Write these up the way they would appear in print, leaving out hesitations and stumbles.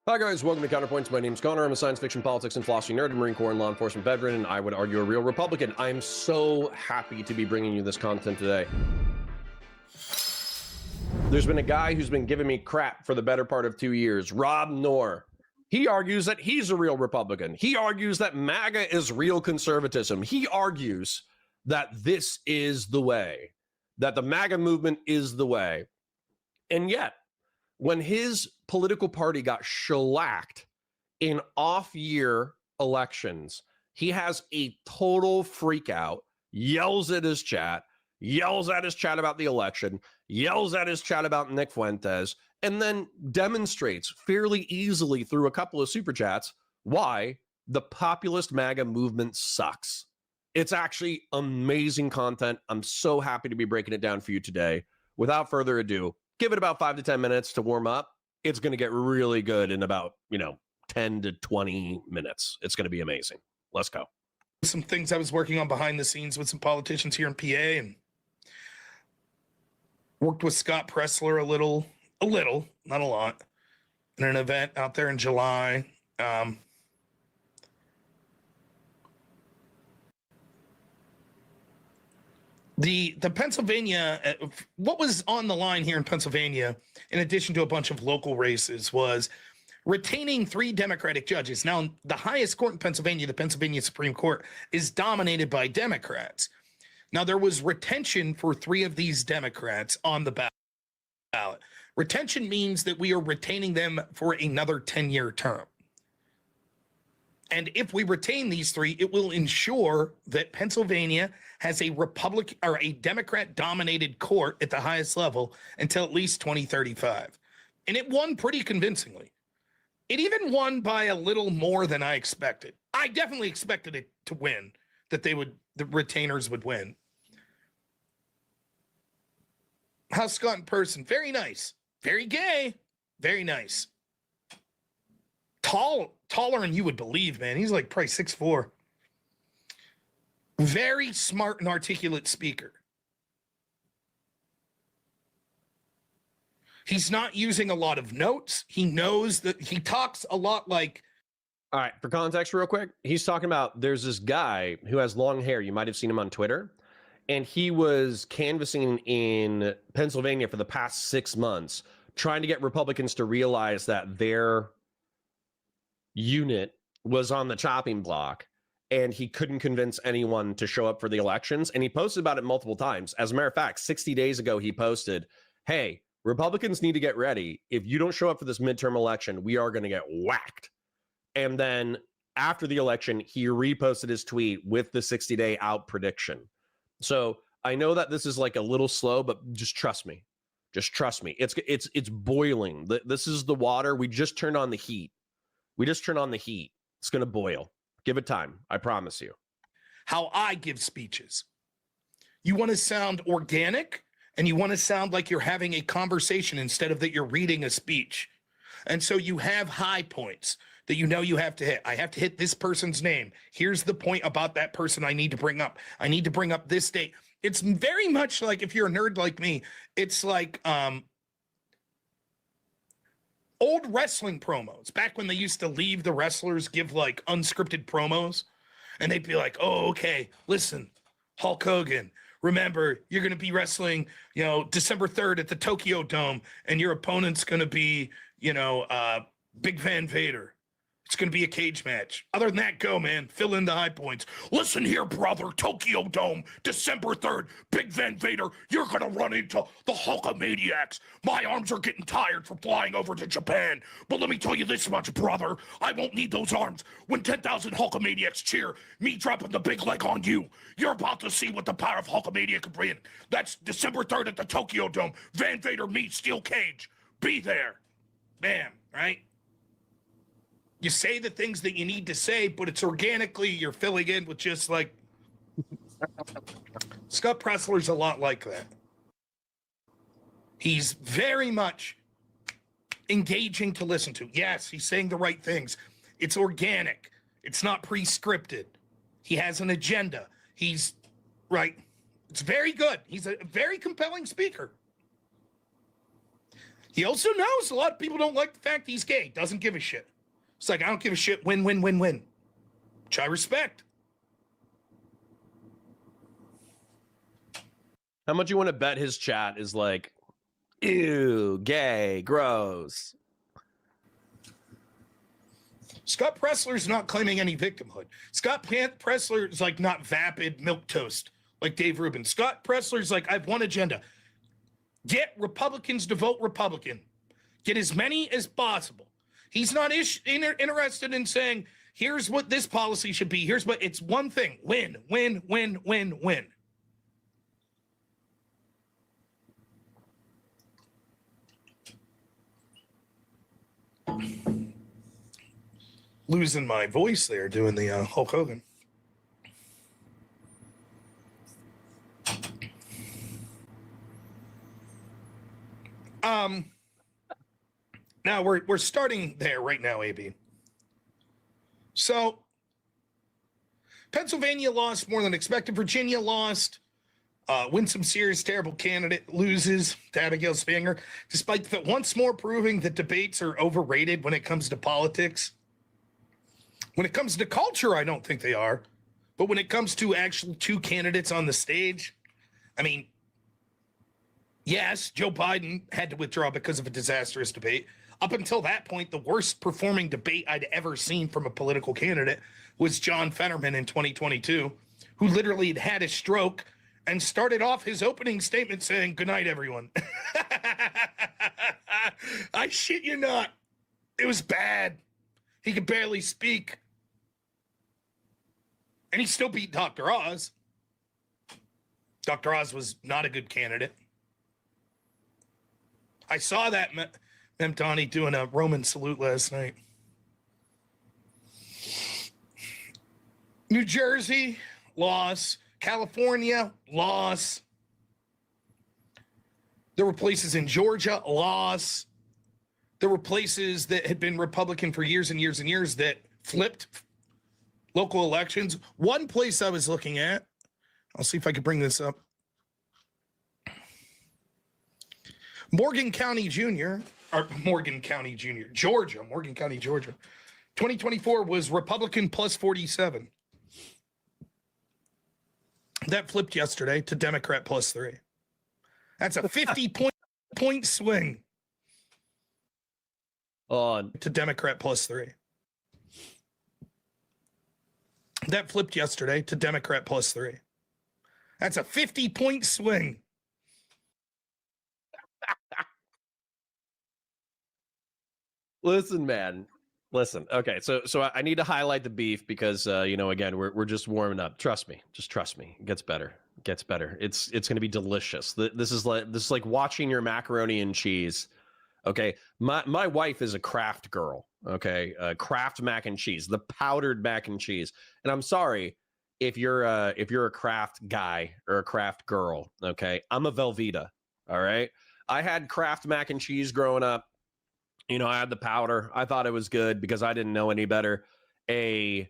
Hi guys, welcome to Counterpoints. My name's Connor. I'm a science fiction, politics, and philosophy nerd, a Marine Corps and law enforcement veteran, and I would argue a real Republican. I'm so happy to be bringing you this content today. There's been a guy who's been giving me crap for the better part of 2 years, Rob Noerr. He argues that he's a real Republican. He argues that MAGA is real conservatism. He argues that this is the way, that the MAGA movement is the way. And yet, when his political party got shellacked in off-year elections, he has a total freak out, yells at his chat about the election, yells at his chat about Nick Fuentes, and then demonstrates fairly easily through a couple of super chats why the populist MAGA movement sucks. It's actually amazing content. I'm so happy to be breaking it down for you today. Without further ado, give it about 5 to 10 minutes to warm up. It's going to get really good in about, 10 to 20 minutes. It's going to be amazing. Let's go. Some things I was working on behind the scenes with some politicians here in PA, and worked with Scott Pressler a little, not a lot, in an event out there in July. The Pennsylvania, what was on the line here in Pennsylvania, in addition to a bunch of local races, was retaining 3 Democratic judges. Now, the highest court in Pennsylvania, the Pennsylvania Supreme Court, is dominated by Democrats. Now, there was retention for 3 of these Democrats on the ballot. Retention means that we are retaining them for another 10-year term. And if we retain these 3, it will ensure that Pennsylvania has a Republican or a Democrat-dominated court at the highest level until at least 2035. And it won pretty convincingly. It even won by a little more than I expected. I definitely expected it to win, that the retainers would win. How's Scott in person? Very nice. Very gay. Very nice. Taller than you would believe, man. He's like probably 6'4". Very smart and articulate speaker. He's not using a lot of notes. He knows that he talks a lot like... All right, for context real quick, he's talking about there's this guy who has long hair. You might have seen him on Twitter. And he was canvassing in Pennsylvania for the past 6 months, trying to get Republicans to realize that their unit was on the chopping block, and he couldn't convince anyone to show up for the elections. And he posted about it multiple times. As a matter of fact, 60 days ago, he posted, hey, Republicans need to get ready. If you don't show up for this midterm election, we are going to get whacked. And then after the election, he reposted his tweet with the 60-day out prediction. So I know that this is like a little slow, but just trust me. Just trust me. It's boiling. This is the water. We just turned on the heat. It's going to boil. Give it time. I promise you. How I give speeches. You want to sound organic, and you want to sound like you're having a conversation instead of that you're reading a speech. And so you have high points that you know you have to hit. I have to hit this person's name. Here's the point about that person I need to bring up. I need to bring up this date. It's very much like, if you're a nerd like me, it's like old wrestling promos, back when they used to leave the wrestlers give like unscripted promos, and they'd be like, oh, okay, listen, Hulk Hogan, remember, you're going to be wrestling, December 3rd at the Tokyo Dome, and your opponent's going to be, Big Van Vader. It's going to be a cage match. Other than that, go, man. Fill in the high points. Listen here, brother. Tokyo Dome, December 3rd. Big Van Vader, you're going to run into the Hulkamaniacs. My arms are getting tired from flying over to Japan. But let me tell you this much, brother. I won't need those arms. When 10,000 Hulkamaniacs cheer, me dropping the big leg on you, you're about to see what the power of Hulkamania can bring. That's December 3rd at the Tokyo Dome. Van Vader meets Steel Cage. Be there. Bam, right? You say the things that you need to say, but it's organically, you're filling in with just like... Scott Pressler's a lot like that. He's very much engaging to listen to. Yes, he's saying the right things. It's organic. It's not pre-scripted. He has an agenda. He's right. It's very good. He's a very compelling speaker. He also knows a lot of people don't like the fact he's gay. Doesn't give a shit. It's like, I don't give a shit. Win, win, win, win. Which I respect. How much you want to bet his chat is like, ew, gay, gross? Scott Pressler's not claiming any victimhood. Scott Pressler's like not vapid milquetoast like Dave Rubin. Scott Pressler's like, I have one agenda. Get Republicans to vote Republican. Get as many as possible. He's not interested in saying, here's what this policy should be. Here's what, it's one thing. Win, win, win, win, win. Losing my voice there doing the Hulk Hogan. Now we're starting there right now, AB. So Pennsylvania lost more than expected. Virginia lost. Winsome Sears, terrible candidate, loses to Abigail Spangler, despite that once more proving that debates are overrated when it comes to politics. When it comes to culture, I don't think they are. But when it comes to actual two candidates on the stage, I mean, yes, Joe Biden had to withdraw because of a disastrous debate. Up until that point, the worst performing debate I'd ever seen from a political candidate was John Fetterman in 2022, who literally had a stroke and started off his opening statement saying, "Good night, everyone." I shit you not. It was bad. He could barely speak. And he still beat Dr. Oz. Dr. Oz was not a good candidate. I saw that Memtani doing a Roman salute last night. New Jersey, loss. California, loss. There were places in Georgia, loss. There were places that had been Republican for years and years and years that flipped local elections. One place I was looking at, I'll see if I can bring this up. Morgan County, Georgia. Morgan County, 2024 was Republican plus 47. That flipped yesterday to Democrat plus 3. That's a 50 point swing. To Democrat plus 3. That flipped yesterday to Democrat plus 3. That's a 50 point swing. Listen, man. Listen. Okay, so I need to highlight the beef because again, we're just warming up. Trust me. Just trust me. It gets better. It gets better. It's going to be delicious. This is like watching your macaroni and cheese. Okay, my wife is a Kraft girl. Okay, Kraft mac and cheese, the powdered mac and cheese. And I'm sorry if you're a Kraft guy or a Kraft girl. Okay, I'm a Velveeta. All right, I had Kraft mac and cheese growing up. I had the powder. I thought it was good because I didn't know any better. A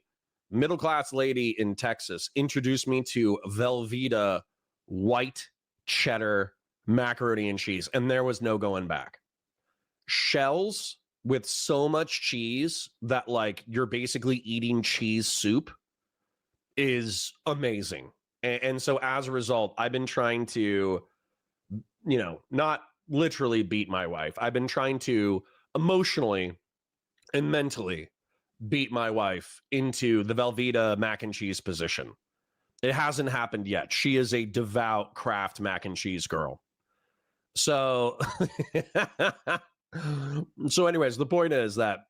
middle-class lady in Texas introduced me to Velveeta white cheddar macaroni and cheese, and there was no going back. Shells with so much cheese that like you're basically eating cheese soup is amazing. And so as a result, I've been trying to, not literally beat my wife. I've been trying to emotionally and mentally beat my wife into the Velveeta mac and cheese position. It hasn't happened yet. She is a devout Kraft mac and cheese girl. So, anyways, the point is that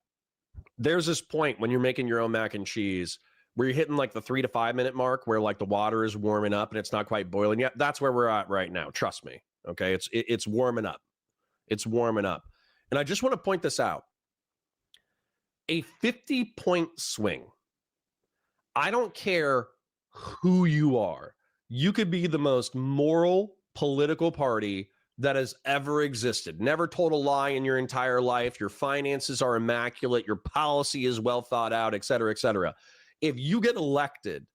there's this point when you're making your own mac and cheese where you're hitting like the 3 to 5 minute mark where like the water is warming up and it's not quite boiling yet. That's where we're at right now. Trust me. Okay. It's warming up. It's warming up. And I just want to point this out. A 50 point swing. I don't care who you are. You could be the most moral political party that has ever existed. Never told a lie in your entire life. Your finances are immaculate. Your policy is well thought out, et cetera, et cetera. If you get elected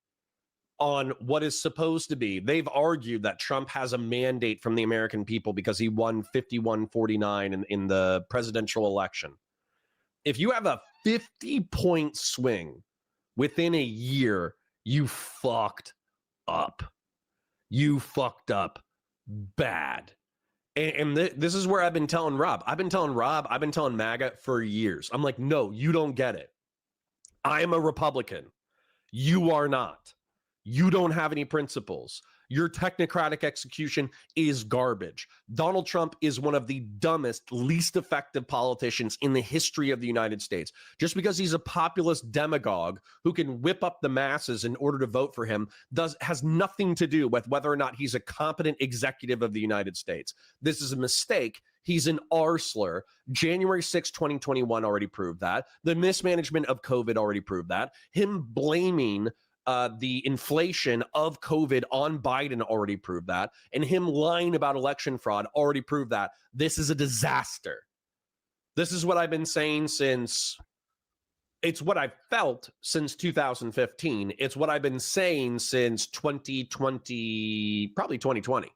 on what is supposed to be. They've argued that Trump has a mandate from the American people because he won 51-49 in the presidential election. If you have a 50-point swing within a year, you fucked up. You fucked up bad. And this is where I've been telling Rob. I've been telling MAGA for years. I'm like, no, you don't get it. I'm a Republican. You are not. You don't have any principles. Your technocratic execution is garbage. Donald Trump is one of the dumbest, least effective politicians in the history of the United States. Just because he's a populist demagogue who can whip up the masses in order to vote for him has nothing to do with whether or not he's a competent executive of the United States. This is a mistake. He's an R-slur. January 6, 2021 already proved that. The mismanagement of COVID already proved that. Him blaming the inflation of COVID on Biden already proved that. And him lying about election fraud already proved that. This is a disaster. This is what I've been saying it's what I've felt since 2015. It's what I've been saying since 2020, probably 2020.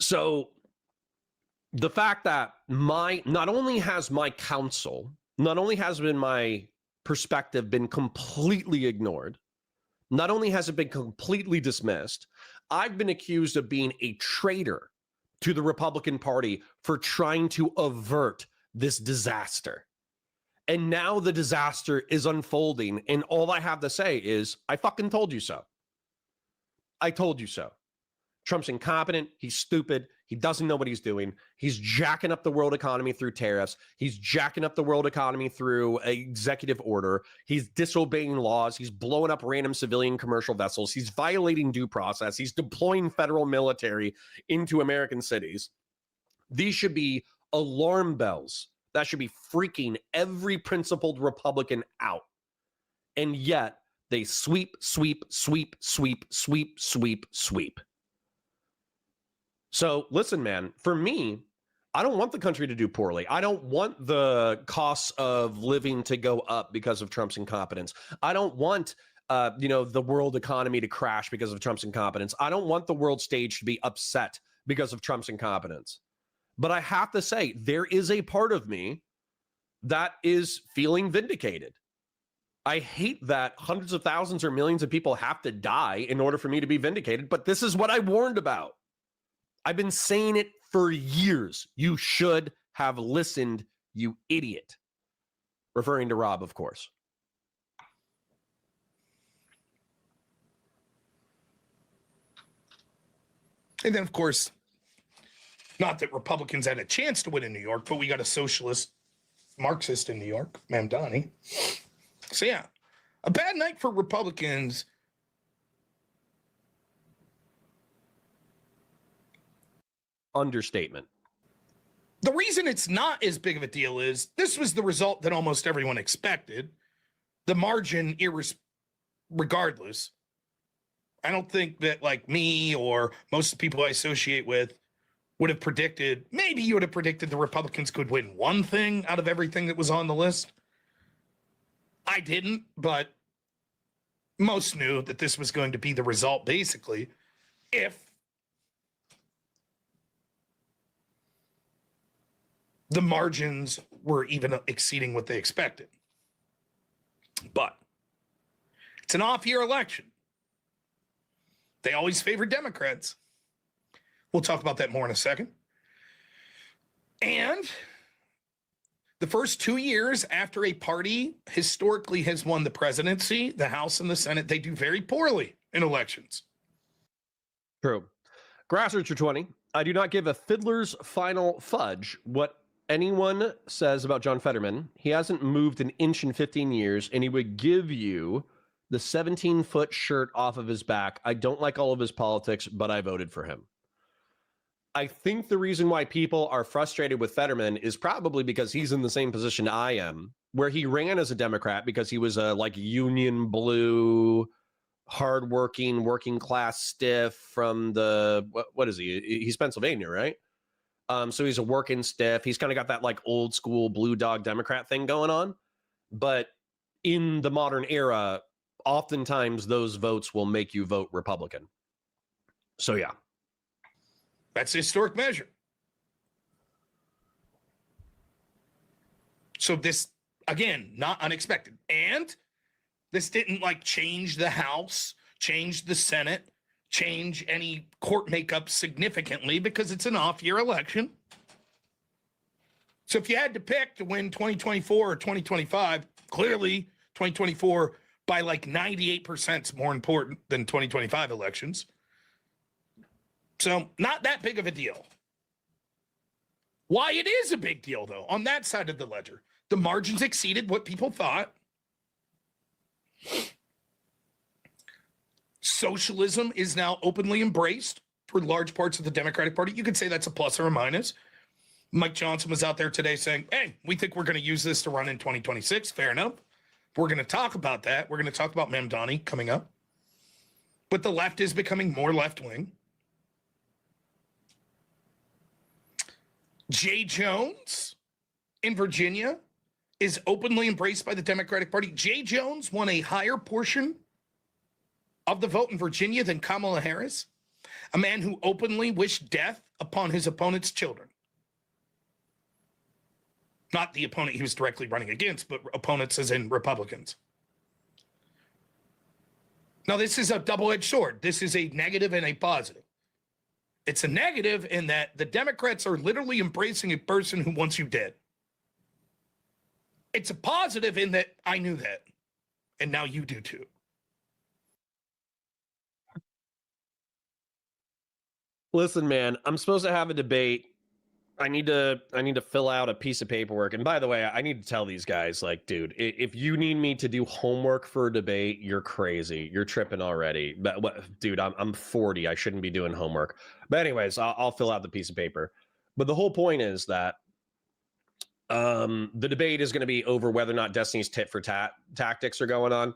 So the fact that not only has my perspective been completely ignored, not only has it been completely dismissed, I've been accused of being a traitor to the Republican Party for trying to avert this disaster. And now the disaster is unfolding, and all I have to say is, I fucking told you so. I told you so. Trump's incompetent. He's stupid. He doesn't know what he's doing. He's jacking up the world economy through tariffs. He's jacking up the world economy through an executive order. He's disobeying laws. He's blowing up random civilian commercial vessels. He's violating due process. He's deploying federal military into American cities. These should be alarm bells. That should be freaking every principled Republican out. And yet they sweep. So listen, man, for me, I don't want the country to do poorly. I don't want the costs of living to go up because of Trump's incompetence. I don't want, the world economy to crash because of Trump's incompetence. I don't want the world stage to be upset because of Trump's incompetence. But I have to say, there is a part of me that is feeling vindicated. I hate that hundreds of thousands or millions of people have to die in order for me to be vindicated, but this is what I warned about. I've been saying it for years. You should have listened, you idiot. Referring to Rob, of course. And then, of course, not that Republicans had a chance to win in New York, but we got a socialist Marxist in New York, Mamdani. So, yeah, a bad night for Republicans. Understatement. The reason it's not as big of a deal is this was the result that almost everyone expected. The margin, regardless. I don't think that, like me or most of the people I associate with, would have predicted, maybe you would have predicted the Republicans could win one thing out of everything that was on the list. I didn't, but most knew that this was going to be the result, basically, if the margins were even exceeding what they expected. But it's an off-year election. They always favor Democrats. We'll talk about that more in a second. And the first 2 years after a party historically has won the presidency, the House and the Senate, they do very poorly in elections. True. Grassroots for 20. I do not give a fiddler's final fudge what anyone says about John Fetterman. He hasn't moved an inch in 15 years, and he would give you the 17-foot shirt off of his back. I don't like all of his politics, but I voted for him. I think the reason why people are frustrated with Fetterman is probably because he's in the same position I am, where he ran as a Democrat because he was a union blue, hardworking, working class stiff from the, what is he? He's Pennsylvania, right? So he's a working stiff. He's kind of got that old school blue dog Democrat thing going on. But in the modern era, oftentimes those votes will make you vote Republican. So yeah. That's a historic measure. So this, again, not unexpected. And this didn't like change the House, change the Senate, change any court makeup significantly because it's an off-year election. So if you had to pick to win 2024 or 2025, clearly 2024 by like 98% is more important than 2025 elections. So not that big of a deal. Why it is a big deal, though, on that side of the ledger. The margins exceeded what people thought. Socialism is now openly embraced for large parts of the Democratic Party. You could say that's a plus or a minus. Mike Johnson was out there today saying, hey, we think we're going to use this to run in 2026. Fair enough. We're going to talk about that. We're going to talk about Mamdani coming up. But the left is becoming more left-wing. Jay Jones in Virginia is openly embraced by the Democratic Party. Jay Jones won a higher portion of the vote in Virginia than Kamala Harris, a man who openly wished death upon his opponent's children. Not the opponent he was directly running against, but opponents as in Republicans. Now, this is a double-edged sword. This is a negative and a positive. It's a negative in that the Democrats are literally embracing a person who wants you dead. It's a positive in that I knew that, and now you do too. Listen, man, I'm supposed to have a debate. I need to fill out a piece of paperwork. And by the way, I need to tell these guys, like, dude, if you need me to do homework for a debate, you're crazy. You're tripping already. But dude, I'm 40. I shouldn't be doing homework. But anyways, I'll fill out the piece of paper. But the whole point is that the debate is going to be over whether or not Destiny's tit for tat tactics are going on.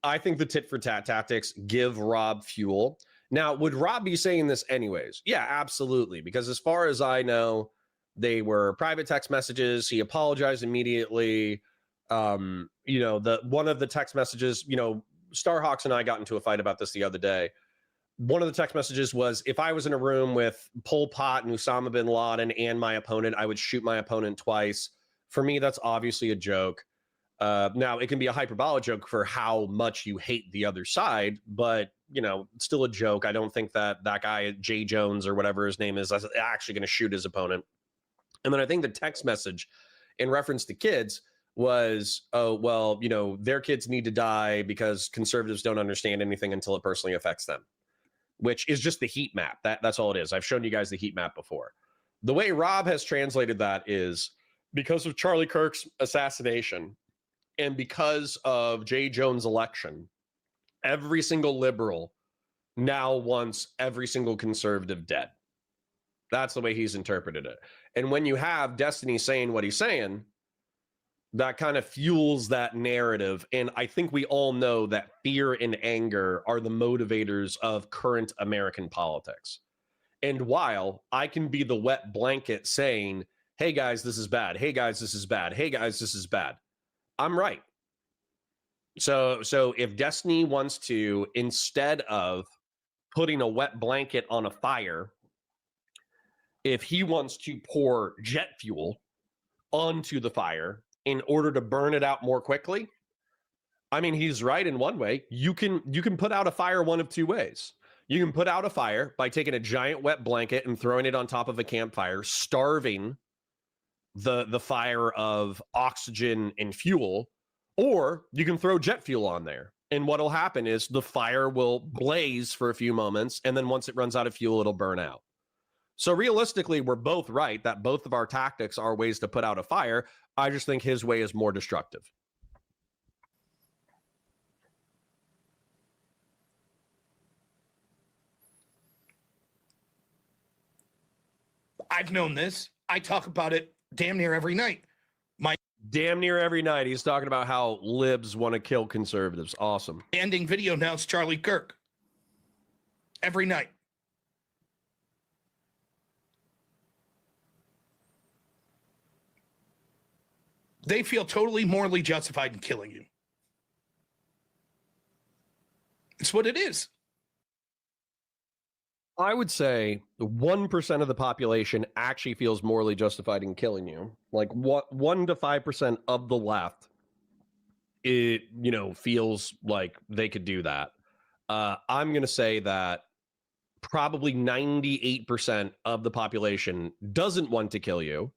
I think the tit for tat tactics give Rob fuel. Now, would Rob be saying this anyways? Yeah, absolutely. Because as far as I know, they were private text messages. He apologized immediately. One of the text messages, Starhawks and I got into a fight about this the other day. One of the text messages was, if I was in a room with Pol Pot and Osama bin Laden and my opponent, I would shoot my opponent twice. For me, that's obviously a joke. Now, it can be a hyperbolic joke for how much you hate the other side, but, it's still a joke. I don't think that guy, Jay Jones or whatever his name is actually going to shoot his opponent. And then I think the text message in reference to kids was, oh, well, their kids need to die because conservatives don't understand anything until it personally affects them, which is just the heat map. That's all it is. I've shown you guys the heat map before. The way Rob has translated that is because of Charlie Kirk's assassination and because of Jay Jones' election, every single liberal now wants every single conservative dead. That's the way he's interpreted it. And when you have Destiny saying what he's saying, that kind of fuels that narrative. And I think we all know that fear and anger are the motivators of current American politics. And while I can be the wet blanket saying, hey guys, this is bad. Hey guys, this is bad. Hey guys, this is bad. I'm right. So if Destiny wants to, instead of putting a wet blanket on a fire, if he wants to pour jet fuel onto the fire in order to burn it out more quickly, I mean, he's right in one way. You can put out a fire one of two ways. You can put out a fire by taking a giant wet blanket and throwing it on top of a campfire, starving the fire of oxygen and fuel, or you can throw jet fuel on there. And what'll happen is the fire will blaze for a few moments, and then once it runs out of fuel, it'll burn out. So realistically, we're both right that both of our tactics are ways to put out a fire. I just think his way is more destructive. I've known this. I talk about it damn near every night. Damn near every night, he's talking about how libs want to kill conservatives. Awesome. Ending video now is Charlie Kirk. Every night. They feel totally morally justified in killing you. It's what it is. I would say 1% of the population actually feels morally justified in killing you. Like what 1 to 5% of the left, it feels like they could do that. I'm going to say that probably 98% of the population doesn't want to kill you,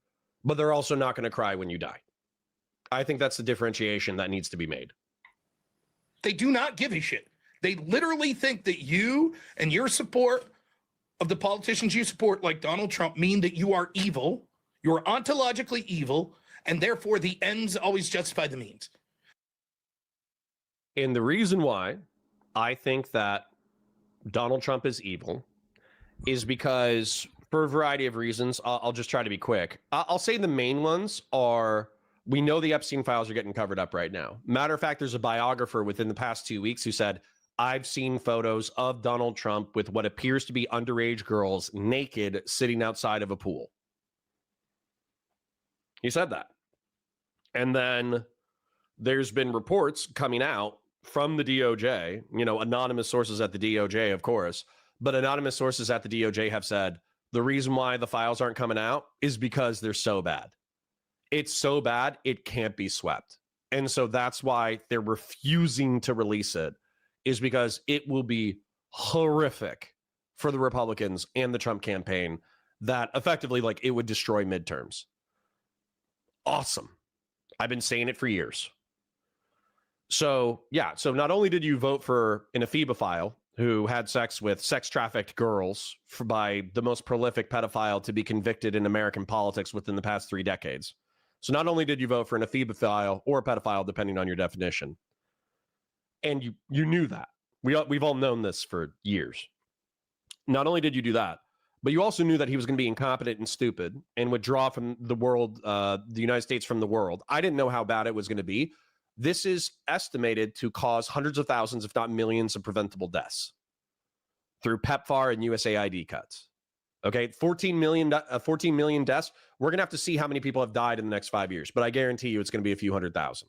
but they're also not going to cry when you die. I think that's the differentiation that needs to be made. They do not give a shit. They literally think that you and your support of the politicians you support, like Donald Trump, mean that you are evil, you're ontologically evil, and therefore the ends always justify the means. And the reason why I think that Donald Trump is evil is because, for a variety of reasons, I'll just try to be quick. I'll say the main ones are, we know the Epstein files are getting covered up right now. Matter of fact, there's a biographer within the past 2 weeks who said, I've seen photos of Donald Trump with what appears to be underage girls naked sitting outside of a pool. He said that. And then there's been reports coming out from the DOJ, anonymous sources at the DOJ, of course, but anonymous sources at the DOJ have said the reason why the files aren't coming out is because they're so bad. It's so bad, it can't be swept. And so that's why they're refusing to release it, is because it will be horrific for the Republicans and the Trump campaign, that effectively, like, it would destroy midterms. Awesome. I've been saying it for years. So, yeah. So not only did you vote for an ephebophile who had sex with sex-trafficked girls by the most prolific pedophile to be convicted in American politics within the past 3 decades. So not only did you vote for an ephebophile or a pedophile, depending on your definition, and you knew that. We've all known this for years. Not only did you do that, but you also knew that he was going to be incompetent and stupid and withdraw from the world, the United States from the world. I didn't know how bad it was going to be. This is estimated to cause hundreds of thousands, if not millions, of preventable deaths through PEPFAR and USAID cuts. Okay, 14 million deaths. We're going to have to see how many people have died in the next 5 years, but I guarantee you it's going to be a few 100,000.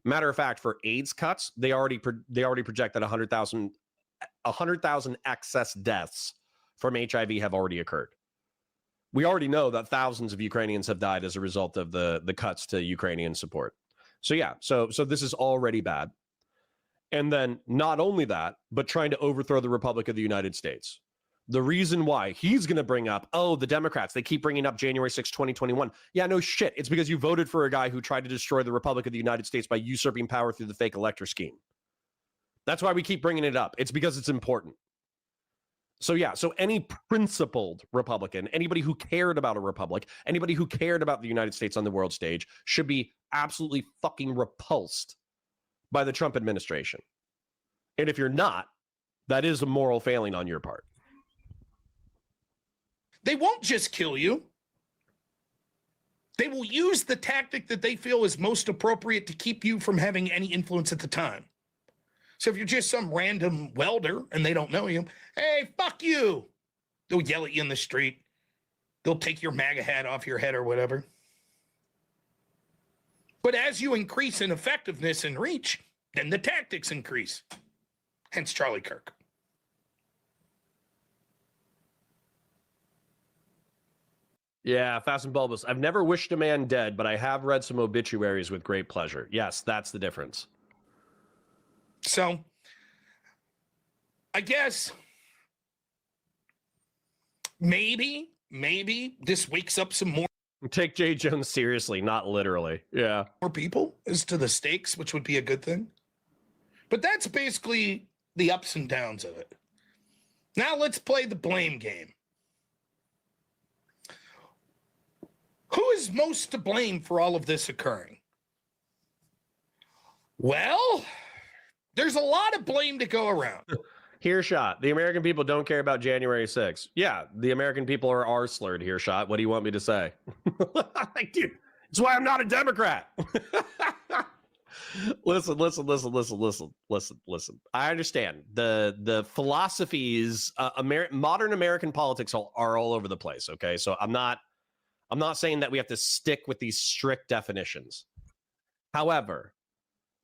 Matter of fact, for AIDS cuts, they already project that 100,000 excess deaths from HIV have already occurred. We already know that thousands of Ukrainians have died as a result of the cuts to Ukrainian support. So yeah, so this is already bad. And then not only that, but trying to overthrow the Republic of the United States. The reason why he's going to bring up, the Democrats, they keep bringing up January 6, 2021. Yeah, no shit. It's because you voted for a guy who tried to destroy the Republic of the United States by usurping power through the fake elector scheme. That's why we keep bringing it up. It's because it's important. So yeah, so any principled Republican, anybody who cared about a republic, anybody who cared about the United States on the world stage should be absolutely fucking repulsed by the Trump administration. And if you're not, that is a moral failing on your part. They won't just kill you. They will use the tactic that they feel is most appropriate to keep you from having any influence at the time. So if you're just some random welder and they don't know you, hey, fuck you. They'll yell at you in the street. They'll take your MAGA hat off your head or whatever. But as you increase in effectiveness and reach, then the tactics increase. Hence Charlie Kirk. Yeah, fast and bulbous. I've never wished a man dead, but I have read some obituaries with great pleasure. Yes, that's the difference. So, I guess maybe this wakes up some more. Take Jay Jones seriously, not literally. Yeah. More people as to the stakes, which would be a good thing. But that's basically the ups and downs of it. Now let's play the blame game. Who is most to blame for all of this occurring? Well, there's a lot of blame to go around. Hearshot. The American people don't care about January 6th. Yeah, the American people are R-slurred, Hearshot. What do you want me to say? Dude, it's why I'm not a Democrat. Listen. I understand. The philosophies, modern American politics are all over the place, okay? So I'm not saying that we have to stick with these strict definitions. However,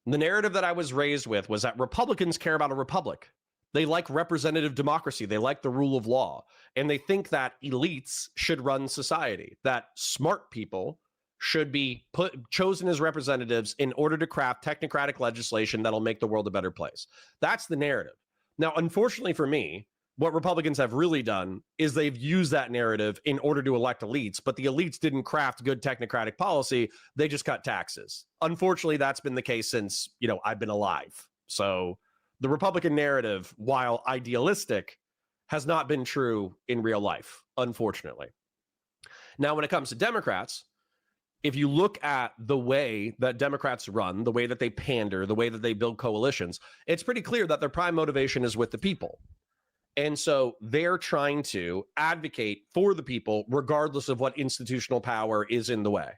the narrative that I was raised with was that Republicans care about a republic. They like representative democracy. They like the rule of law. And they think that elites should run society, that smart people should be chosen as representatives in order to craft technocratic legislation that'll make the world a better place. That's the narrative. Now, unfortunately for me, what Republicans have really done is they've used that narrative in order to elect elites, but the elites didn't craft good technocratic policy. They just cut taxes. Unfortunately, that's been the case since, I've been alive. So the Republican narrative, while idealistic, has not been true in real life, unfortunately. Now, when it comes to Democrats, if you look at the way that Democrats run, the way that they pander, the way that they build coalitions, it's pretty clear that their prime motivation is with the people. And so they're trying to advocate for the people, regardless of what institutional power is in the way.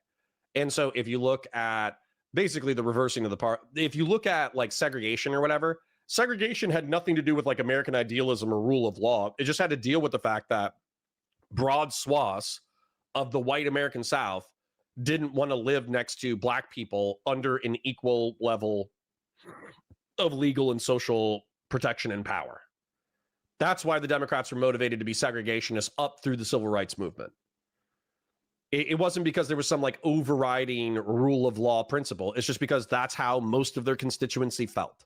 And so if you look at basically the reversing of the part, if you look at like segregation or whatever, segregation had nothing to do with like American idealism or rule of law. It just had to deal with the fact that broad swaths of the white American South didn't want to live next to black people under an equal level of legal and social protection and power. That's why the Democrats were motivated to be segregationists up through the civil rights movement. It wasn't because there was some like overriding rule of law principle. It's just because that's how most of their constituency felt.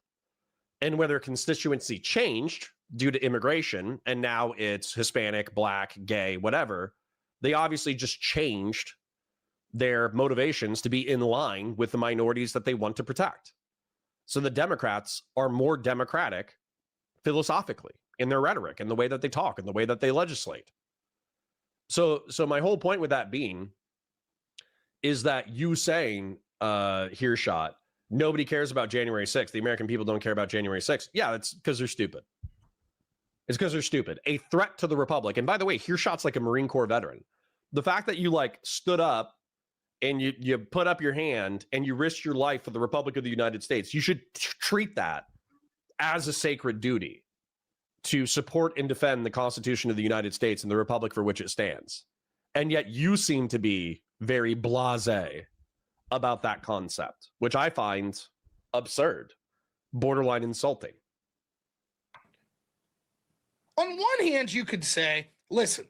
And when their constituency changed due to immigration, and now it's Hispanic, black, gay, whatever, they obviously just changed their motivations to be in line with the minorities that they want to protect. So the Democrats are more democratic philosophically in their rhetoric and the way that they talk and the way that they legislate. So my whole point with that being is that you saying, Hearshot, nobody cares about January 6th. The American people don't care about January 6th. Yeah, that's because they're stupid. It's because they're stupid. A threat to the Republic. And by the way, Hearshot's like a Marine Corps veteran. The fact that you like stood up and you put up your hand and you risked your life for the Republic of the United States, you should treat that as a sacred duty to support and defend the Constitution of the United States and the Republic for which it stands. And yet you seem to be very blasé about that concept, which I find absurd, borderline insulting. On one hand, you could say, listen,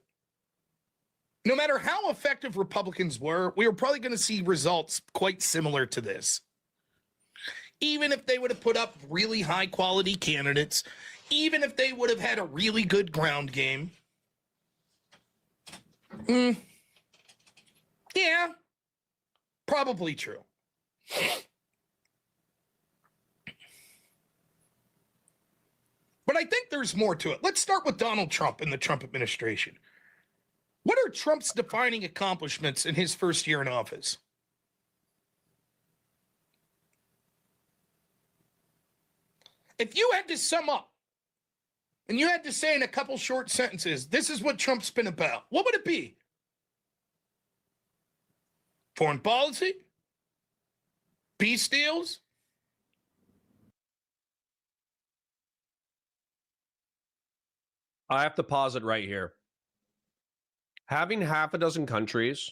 no matter how effective Republicans were, we were probably going to see results quite similar to this. Even if they would have put up really high quality candidates, even if they would have had a really good ground game. Yeah, probably true. But I think there's more to it. Let's start with Donald Trump and the Trump administration. What are Trump's defining accomplishments in his first year in office? If you had to sum up, and you had to say in a couple short sentences, this is what Trump's been about, what would it be? Foreign policy? Peace deals? I have to pause it right here. Having half a dozen countries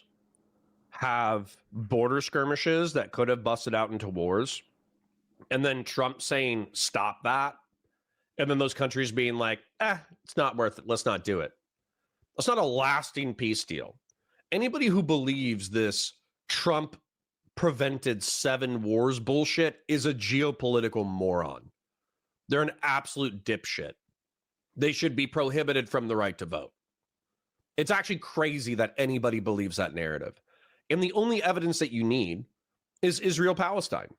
have border skirmishes that could have busted out into wars, and then Trump saying, stop that, and then those countries being like, it's not worth it, let's not do it. That's not a lasting peace deal. Anybody who believes this Trump prevented 7 wars bullshit is a geopolitical moron. They're an absolute dipshit. They should be prohibited from the right to vote. It's actually crazy that anybody believes that narrative. And the only evidence that you need is Israel-Palestine.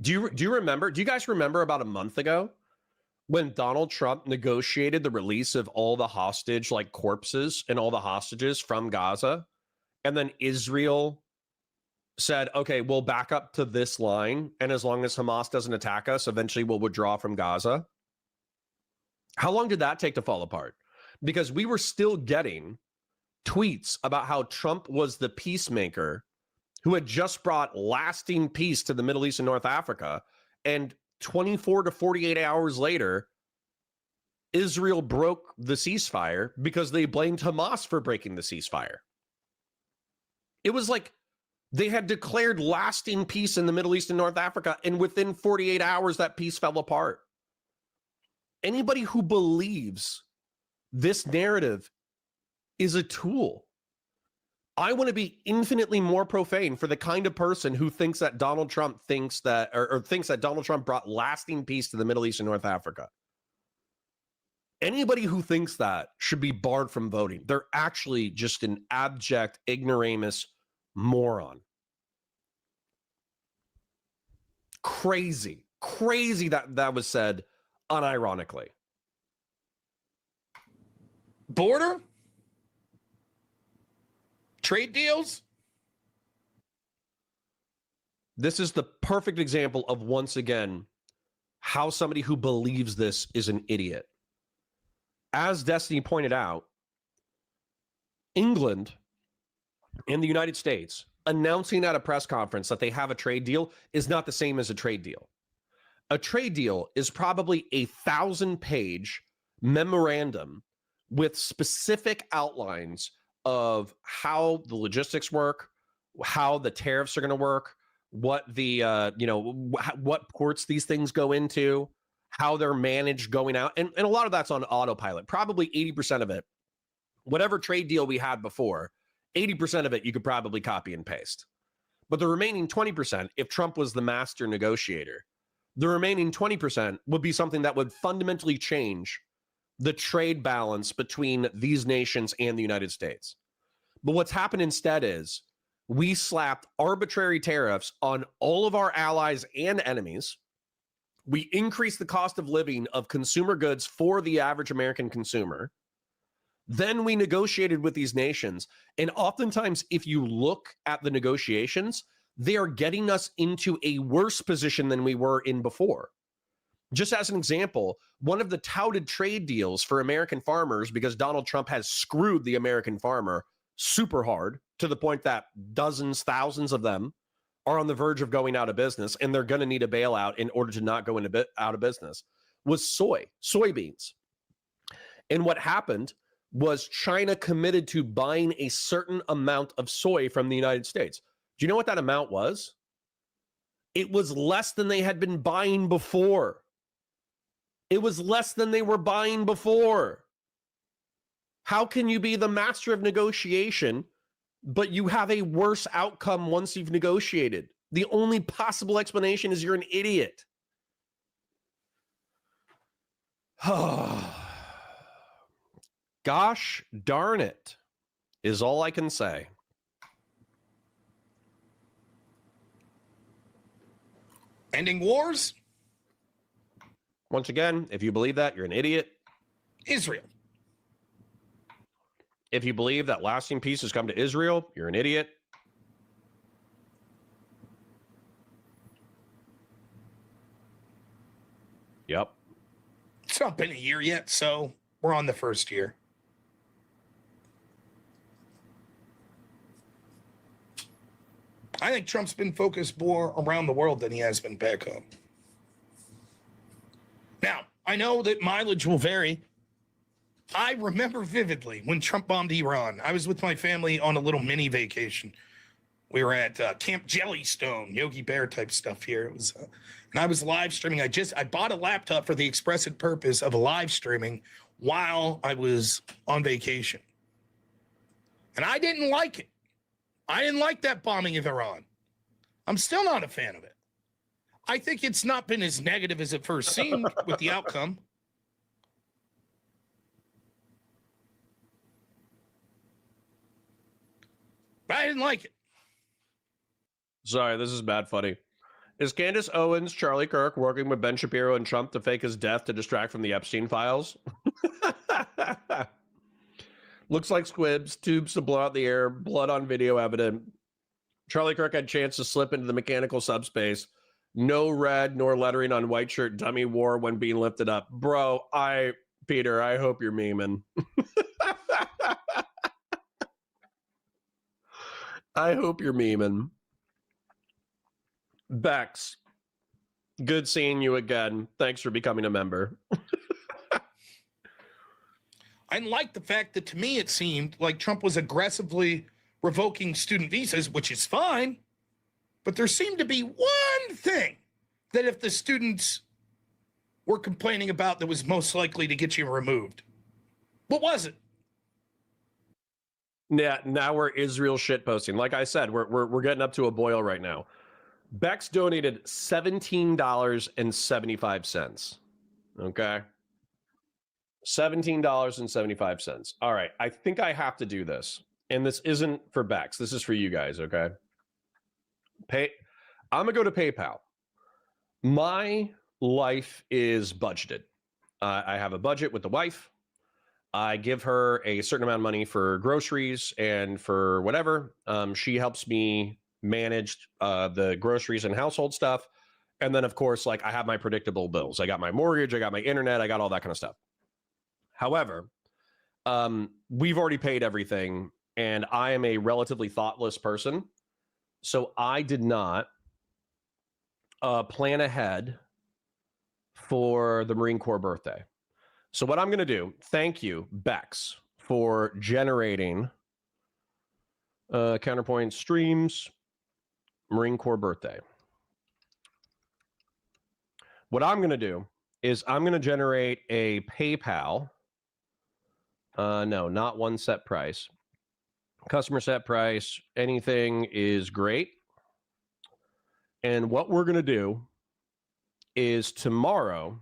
Do you remember? Do you guys remember about a month ago when Donald Trump negotiated the release of all the hostage like corpses and all the hostages from Gaza? And then Israel said, okay, we'll back up to this line. And as long as Hamas doesn't attack us, eventually we'll withdraw from Gaza. How long did that take to fall apart? Because we were still getting tweets about how Trump was the peacemaker who had just brought lasting peace to the Middle East and North Africa. And 24 to 48 hours later, Israel broke the ceasefire because they blamed Hamas for breaking the ceasefire. It was like they had declared lasting peace in the Middle East and North Africa, and within 48 hours, that peace fell apart. Anybody who believes this narrative is a tool. I want to be infinitely more profane for the kind of person who thinks that Donald Trump thinks that, or thinks that Donald Trump brought lasting peace to the Middle East and North Africa. Anybody who thinks that should be barred from voting. They're actually just an abject, ignoramus moron. Crazy that was said unironically. Border? Trade deals? This is the perfect example of, once again, how somebody who believes this is an idiot. As Destiny pointed out, England and the United States announcing at a press conference that they have a trade deal is not the same as a trade deal. A trade deal is probably a 1,000-page memorandum with specific outlines of how the logistics work, how the tariffs are going to work, what the what ports these things go into, how they're managed going out, and a lot of that's on autopilot. Probably 80% of it, whatever trade deal we had before, 80% of it you could probably copy and paste. But the remaining 20%, if Trump was the master negotiator, the remaining 20% would be something that would fundamentally change the trade balance between these nations and the United States. But what's happened instead is we slapped arbitrary tariffs on all of our allies and enemies. We increased the cost of living of consumer goods for the average American consumer. Then we negotiated with these nations. And oftentimes, if you look at the negotiations, they are getting us into a worse position than we were in before. Just as an example, one of the touted trade deals for American farmers, because Donald Trump has screwed the American farmer super hard to the point that dozens, thousands of them are on the verge of going out of business, and they're going to need a bailout in order to not go out of business, was soybeans. And what happened was China committed to buying a certain amount of soy from the United States. Do you know what that amount was? It was less than they had been buying before. It was less than they were buying before. How can you be the master of negotiation, but you have a worse outcome once you've negotiated? The only possible explanation is you're an idiot. Gosh darn it, is all I can say. Ending wars? Once again, if you believe that, you're an idiot. Israel. If you believe that lasting peace has come to Israel, you're an idiot. Yep. It's not been a year yet, so we're on the first year. I think Trump's been focused more around the world than he has been back home. Now, I know that mileage will vary. I remember vividly when Trump bombed Iran. I was with my family on a little mini vacation. We were at Camp Jellystone, Yogi Bear type stuff here. It was, and I was live streaming. I bought a laptop for the express purpose of live streaming while I was on vacation. And I didn't like it. I didn't like that bombing of Iran. I'm still not a fan of it. I think it's not been as negative as it first seemed with the outcome. But I didn't like it. Sorry, this is bad funny. Is Candace Owens, Charlie Kirk working with Ben Shapiro and Trump to fake his death to distract from the Epstein files? Looks like squibs, tubes to blow out the air, blood on video evident. Charlie Kirk had a chance to slip into the mechanical subspace. No red nor lettering on white shirt dummy wore when being lifted up. Bro, Peter, I hope you're memeing. I hope you're memeing. Bex, good seeing you again. Thanks for becoming a member. I like the fact that to me it seemed like Trump was aggressively revoking student visas, which is fine. But there seemed to be one thing that if the students were complaining about that was most likely to get you removed? What was it? Yeah, now we're Israel shit posting. Like I said, we're getting up to a boil right now. Bex donated $17.75. Okay. $17.75. All right. I think I have to do this. And this isn't for Bex. This is for you guys, okay? I'm gonna go to PayPal. My life is budgeted. I have a budget with the wife. I give her a certain amount of money for groceries and for whatever. She helps me manage the groceries and household stuff. And then, of course, like I have my predictable bills. I got my mortgage, I got my internet, I got all that kind of stuff. However, we've already paid everything, and I am a relatively thoughtless person. So I did not plan ahead for the Marine Corps birthday. So what I'm going to do, thank you, Bex, for generating Counterpoint streams, Marine Corps birthday. What I'm going to do is I'm going to generate a PayPal. No, not one set price. Customer set price, anything is great. And what we're going to do is tomorrow,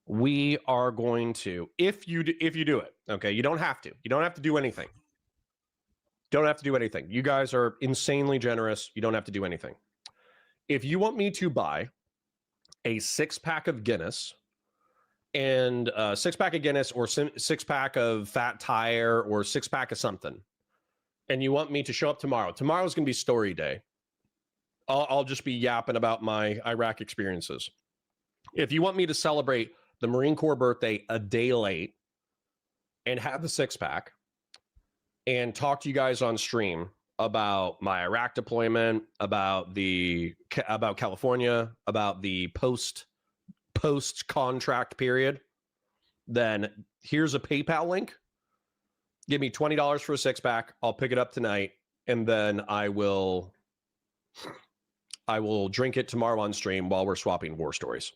we are going to, if you do it, okay, you don't have to do anything. Don't have to do anything. You guys are insanely generous. You don't have to do anything. If you want me to buy a 6-pack of Guinness and a 6-pack of Guinness or 6-pack of Fat Tire or 6-pack of something, and you want me to show up tomorrow's going to be story day. I'll just be yapping about my Iraq experiences. If you want me to celebrate the Marine Corps birthday a day late and have the 6-pack and talk to you guys on stream about my Iraq deployment, about California, about the post contract period, then here's a PayPal link. Give me $20 for a 6-pack. I'll pick it up tonight, and then I will drink it tomorrow on stream while we're swapping war stories.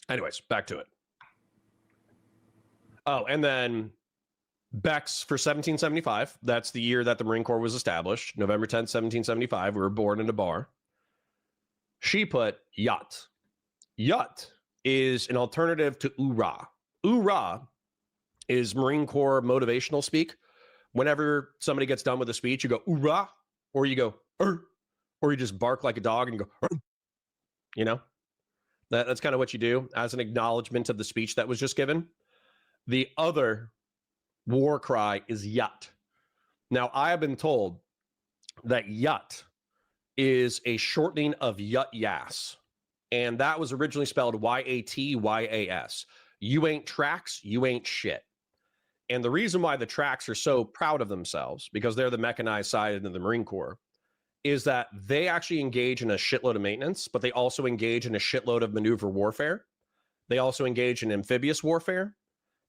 Anyways, back to it. Oh, and then Bex for 1775. That's the year that the Marine Corps was established. November 10th, 1775. We were born in a bar. She put yacht. Yacht is an alternative to oorah. Oorah is Marine Corps motivational speak. Whenever somebody gets done with a speech, you go oorah, or you go or you just bark like a dog and go, you know? That's kind of what you do as an acknowledgement of the speech that was just given. The other war cry is yut. Now, I have been told that yut is a shortening of yut yas. And that was originally spelled Y-A-T-Y-A-S. You ain't tracks, you ain't shit. And the reason why the tracks are so proud of themselves, because they're the mechanized side of the Marine Corps, is that they actually engage in a shitload of maintenance, but they also engage in a shitload of maneuver warfare. They also engage in amphibious warfare.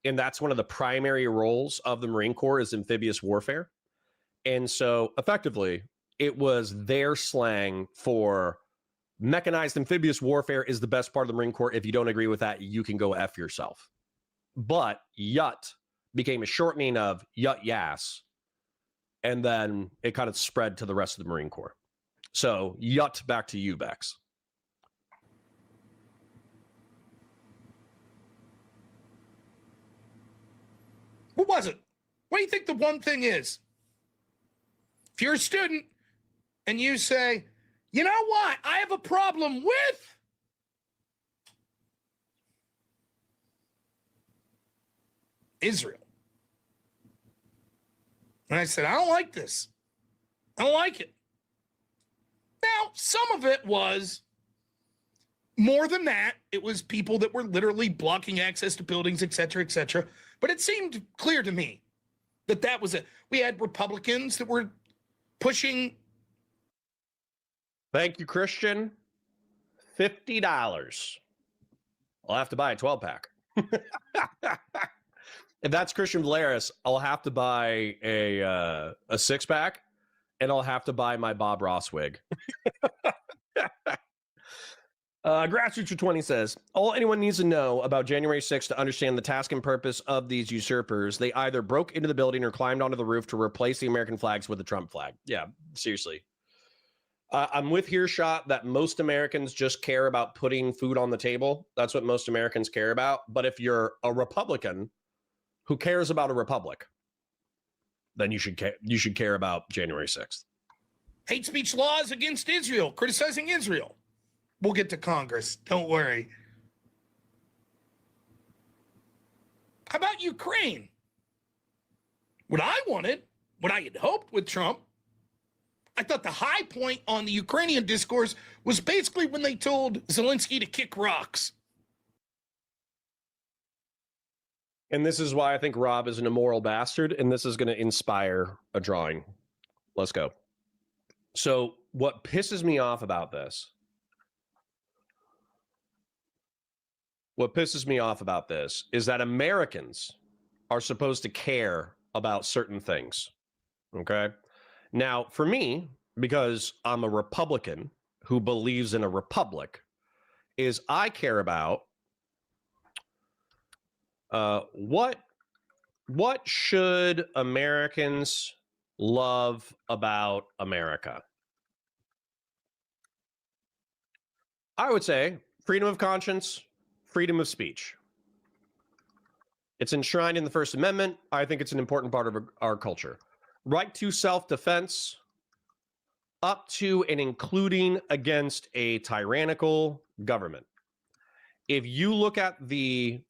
And that's one of the primary roles of the Marine Corps is amphibious warfare. And so effectively, it was their slang for mechanized amphibious warfare is the best part of the Marine Corps. If you don't agree with that, you can go F yourself. But yut became a shortening of yut yas. And then it kind of spread to the rest of the Marine Corps. So yut, back to you, Bex. What was it? What do you think the one thing is? If you're a student and you say, you know what, I have a problem with Israel. And I said, I don't like this. I don't like it. Now, some of it was more than that. It was people that were literally blocking access to buildings, et cetera, et cetera. But it seemed clear to me that that was it. We had Republicans that were pushing. Thank you, Christian. $50. I'll have to buy a 12-pack. If that's Christian Valaris, I'll have to buy a 6-pack, and I'll have to buy my Bob Ross wig. Grassroots for 20 says, all anyone needs to know about January 6th to understand the task and purpose of these usurpers, they either broke into the building or climbed onto the roof to replace the American flags with the Trump flag. Yeah, seriously. I'm with Hearshot that most Americans just care about putting food on the table. That's what most Americans care about. But if you're a Republican who cares about a republic, then you should care about January 6th. Hate speech laws against Israel, criticizing Israel. We'll get to Congress. Don't worry. How about Ukraine? What I wanted, what I had hoped with Trump, I thought the high point on the Ukrainian discourse was basically when they told Zelensky to kick rocks. And this is why I think Rob is an immoral bastard, and this is going to inspire a drawing. Let's go. So what pisses me off about this, is that Americans are supposed to care about certain things, okay? Now, for me, because I'm a Republican who believes in a republic, is I care about what should Americans love about America? I would say freedom of conscience, freedom of speech. It's enshrined in the First Amendment. I think it's an important part of our culture. Right to self-defense, up to and including against a tyrannical government. If you look at the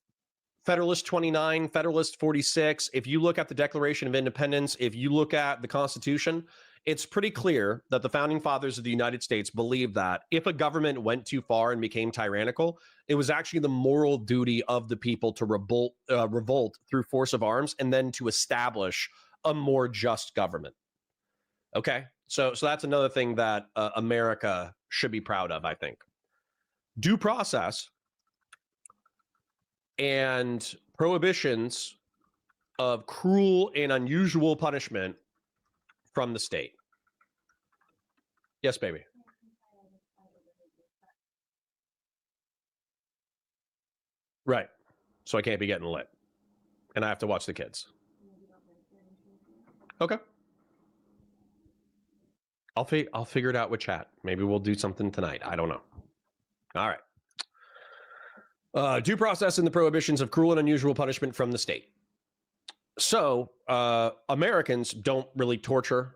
Federalist 29, Federalist 46, if you look at the Declaration of Independence, if you look at the Constitution, it's pretty clear that the founding fathers of the United States believed that if a government went too far and became tyrannical, it was actually the moral duty of the people to revolt through force of arms and then to establish a more just government. Okay, so that's another thing that America should be proud of, I think. Due process and prohibitions of cruel and unusual punishment from the state. Yes, baby. Right. So I can't be getting lit. And I have to watch the kids. Okay. I'll figure it out with chat. Maybe we'll do something tonight. I don't know. All right. Due process and the prohibitions of cruel and unusual punishment from the state. So Americans don't really torture.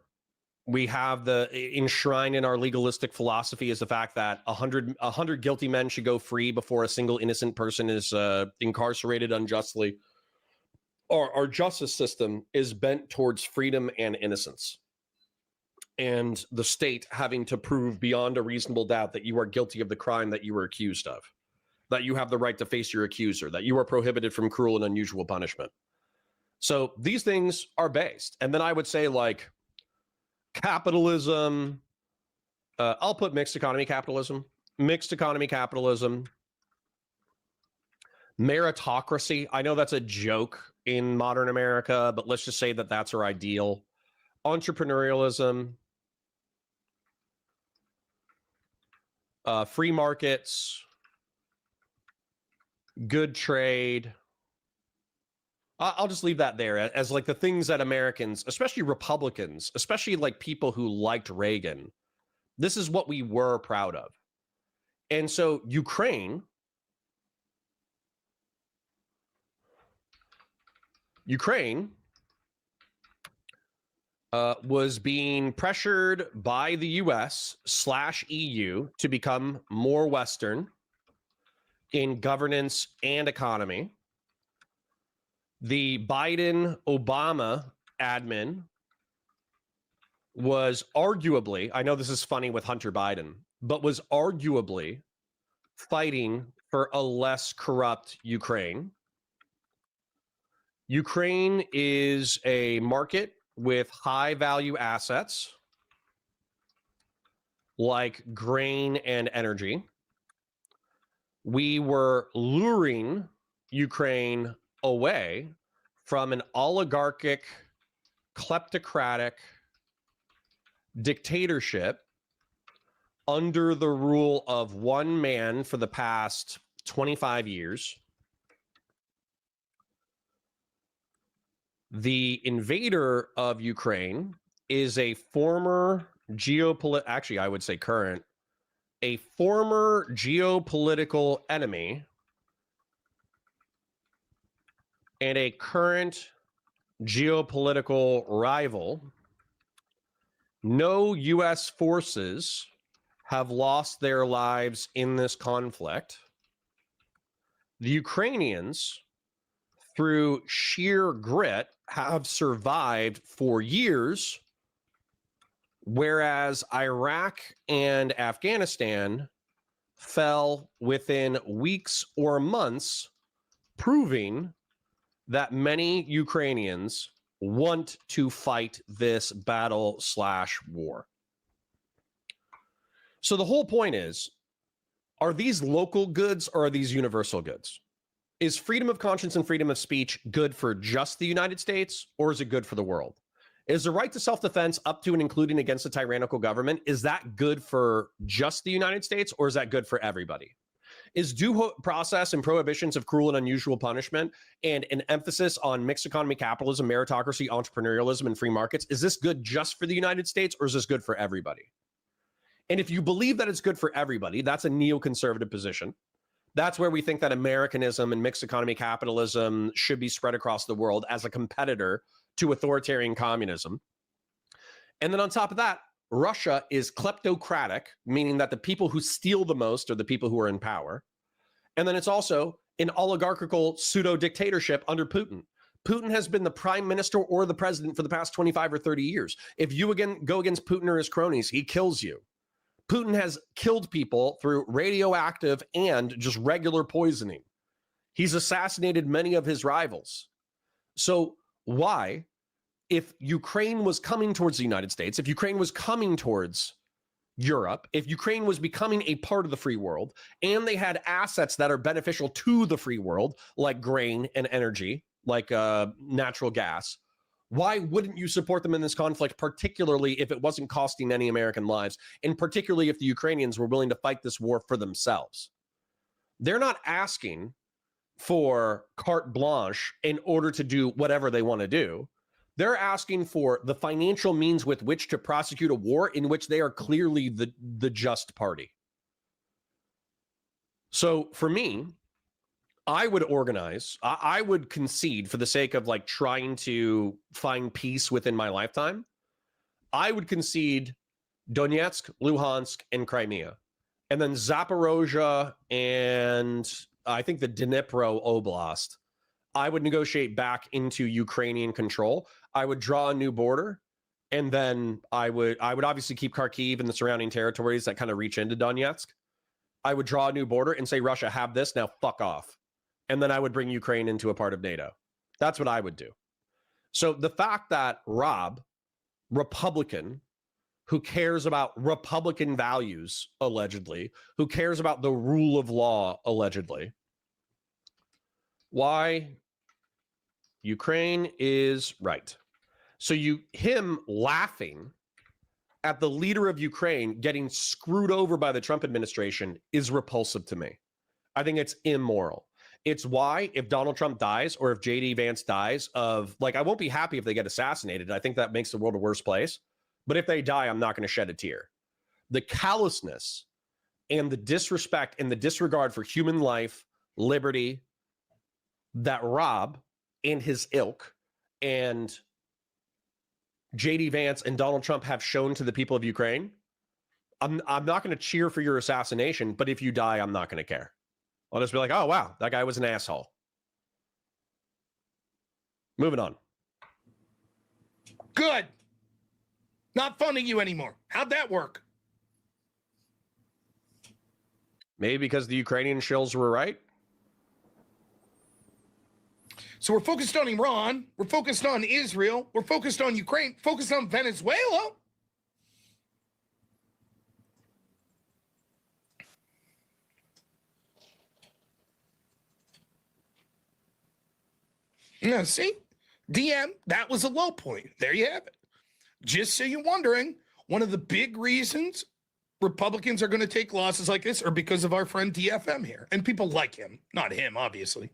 We have the enshrined in our legalistic philosophy is the fact that 100 guilty men should go free before a single innocent person is incarcerated unjustly. Our justice system is bent towards freedom and innocence. And the state having to prove beyond a reasonable doubt that you are guilty of the crime that you were accused of, that you have the right to face your accuser, that you are prohibited from cruel and unusual punishment. So these things are based. And then I would say like capitalism, I'll put mixed economy capitalism, meritocracy. I know that's a joke in modern America, but let's just say that that's our ideal. Entrepreneurialism, free markets, good trade. I'll just leave that there as like the things that Americans, especially Republicans, especially like people who liked Reagan, this is what we were proud of. And so Ukraine was being pressured by the US/EU to become more Western in governance and economy. The Biden-Obama admin was arguably, I know this is funny with Hunter Biden, but was arguably fighting for a less corrupt Ukraine. Ukraine is a market with high value assets like grain and energy. We were luring Ukraine away from an oligarchic, kleptocratic dictatorship under the rule of one man for the past 25 years. The invader of Ukraine is a former actually, I would say current, a former geopolitical enemy and a current geopolitical rival. No U.S. forces have lost their lives in this conflict. The Ukrainians, through sheer grit, have survived for years, whereas Iraq and Afghanistan fell within weeks or months, proving that many Ukrainians want to fight this battle/war. So the whole point is, are these local goods or are these universal goods? Is freedom of conscience and freedom of speech good for just the United States, or is it good for the world? Is the right to self-defense up to and including against a tyrannical government, is that good for just the United States, or is that good for everybody? Is due process and prohibitions of cruel and unusual punishment and an emphasis on mixed economy capitalism, meritocracy, entrepreneurialism, and free markets, is this good just for the United States, or is this good for everybody? And if you believe that it's good for everybody, that's a neoconservative position. That's where we think that Americanism and mixed economy capitalism should be spread across the world as a competitor to authoritarian communism. And then on top of that, Russia is kleptocratic, meaning that the people who steal the most are the people who are in power. And then it's also an oligarchical pseudo-dictatorship under Putin. Putin has been the prime minister or the president for the past 25 or 30 years. If you again go against Putin or his cronies, he kills you. Putin has killed people through radioactive and just regular poisoning. He's assassinated many of his rivals. So why, if Ukraine was coming towards the United States, if Ukraine was coming towards Europe, if Ukraine was becoming a part of the free world, and they had assets that are beneficial to the free world, like grain and energy, like natural gas, why wouldn't you support them in this conflict, particularly if it wasn't costing any American lives, and particularly if the Ukrainians were willing to fight this war for themselves? They're not asking for carte blanche in order to do whatever they want to do. They're asking for the financial means with which to prosecute a war in which they are clearly the just party. So for me, I would organize, I would concede for the sake of like trying to find peace within my lifetime. I would concede Donetsk, Luhansk, and Crimea. And then Zaporozhye and I think the Dnipro Oblast, I would negotiate back into Ukrainian control. I would draw a new border, and then I would obviously keep Kharkiv and the surrounding territories that kind of reach into Donetsk. I would draw a new border and say, Russia, have this, now fuck off. And then I would bring Ukraine into a part of NATO. That's what I would do. So the fact that Rob, Republican, who cares about Republican values, allegedly, who cares about the rule of law, allegedly, why Ukraine is right. So him laughing at the leader of Ukraine getting screwed over by the Trump administration is repulsive to me. I think it's immoral. It's why if Donald Trump dies or if JD Vance dies I won't be happy if they get assassinated. I think that makes the world a worse place. But if they die, I'm not going to shed a tear. The callousness and the disrespect and the disregard for human life, liberty, that Rob and his ilk and JD Vance and Donald Trump have shown to the people of Ukraine, I'm not going to cheer for your assassination, but if you die, I'm not going to care. I'll just be like, oh, wow, that guy was an asshole. Moving on. Good. Not funding you anymore. How'd that work? Maybe because the Ukrainian shills were right. So we're focused on Iran. We're focused on Israel. We're focused on Ukraine. Focused on Venezuela. Yeah, see? DM, that was a low point. There you have it. Just so you're wondering, one of the big reasons Republicans are going to take losses like this are because of our friend DFM here. And people like him, not him, obviously.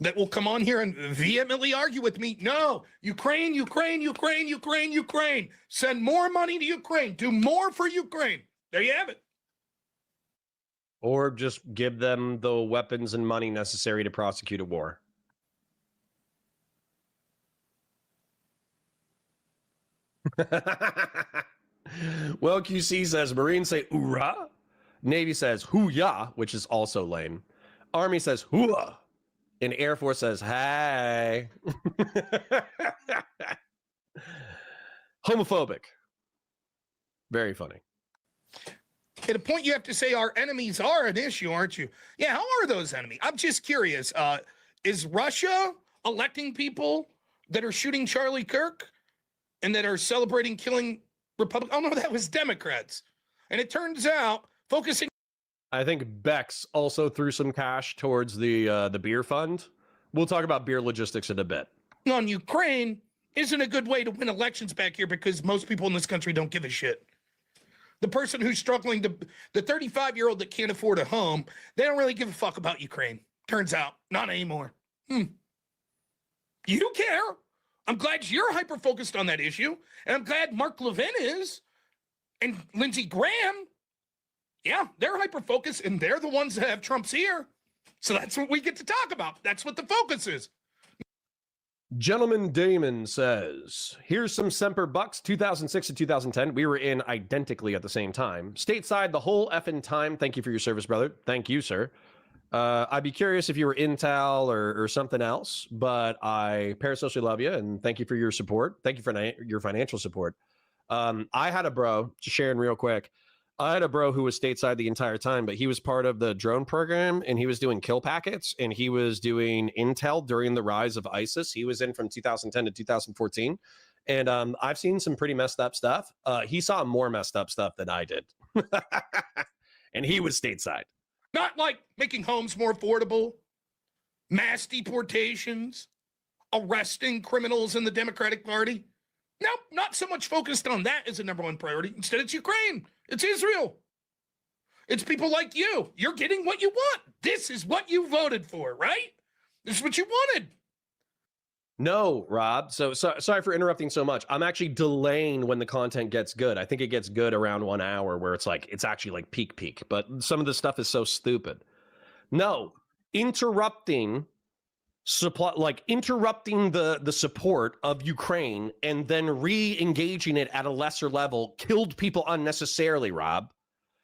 That will come on here and vehemently argue with me. No, Ukraine, Ukraine, Ukraine, Ukraine, Ukraine. Send more money to Ukraine. Do more for Ukraine. There you have it. Or just give them the weapons and money necessary to prosecute a war. Well, QC says Marines say "oorah." Navy says "hoo-yah," which is also lame. Army says "hooah." And Air Force says "hey." Homophobic. Very funny. At a point, you have to say our enemies are an issue, aren't you? Yeah, how are those enemies? I'm just curious. Is Russia electing people that are shooting Charlie Kirk and that are celebrating killing Republicans? Oh, no, that was Democrats. And it turns out focusing. I think Bex also threw some cash towards the beer fund. We'll talk about beer logistics in a bit. On Ukraine isn't a good way to win elections back here because most people in this country don't give a shit. The person who's struggling, the 35-year-old that can't afford a home, they don't really give a fuck about Ukraine. Turns out, not anymore. You care. I'm glad you're hyper-focused on that issue, and I'm glad Mark Levin is, and Lindsey Graham. Yeah, they're hyper-focused, and they're the ones that have Trump's ear. So that's what we get to talk about. That's what the focus is. Gentleman Damon says, here's some Semper Bucks, 2006 to 2010. We were in identically at the same time. Stateside the whole effing time. Thank you for your service, brother. Thank you, sir. I'd be curious if you were Intel or something else, but I parasocially love you, and thank you for your support. Thank you for your financial support. I had a bro, just sharing real quick. I had a bro who was stateside the entire time, but he was part of the drone program, and he was doing kill packets, and he was doing intel during the rise of ISIS. He was in from 2010 to 2014, and I've seen some pretty messed up stuff. He saw more messed up stuff than I did, and he was stateside. Not like making homes more affordable, mass deportations, arresting criminals in the Democratic Party. Nope, not so much focused on that as a number one priority. Instead, it's Ukraine. It's Israel. It's people like you. You're getting what you want. This is what you voted for, right? This is what you wanted. No, Rob. So sorry for interrupting so much. I'm actually delaying when the content gets good. I think it gets good around 1 hour where it's actually like peak. But some of the stuff is so stupid. No, interrupting the support of Ukraine and then re-engaging it at a lesser level killed people unnecessarily, Rob.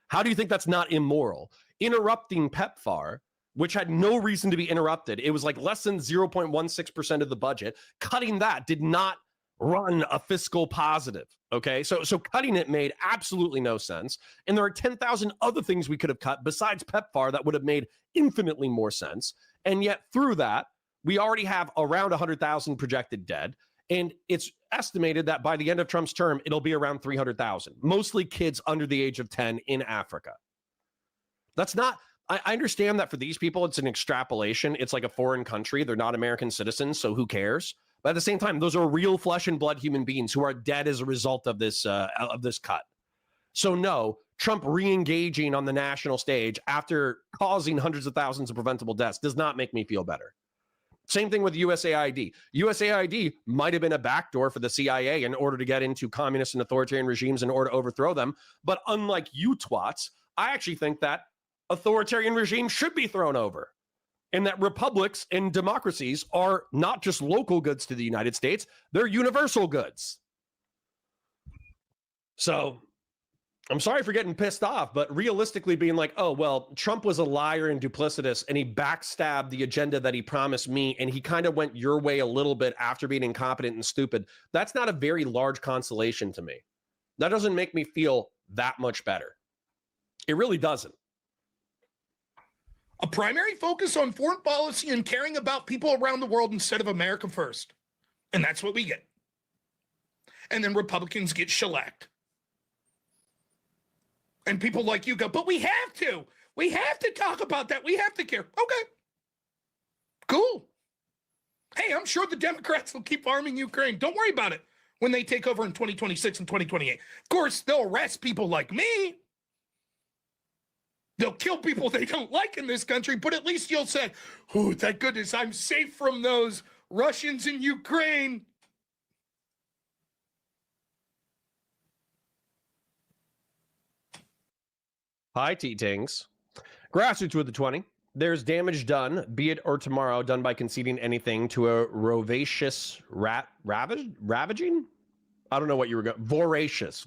How do you think that's not immoral? Interrupting PEPFAR, which had no reason to be interrupted. It was like less than 0.16% of the budget. Cutting that did not run a fiscal positive, okay? So cutting it made absolutely no sense. And there are 10,000 other things we could have cut besides PEPFAR that would have made infinitely more sense. And yet through that, we already have around 100,000 projected dead. And it's estimated that by the end of Trump's term, it'll be around 300,000, mostly kids under the age of 10 in Africa. That's not... I understand that for these people, it's an extrapolation. It's like a foreign country. They're not American citizens, so who cares? But at the same time, those are real flesh and blood human beings who are dead as a result of this cut. So no, Trump re-engaging on the national stage after causing hundreds of thousands of preventable deaths does not make me feel better. Same thing with USAID. USAID might have been a backdoor for the CIA in order to get into communist and authoritarian regimes in order to overthrow them. But unlike you twats, I actually think that authoritarian regimes should be thrown over, and that republics and democracies are not just local goods to the United States, they're universal goods. So I'm sorry for getting pissed off, but realistically being like, oh, well, Trump was a liar and duplicitous, and he backstabbed the agenda that he promised me, and he kind of went your way a little bit after being incompetent and stupid. That's not a very large consolation to me. That doesn't make me feel that much better. It really doesn't. A primary focus on foreign policy and caring about people around the world instead of America first. And that's what we get. And then Republicans get shellacked. And people like you go, but we have to. We have to talk about that. We have to care. Okay. Cool. Hey, I'm sure the Democrats will keep arming Ukraine. Don't worry about it. when they take over in 2026 and 2028. Of course, they'll arrest people like me. They'll kill people they don't like in this country, but at least you'll say, oh, thank goodness I'm safe from those Russians in Ukraine. Hi, T-Tings. Grassroots with the 20. There's damage done, be it or tomorrow, done by conceding anything to a voracious ravaging? I don't know what you were going. Voracious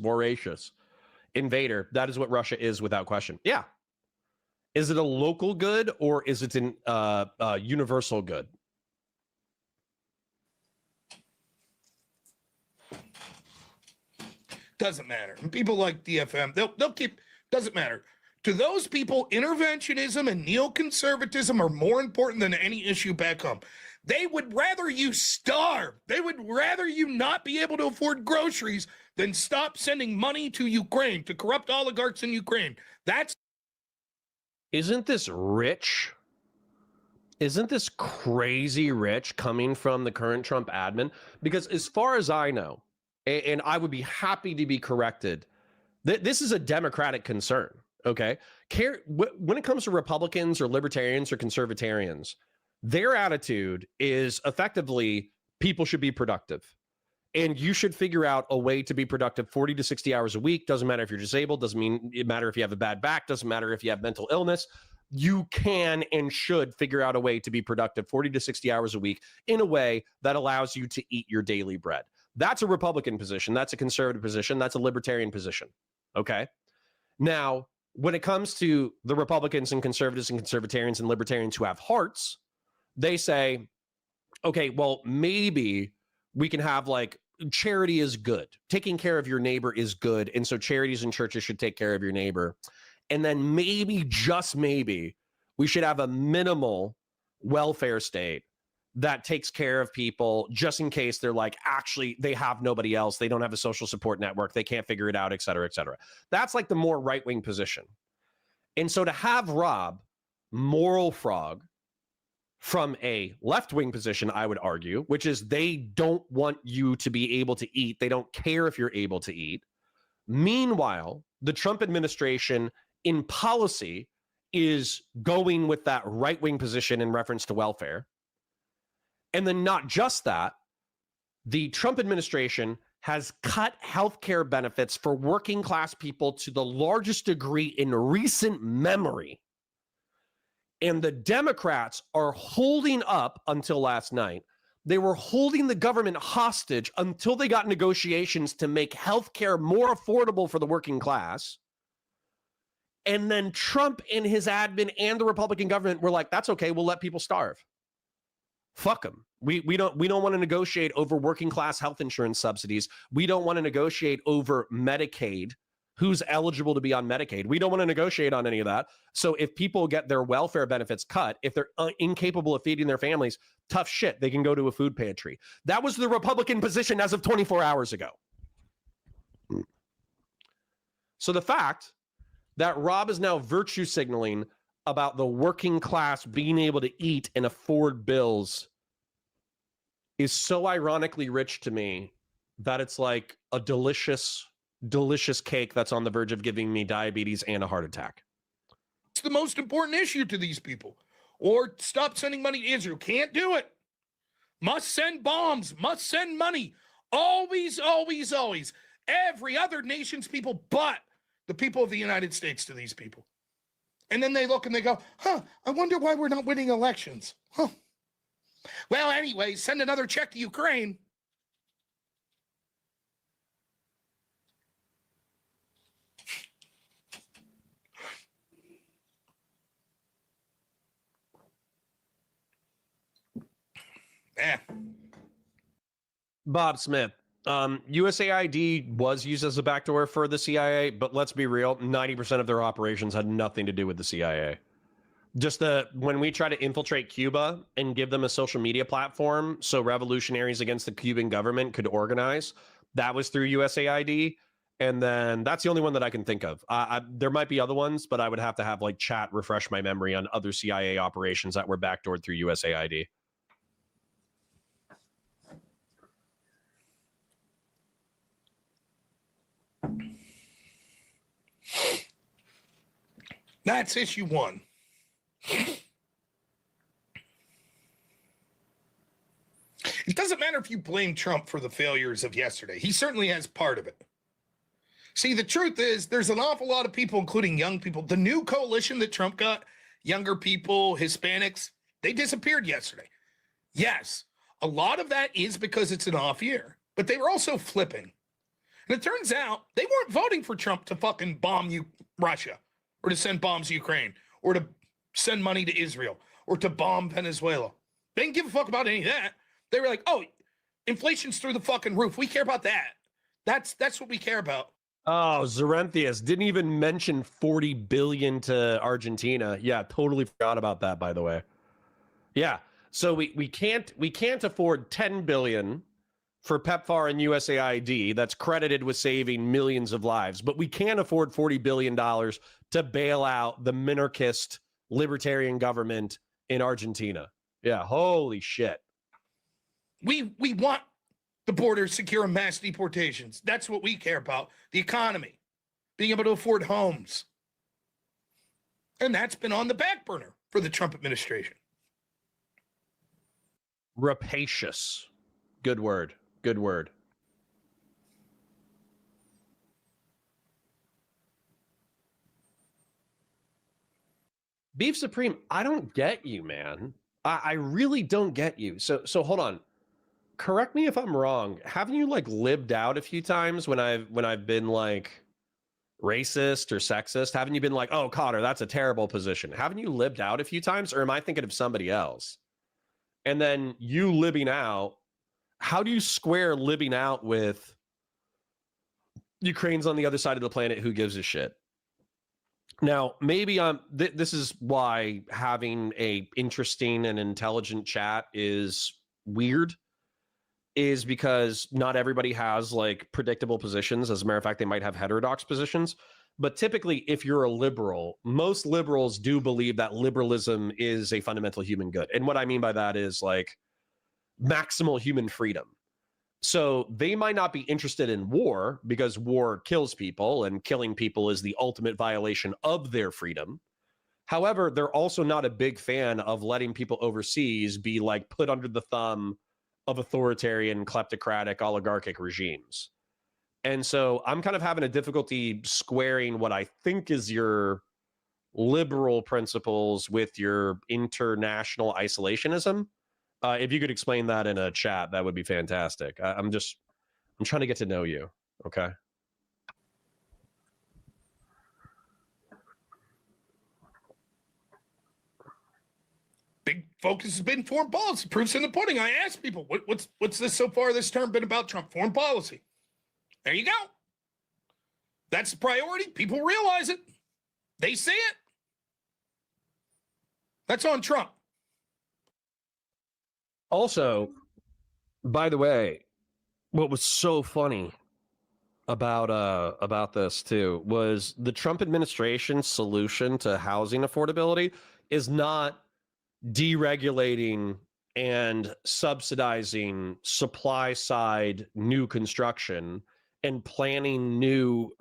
invader. That is what Russia is, without question. Yeah. Is it a local good or is it an universal good? Doesn't matter. And people like DFM, they'll keep. Doesn't matter. To those people, interventionism and neoconservatism are more important than any issue back home. They would rather you starve. They would rather you not be able to afford groceries than stop sending money to Ukraine, to corrupt oligarchs in Ukraine. Isn't this rich? Isn't this crazy rich coming from the current Trump admin? Because as far as I know, and I would be happy to be corrected, this is a Democratic concern. Okay. When it comes to Republicans or libertarians or conservatarians, their attitude is effectively people should be productive. And you should figure out a way to be productive 40 to 60 hours a week. Doesn't matter if you're disabled. Doesn't matter if you have a bad back. Doesn't matter if you have mental illness. You can and should figure out a way to be productive 40 to 60 hours a week in a way that allows you to eat your daily bread. That's a Republican position. That's a conservative position. That's a libertarian position. Okay. Now, when it comes to the Republicans and conservatives and conservatarians and libertarians who have hearts, they say, okay, well, maybe we can have like charity is good. Taking care of your neighbor is good. And so charities and churches should take care of your neighbor. And then maybe, just maybe, we should have a minimal welfare state that takes care of people just in case they're like, actually, they have nobody else. They don't have a social support network. They can't figure it out, et cetera, et cetera. That's like the more right-wing position. And so to have Rob, moral frog, from a left-wing position, I would argue, which is they don't want you to be able to eat. They don't care if you're able to eat. Meanwhile, the Trump administration in policy is going with that right-wing position in reference to welfare. And then not just that, the Trump administration has cut healthcare benefits for working class people to the largest degree in recent memory. And the Democrats are holding up until last night. They were holding the government hostage until they got negotiations to make healthcare more affordable for the working class. And then Trump and his admin and the Republican government were like, that's okay, we'll let people starve. Fuck them. We don't want to negotiate over working class health insurance subsidies. We don't want to negotiate over Medicaid, who's eligible to be on Medicaid. We don't want to negotiate on any of that. So if people get their welfare benefits cut, if they're incapable of feeding their families, tough shit, they can go to a food pantry. That was the Republican position as of 24 hours ago. So the fact that Rob is now virtue signaling about the working class being able to eat and afford bills is so ironically rich to me that it's like a delicious cake that's on the verge of giving me diabetes and a heart attack. It's the most important issue to these people. Or stop sending money to Israel. Can't do it. Must send bombs. Must send money. Always, always, always. Every other nation's people but the people of the United States to these people. And then they look and they go, I wonder why we're not winning elections. Well, anyway, send another check to Ukraine. Bob Smith, USAID was used as a backdoor for the CIA, but let's be real, 90% of their operations had nothing to do with the CIA. Just when we try to infiltrate Cuba and give them a social media platform so revolutionaries against the Cuban government could organize, that was through USAID. And then that's the only one that I can think of. There might be other ones, but I would have to have like chat refresh my memory on other CIA operations that were backdoored through USAID. That's issue one. It doesn't matter if you blame Trump for the failures of yesterday. He certainly has part of it. See, the truth is there's an awful lot of people, including young people. The new coalition that Trump got, younger people, Hispanics, they disappeared yesterday. Yes, a lot of that is because it's an off year, but they were also flipping. And it turns out they weren't voting for Trump to fucking bomb Russia or to send bombs to Ukraine or to send money to Israel or to bomb Venezuela. They didn't give a fuck about any of that. They were like, oh, inflation's through the fucking roof. We care about that. That's what we care about. Oh, Zarenthius didn't even mention 40 billion to Argentina. Yeah, totally forgot about that, by the way. Yeah. So we can't afford 10 billion for PEPFAR and USAID that's credited with saving millions of lives, but we can afford $40 billion to bail out the minarchist libertarian government in Argentina. Yeah, holy shit. We want the border secure and mass deportations. That's what we care about. The economy, being able to afford homes. And that's been on the back burner for the Trump administration. Rapacious. Good word. Good word. Beef Supreme, I don't get you, man. I really don't get you. So hold on. Correct me if I'm wrong. Haven't you like lived out a few times when I've been like racist or sexist? Haven't you been like, oh, Cotter, that's a terrible position? Haven't you lived out a few times, or am I thinking of somebody else? And then you living out, how do you square living out with Ukraine's on the other side of the planet? Who gives a shit? Now, maybe this is why having a interesting and intelligent chat is weird, is because not everybody has like predictable positions. As a matter of fact, they might have heterodox positions. But typically, if you're a liberal, most liberals do believe that liberalism is a fundamental human good. And what I mean by that is like maximal human freedom. So they might not be interested in war because war kills people and killing people is the ultimate violation of their freedom. However, they're also not a big fan of letting people overseas be like put under the thumb of authoritarian, kleptocratic, oligarchic regimes. And so I'm kind of having a difficulty squaring what I think is your liberal principles with your international isolationism. If you could explain that in a chat, that would be fantastic. I'm trying to get to know you. Okay. Big focus has been foreign policy. Proof's in the pudding. I asked people, what's this so far? This term been about Trump foreign policy. There you go. That's the priority. People realize it. They see it. That's on Trump. Also, by the way, what was so funny about this too was the Trump administration's solution to housing affordability is not deregulating and subsidizing supply side new construction and planning new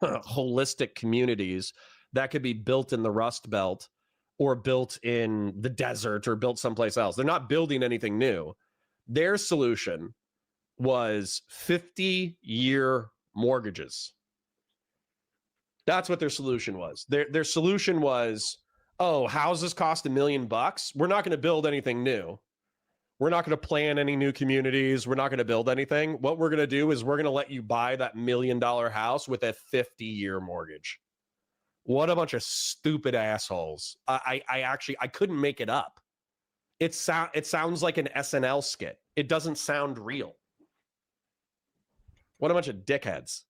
holistic communities that could be built in the Rust Belt or built in the desert or built someplace else. They're not building anything new. Their solution was 50-year mortgages. That's what their solution was. Their solution was, oh, houses cost $1 million. We're not going to build anything new. We're not going to plan any new communities. We're not going to build anything. What we're going to do is we're going to let you buy that $1 million house with a 50-year mortgage. What a bunch of stupid assholes. I couldn't make it up. It sounds like an SNL skit. It doesn't sound real. What a bunch of dickheads.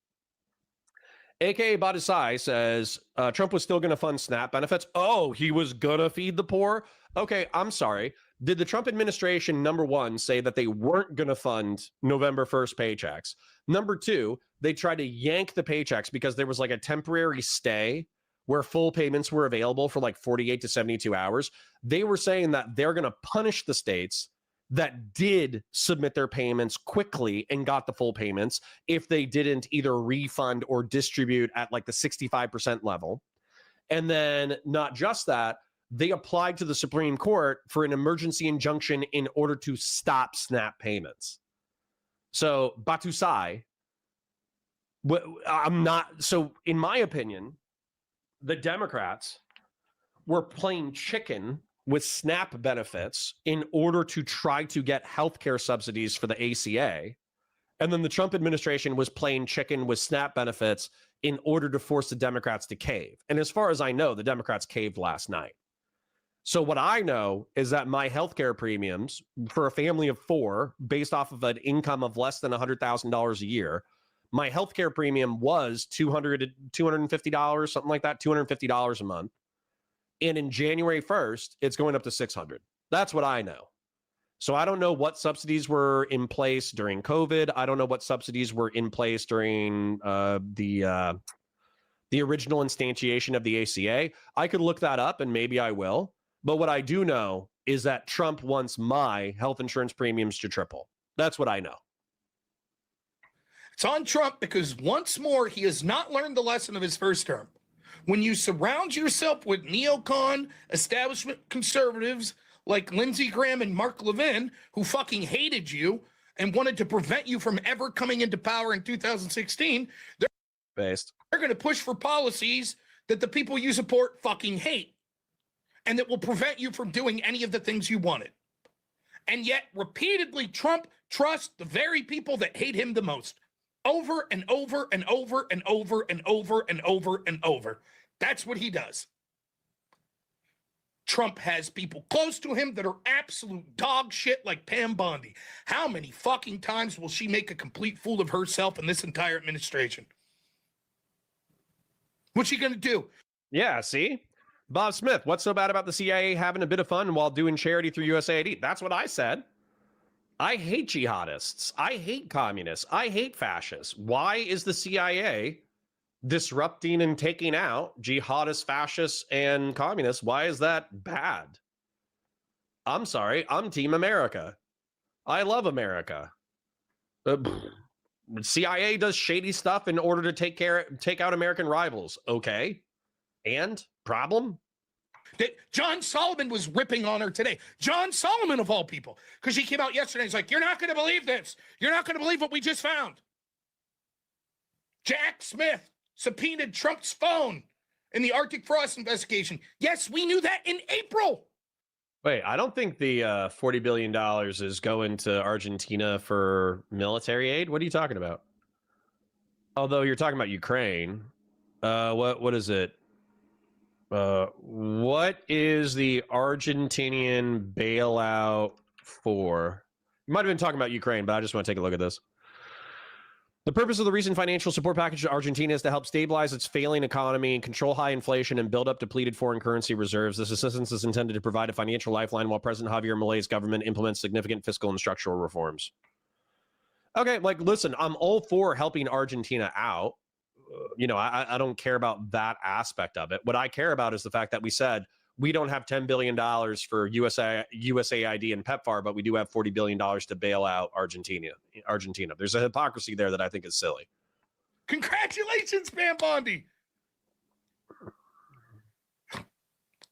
AKA Badisai says, Trump was still going to fund SNAP benefits. Oh, he was going to feed the poor? Okay, I'm sorry. Did the Trump administration, number one, say that they weren't going to fund November 1st paychecks? Number two, they tried to yank the paychecks because there was like a temporary stay where full payments were available for like 48 to 72 hours. They were saying that they're going to punish the states that did submit their payments quickly and got the full payments if they didn't either refund or distribute at like the 65% level. And then not just that, they applied to the Supreme Court for an emergency injunction in order to stop SNAP payments. So Batusai, I'm not. So in my opinion, the Democrats were playing chicken with SNAP benefits in order to try to get healthcare subsidies for the ACA. And then the Trump administration was playing chicken with SNAP benefits in order to force the Democrats to cave. And as far as I know, the Democrats caved last night. So what I know is that my healthcare premiums for a family of 4, based off of an income of less than $100,000 a year, my healthcare premium was $250, something like that, $250 a month. And in January 1st, it's going up to $600. That's what I know. So I don't know what subsidies were in place during COVID. I don't know what subsidies were in place during the original instantiation of the ACA. I could look that up, and maybe I will. But what I do know is that Trump wants my health insurance premiums to triple. That's what I know. It's on Trump because once more, he has not learned the lesson of his first term. When you surround yourself with neocon establishment conservatives like Lindsey Graham and Mark Levin, who fucking hated you and wanted to prevent you from ever coming into power in 2016, they're going to push for policies that the people you support fucking hate and that will prevent you from doing any of the things you wanted. And yet, repeatedly, Trump trusts the very people that hate him the most. Over and over and over and over and over and over and over. That's what he does. Trump has people close to him that are absolute dog shit like Pam Bondi. How many fucking times will she make a complete fool of herself and this entire administration? What's she going to do? Yeah, see? Bob Smith, what's so bad about the CIA having a bit of fun while doing charity through USAID? That's what I said. I hate jihadists. I hate communists. I hate fascists. Why is the CIA disrupting and taking out jihadists, fascists, and communists? Why is that bad? I'm sorry. I'm Team America. I love America. CIA does shady stuff in order to take out American rivals. Okay. And problem? That John Solomon was ripping on her today. John Solomon, of all people. Because she came out yesterday. He's like, you're not going to believe this. You're not going to believe what we just found. Jack Smith subpoenaed Trump's phone in the Arctic Frost investigation. Yes, we knew that in April. Wait, I don't think the $40 billion is going to Argentina for military aid. What are you talking about? Although you're talking about Ukraine. What is it? What is the Argentinian bailout for? You might have been talking about Ukraine, but I just want to take a look at this. The purpose of the recent financial support package to Argentina is to help stabilize its failing economy and control high inflation and build up depleted foreign currency reserves. This assistance is intended to provide a financial lifeline while President Javier Milei's government implements significant fiscal and structural reforms. Okay, like, listen, I'm all for helping Argentina out. I don't care about that aspect of it. What I care about is the fact that we said we don't have $10 billion for USAID and PEPFAR, but we do have $40 billion to bail out Argentina. There's a hypocrisy there that I think is silly. Congratulations, Pam Bondi.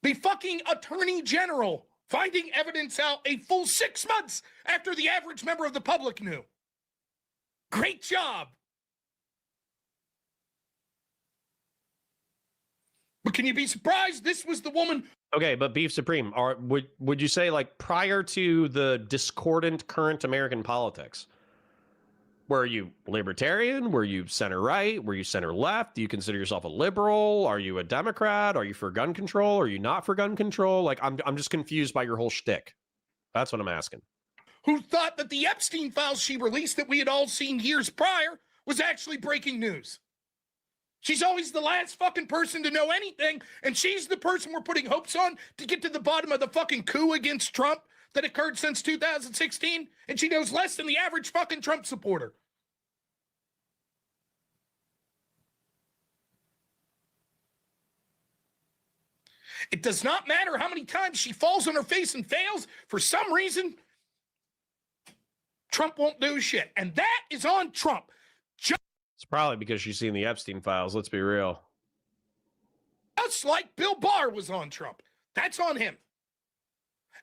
The fucking attorney general finding evidence out a full 6 months after the average member of the public knew. Great job. But can you be surprised? This was the woman. Okay, but Beef Supreme, would you say, like, prior to the discordant current American politics, were you libertarian? Were you center right? Were you center left? Do you consider yourself a liberal? Are you a Democrat? Are you for gun control? Are you not for gun control? Like, I'm just confused by your whole shtick. That's what I'm asking. Who thought that the Epstein files she released that we had all seen years prior was actually breaking news? She's always the last fucking person to know anything, and she's the person we're putting hopes on to get to the bottom of the fucking coup against Trump that occurred since 2016, and she knows less than the average fucking Trump supporter. It does not matter how many times she falls on her face and fails. For some reason, Trump won't do shit, and that is on Trump. It's probably because she's seen the Epstein files. Let's be real. just like Bill Barr was on Trump. That's on him.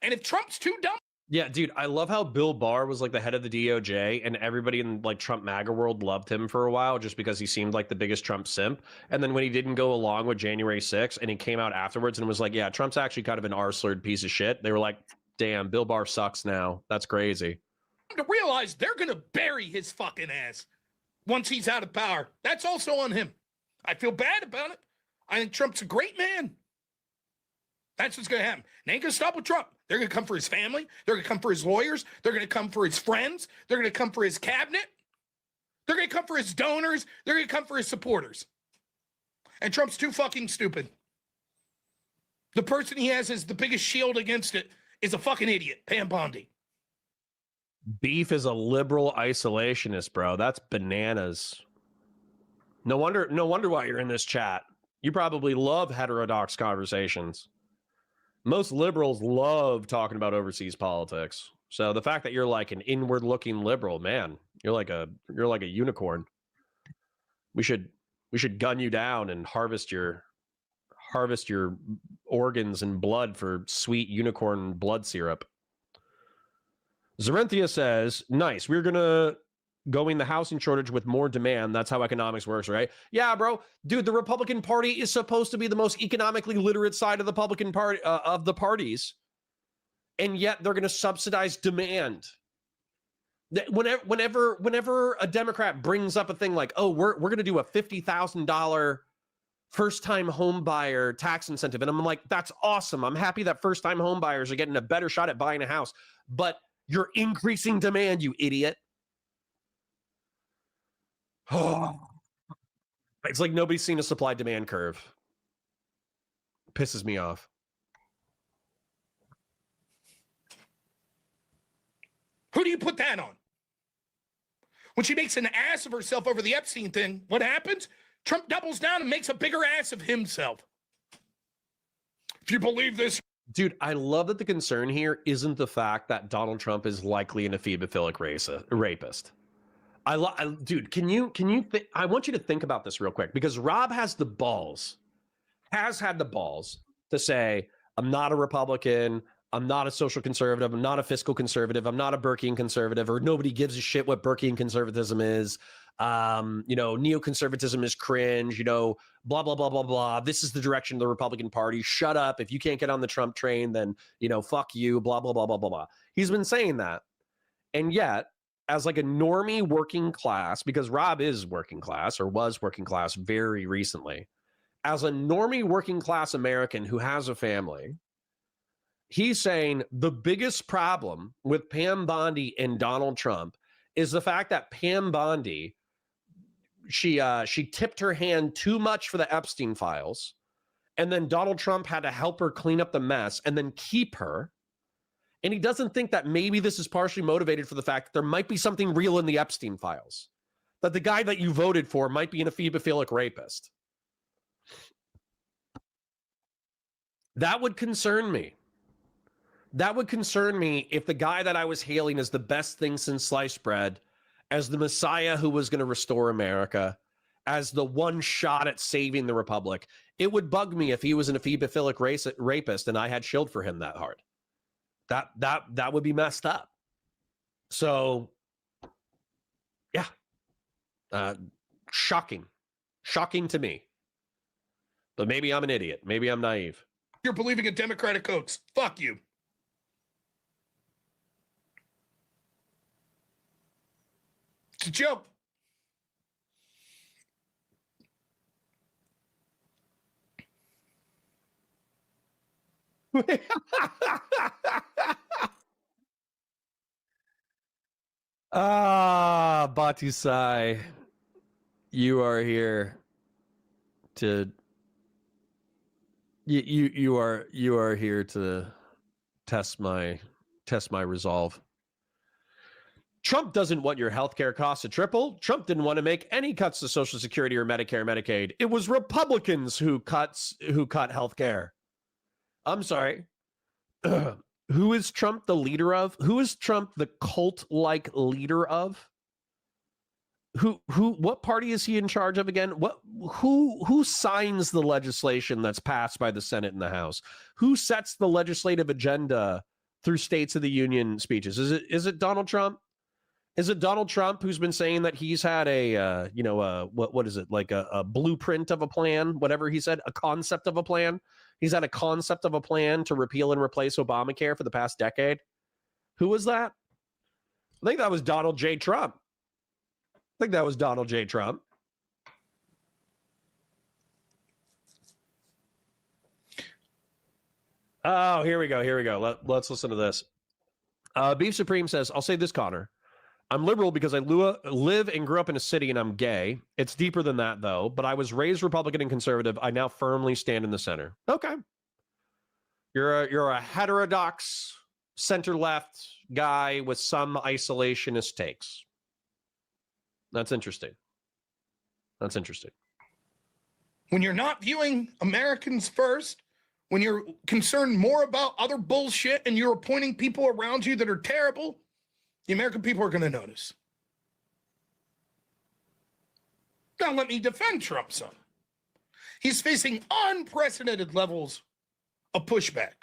And if Trump's too dumb. Yeah, dude, I love how Bill Barr was like the head of the DOJ and everybody in like Trump MAGA world loved him for a while just because he seemed like the biggest Trump simp. And then when he didn't go along with January 6th and he came out afterwards and was like, yeah, Trump's actually kind of an R-slurred piece of shit. They were like, damn, Bill Barr sucks now. That's crazy. To realize they're going to bury his fucking ass once he's out of power. That's also on him. I feel bad about it. I think Trump's a great man. That's what's going to happen. They ain't going to stop with Trump. They're going to come for his family. They're going to come for his lawyers. They're going to come for his friends. They're going to come for his cabinet. They're going to come for his donors. They're going to come for his supporters. And Trump's too fucking stupid. The person he has as the biggest shield against it is a fucking idiot, Pam Bondi. Beef is a liberal isolationist, bro. That's bananas. No wonder why you're in this chat. You probably love heterodox conversations. Most liberals love talking about overseas politics. So the fact that you're like an inward-looking liberal, man, you're like a unicorn. We should gun you down and harvest your organs and blood for sweet unicorn blood syrup. Zorenthia says, nice. We're going to go in the housing shortage with more demand. That's how economics works, right? Yeah, bro. Dude, the Republican Party is supposed to be the most economically literate side of the Republican Party, of the parties. And yet they're going to subsidize demand. Whenever a Democrat brings up a thing like, oh, we're going to do a $50,000 first-time home buyer tax incentive. And I'm like, that's awesome. I'm happy that first-time home buyers are getting a better shot at buying a house. But you're increasing demand, you idiot. Oh, it's like nobody's seen a supply-demand curve. Pisses me off. Who do you put that on? When she makes an ass of herself over the Epstein thing, what happens? Trump doubles down and makes a bigger ass of himself. If you believe this. Dude, I love that the concern here isn't the fact that Donald Trump is likely an ephebophilic rapist. Dude, can you I want you to think about this real quick, because Rob has had the balls to say, I'm not a Republican, I'm not a social conservative, I'm not a fiscal conservative, I'm not a Burkean conservative, or nobody gives a shit what Burkean conservatism is. Neoconservatism is cringe, blah, blah, blah, blah, blah. This is the direction of the Republican Party. Shut up. If you can't get on the Trump train, then, fuck you, blah, blah, blah, blah, blah, blah. He's been saying that. And yet, as like a normie working class, because Rob is working class or was working class very recently, as a normie working class American who has a family, he's saying the biggest problem with Pam Bondi and Donald Trump is the fact that Pam Bondi, she tipped her hand too much for the Epstein files, and then Donald Trump had to help her clean up the mess and then keep her. And he doesn't think that maybe this is partially motivated for the fact that there might be something real in the Epstein files, that the guy that you voted for might be an ephebophilic rapist. That would concern me. That would concern me if the guy that I was hailing as the best thing since sliced bread, as the Messiah who was going to restore America, as the one shot at saving the Republic, it would bug me if he was an ephebophilic rapist and I had shilled for him that hard. That would be messed up. So, yeah. Shocking to me. But maybe I'm an idiot. Maybe I'm naive. You're believing in Democratic hoax. Fuck you. It's a joke. Batusai, you are here to you are here to test my resolve. Trump doesn't want your healthcare costs to triple. Trump didn't want to make any cuts to Social Security or Medicare, Medicaid. It was Republicans who cut healthcare. I'm sorry. Who is Trump the leader of? Who is Trump the cult-like leader of? what party is he in charge of again? Who signs the legislation that's passed by the Senate and the House? Who sets the legislative agenda through States of the Union speeches? Is it Donald Trump? Is it Donald Trump who's been saying that he's had a what is it, like a blueprint of a plan, whatever he said, a concept of a plan? He's had a concept of a plan to repeal and replace Obamacare for the past decade. Who was that? I think that was Donald J. Trump. I think that was Donald J. Trump. Oh, here we go. Let's listen to this. Beef Supreme says, I'll say this, Connor. I'm liberal because I live and grew up in a city and I'm gay. It's deeper than that, though. But I was raised Republican and conservative. I now firmly stand in the center. Okay. You're a heterodox center-left guy with some isolationist takes. That's interesting. That's interesting. When you're not viewing Americans first, when you're concerned more about other bullshit and you're appointing people around you that are terrible, the American people are going to notice. Now let me defend Trump some. He's facing unprecedented levels of pushback.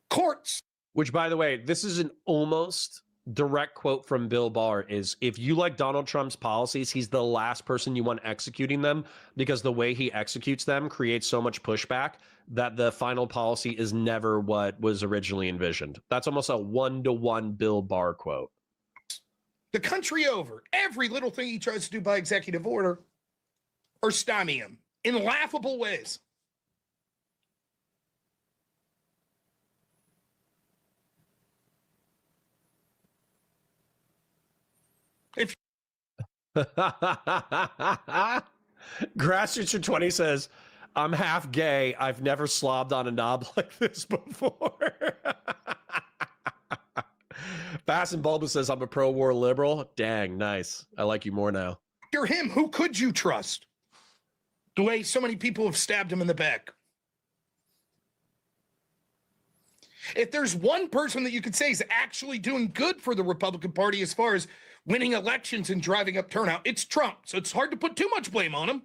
Courts. Which, by the way, this is an almost direct quote from Bill Barr, is if you like Donald Trump's policies, he's the last person you want executing them, because the way he executes them creates so much pushback that the final policy is never what was originally envisioned. That's almost a one-to-one Bill Barr quote. The country over, every little thing he tries to do by executive order or stymie him in laughable ways. If Grassroots for 20 says, I'm half gay. I've never slobbed on a knob like this before. Bass and Bulbous says, I'm a pro-war liberal. Dang, nice. I like you more now. you're him, who could you trust? The way so many people have stabbed him in the back. If there's one person that you could say is actually doing good for the Republican Party as far as winning elections and driving up turnout, it's Trump. So it's hard to put too much blame on him.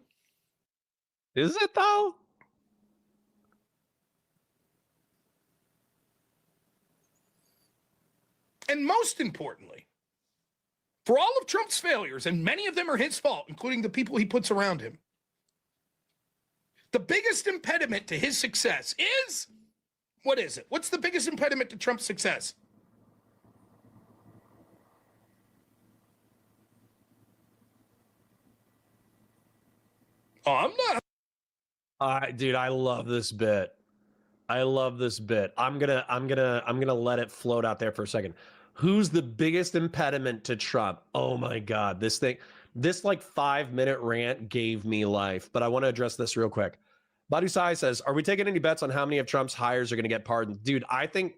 Is it, though? And most importantly, for all of Trump's failures, and many of them are his fault, including the people he puts around him, the biggest impediment to his success is, what is it? What's the biggest impediment to Trump's success? Oh, I'm not. Dude, I love this bit. I love this bit. I'm gonna let it float out there for a second. Who's the biggest impediment to Trump? Oh my God, this like 5-minute rant gave me life, but I want to address this real quick. Badu Sai says, are we taking any bets on how many of Trump's hires are going to get pardoned? Dude, I think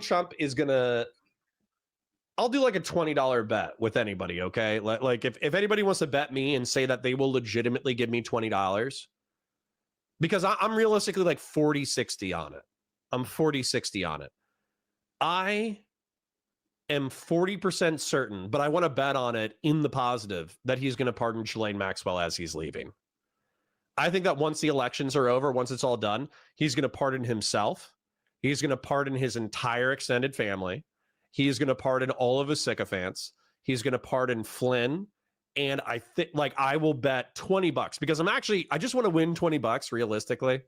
Trump is going to, I'll do like a $20 bet with anybody, okay? Like if anybody wants to bet me and say that they will legitimately give me $20, because I'm realistically like 40-60 on it. I'm 40-60 on it. I am 40% certain, but I want to bet on it in the positive that he's going to pardon Ghislaine Maxwell as he's leaving. I think that once the elections are over, once it's all done, he's going to pardon himself. He's going to pardon his entire extended family. He's going to pardon all of his sycophants. He's going to pardon Flynn. And I think, like, I will bet $20 because I just want to win $20 realistically.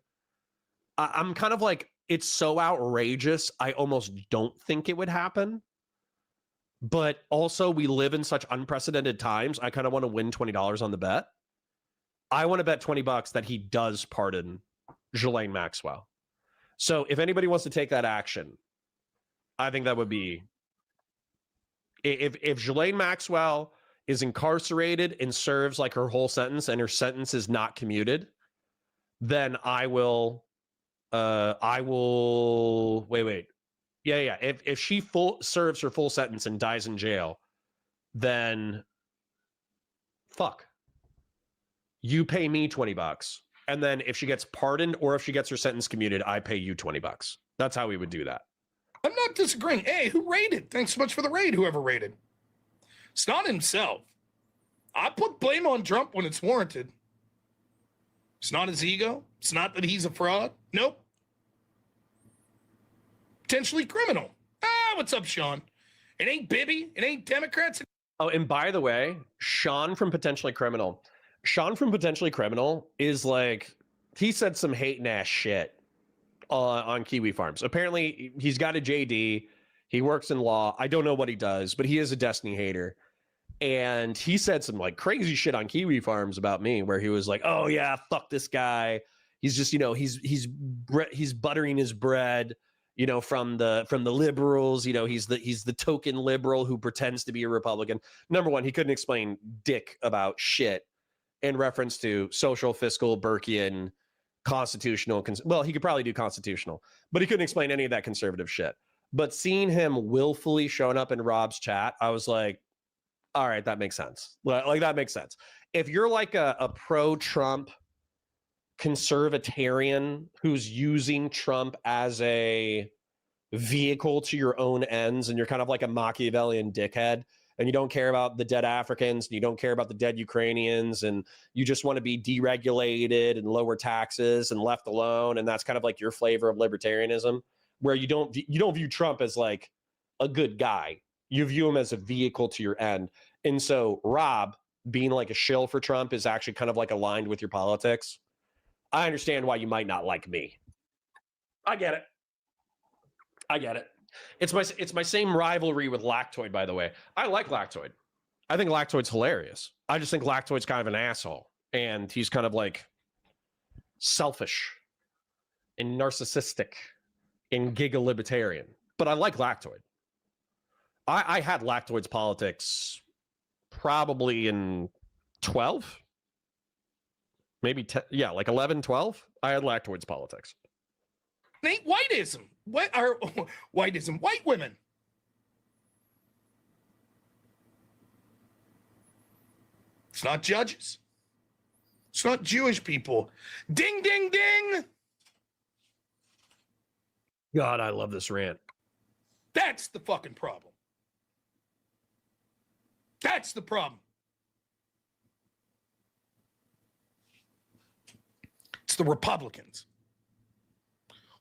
I'm kind of like, it's so outrageous. I almost don't think it would happen. But also, we live in such unprecedented times. I kind of want to win $20 on the bet. I want to bet $20 that he does pardon Ghislaine Maxwell. So if anybody wants to take that action, I think that would be, if Ghislaine Maxwell is incarcerated and serves like her whole sentence and her sentence is not commuted, then I will wait. Yeah. If she serves her full sentence and dies in jail, then fuck. You pay me $20. And then if she gets pardoned or if she gets her sentence commuted, I pay you $20. That's how we would do that. I'm not disagreeing. Hey, who raided? Thanks so much for the raid, whoever raided. It's not himself. I put blame on Trump when it's warranted. It's not his ego. It's not that he's a fraud. Nope. Potentially criminal. What's up, Sean? It ain't Bibi. It ain't Democrats. Oh, and by the way, Sean from Potentially Criminal. Sean from Potentially Criminal is like, he said some hating ass shit on Kiwi Farms. Apparently, he's got a JD. He works in law. I don't know what he does, but he is a Destiny hater. And he said some like crazy shit on Kiwi Farms about me, where he was like, "Oh yeah, fuck this guy. He's just, he's buttering his bread, from the liberals. He's the token liberal who pretends to be a Republican." Number one, he couldn't explain dick about shit in reference to social, fiscal, Burkean, constitutional. Well, he could probably do constitutional, but he couldn't explain any of that conservative shit. But seeing him willfully showing up in Rob's chat, I was like, all right, that makes sense. Like that makes sense. If you're like a pro-Trump conservatarian who's using Trump as a vehicle to your own ends, and you're kind of like a Machiavellian dickhead, and you don't care about the dead Africans, and you don't care about the dead Ukrainians, and you just want to be deregulated and lower taxes and left alone, and that's kind of like your flavor of libertarianism, where you don't view Trump as like a good guy. You view him as a vehicle to your end. And so Rob being like a shill for Trump is actually kind of like aligned with your politics. I understand why you might not like me. I get it. It's my same rivalry with Lactoid, by the way. I like Lactoid. I think Lactoid's hilarious. I just think Lactoid's kind of an asshole. And he's kind of like selfish and narcissistic and giga-libertarian. But I like Lactoid. I had Lactoid's politics probably in 12, maybe 10, like 11, 12. I had Lactoid's politics. Ain't whiteism. What are whiteism? White women. It's not judges. It's not Jewish people. Ding, ding, ding. God, I love this rant. That's the fucking problem. That's the problem. It's the Republicans.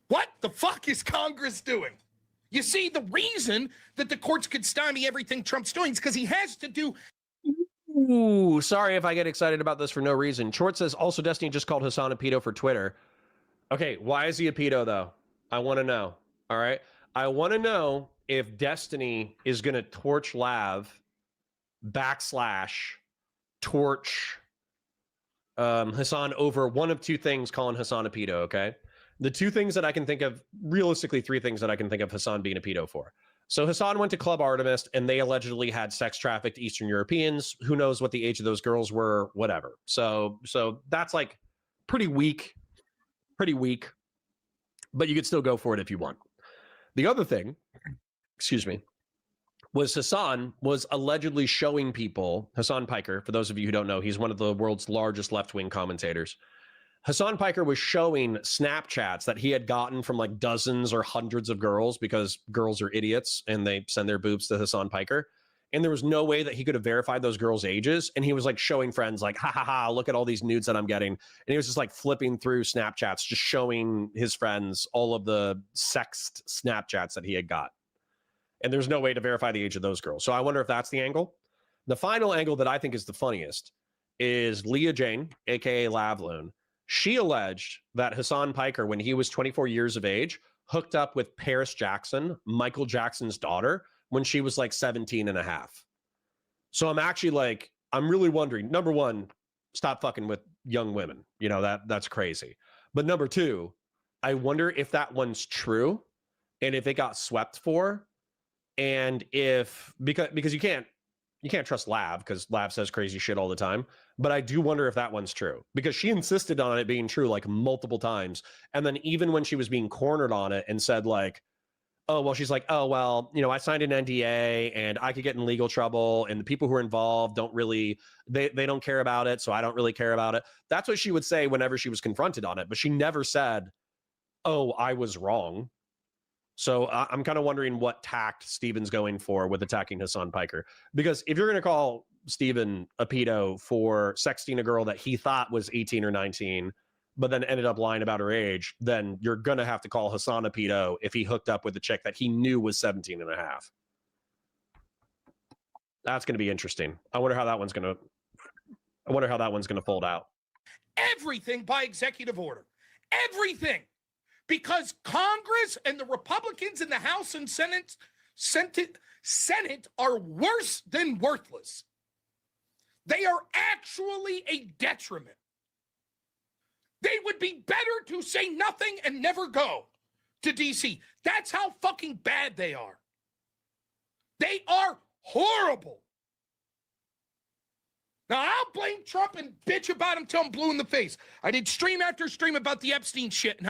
What the fuck is Congress doing? You see, the reason that the courts could stymie everything Trump's doing is because he has to do. Ooh, sorry if I get excited about this for no reason. Chort says, also Destiny just called Hassan a pedo for Twitter. Okay, why is he a pedo, though? I want to know. All right? I want to know if Destiny is going to torch Lav / torch Hassan over one of two things, calling Hassan a pedo, okay? The two things that I can think of, realistically, three things that I can think of Hassan being a pedo for. So Hassan went to Club Artemis, and they allegedly had sex trafficked Eastern Europeans. Who knows what the age of those girls were, whatever. So that's like pretty weak, but you could still go for it if you want. The other thing, was Hassan was allegedly showing people, Hassan Piker, for those of you who don't know, he's one of the world's largest left-wing commentators. Hassan Piker was showing Snapchats that he had gotten from like dozens or hundreds of girls, because girls are idiots and they send their boobs to Hassan Piker. And there was no way that he could have verified those girls' ages. And he was like showing friends like, ha ha ha, look at all these nudes that I'm getting. And he was just like flipping through Snapchats, just showing his friends all of the sexed Snapchats that he had got. And there's no way to verify the age of those girls. So I wonder if that's the angle. The final angle that I think is the funniest is Leah Jane, aka Lavloon. She alleged that Hassan Piker, when he was 24 years of age, hooked up with Paris Jackson, Michael Jackson's daughter, when she was like 17 and a half. So I'm actually like, I'm really wondering, number one, stop fucking with young women. That's crazy. But number two, I wonder if that one's true and if it got swept for. And if, because you can't trust Lav, because Lav says crazy shit all the time. But I do wonder if that one's true, because she insisted on it being true like multiple times. And then even when she was being cornered on it and said like, oh, well, she's like, oh, well, I signed an NDA and I could get in legal trouble. And the people who are involved don't really, they don't care about it. So I don't really care about it. That's what she would say whenever she was confronted on it. But she never said, oh, I was wrong. So I'm kind of wondering what tact Steven's going for with attacking Hassan Piker. Because if you're going to call Steven a pedo for sexting a girl that he thought was 18 or 19, but then ended up lying about her age, then you're going to have to call Hassan a pedo if he hooked up with a chick that he knew was 17 and a half. That's going to be interesting. I wonder how that one's going to fold out. Everything by executive order. Everything. Because Congress and the Republicans in the House and Senate are worse than worthless. They are actually a detriment. They would be better to say nothing and never go to D.C. That's how fucking bad they are. They are horrible. Now, I'll blame Trump and bitch about him till I'm blue in the face. I did stream after stream about the Epstein shit.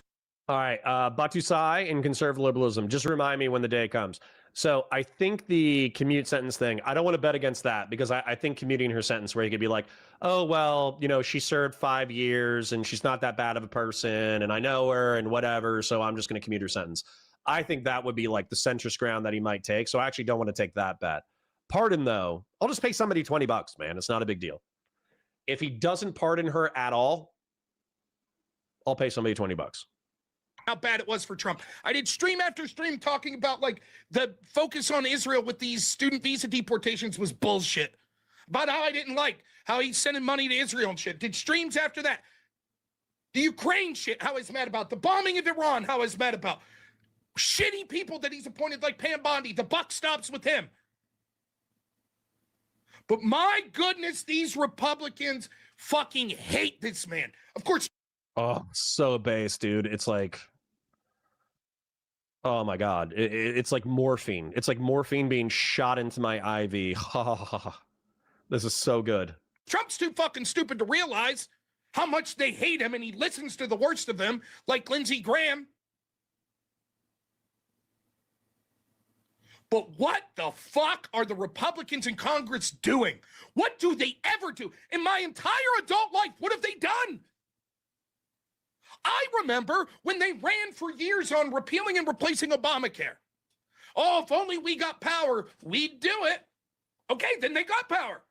All right, Batu Sai and conservative liberalism. Just remind me when the day comes. So I think the commute sentence thing, I don't want to bet against that because I think commuting her sentence where you could be like, oh, well, you know, she served 5 years and she's not that bad of a person and I know her and whatever, so I'm just going to commute her sentence. I think that would be like the centrist ground that he might take. So I actually don't want to take that bet. Pardon, though, I'll just pay somebody $20, man. It's not a big deal. If he doesn't pardon her at all, I'll pay somebody $20. How bad it was for Trump. I did stream after stream talking about like the focus on Israel with these student visa deportations was bullshit. About how I didn't like how he's sending money to Israel and shit. Did streams after that. The Ukraine shit, how he's mad about. The bombing of Iran, how he's mad about. Shitty people that he's appointed like Pam Bondi. The buck stops with him. But my goodness, these Republicans fucking hate this man. Of course. Oh, so base, dude. It's like, oh my God. It's like morphine. It's like morphine being shot into my IV. This is so good. Trump's too fucking stupid to realize how much they hate him and he listens to the worst of them, like Lindsey Graham. But what the fuck are the Republicans in Congress doing? What do they ever do? In my entire adult life, what have they done? I remember when they ran for years on repealing and replacing Obamacare. Oh, if only we got power, we'd do it. Okay, then they got power.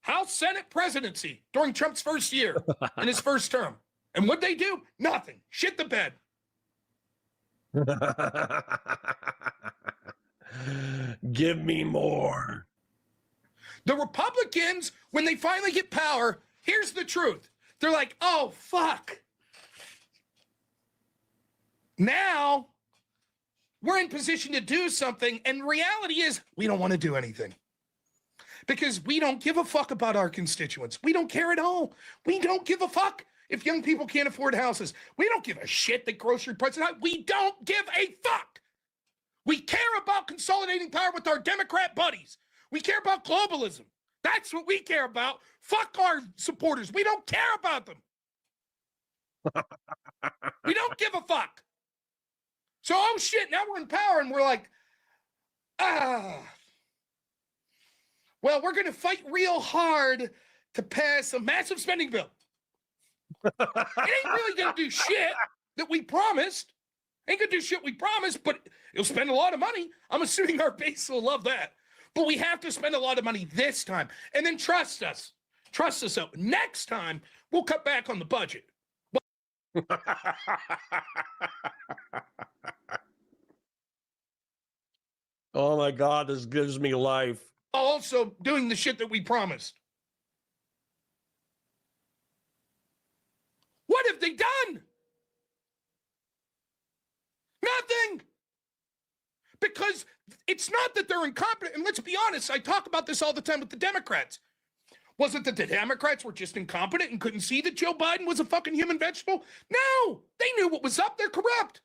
House, Senate, presidency during Trump's first year in his first term. And what'd they do? Nothing. Shit the bed. Give me more. The Republicans, when they finally get power, here's the truth. They're like, oh, fuck. Now we're in position to do something. And reality is we don't want to do anything because we don't give a fuck about our constituents. We don't care at all. We don't give a fuck if young people can't afford houses. We don't give a shit that grocery prices are high. We don't give a fuck. We care about consolidating power with our Democrat buddies. We care about globalism. That's what we care about. Fuck our supporters. We don't care about them. We don't give a fuck. So, oh shit, now we're in power and we're like, well, we're going to fight real hard to pass a massive spending bill. It ain't really going to do shit that we promised. Ain't going to do shit we promised, but it'll spend a lot of money. I'm assuming our base will love that. But we have to spend a lot of money this time. And then trust us. Trust us. Out. Next time, we'll cut back on the budget. Oh my God, this gives me life. Also doing the shit that we promised. What have they done? Nothing. Because it's not that they're incompetent. And let's be honest, I talk about this all the time with the Democrats. Was it that the Democrats were just incompetent and couldn't see that Joe Biden was a fucking human vegetable? No, they knew what was up. They're corrupt.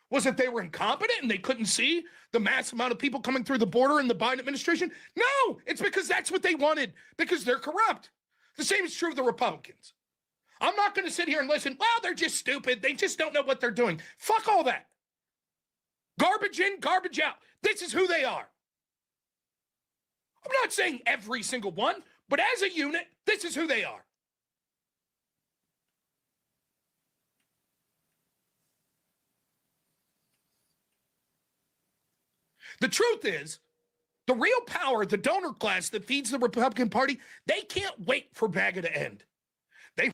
Was it they were incompetent and they couldn't see the mass amount of people coming through the border in the Biden administration? No, it's because that's what they wanted, because they're corrupt. The same is true of the Republicans. I'm not going to sit here and listen, well, they're just stupid. They just don't know what they're doing. Fuck all that. Garbage in, garbage out. This is who they are. I'm not saying every single one, but as a unit, this is who they are. The truth is, the real power, the donor class that feeds the Republican Party, they can't wait for MAGA to end. They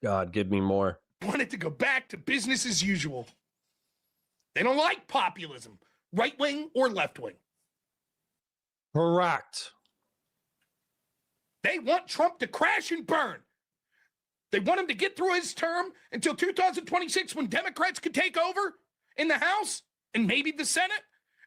God, give me more. want it to go back to business as usual. They don't like populism, right wing or left wing. Correct. They want Trump to crash and burn. They want him to get through his term until 2026 when Democrats could take over in the House and maybe the Senate.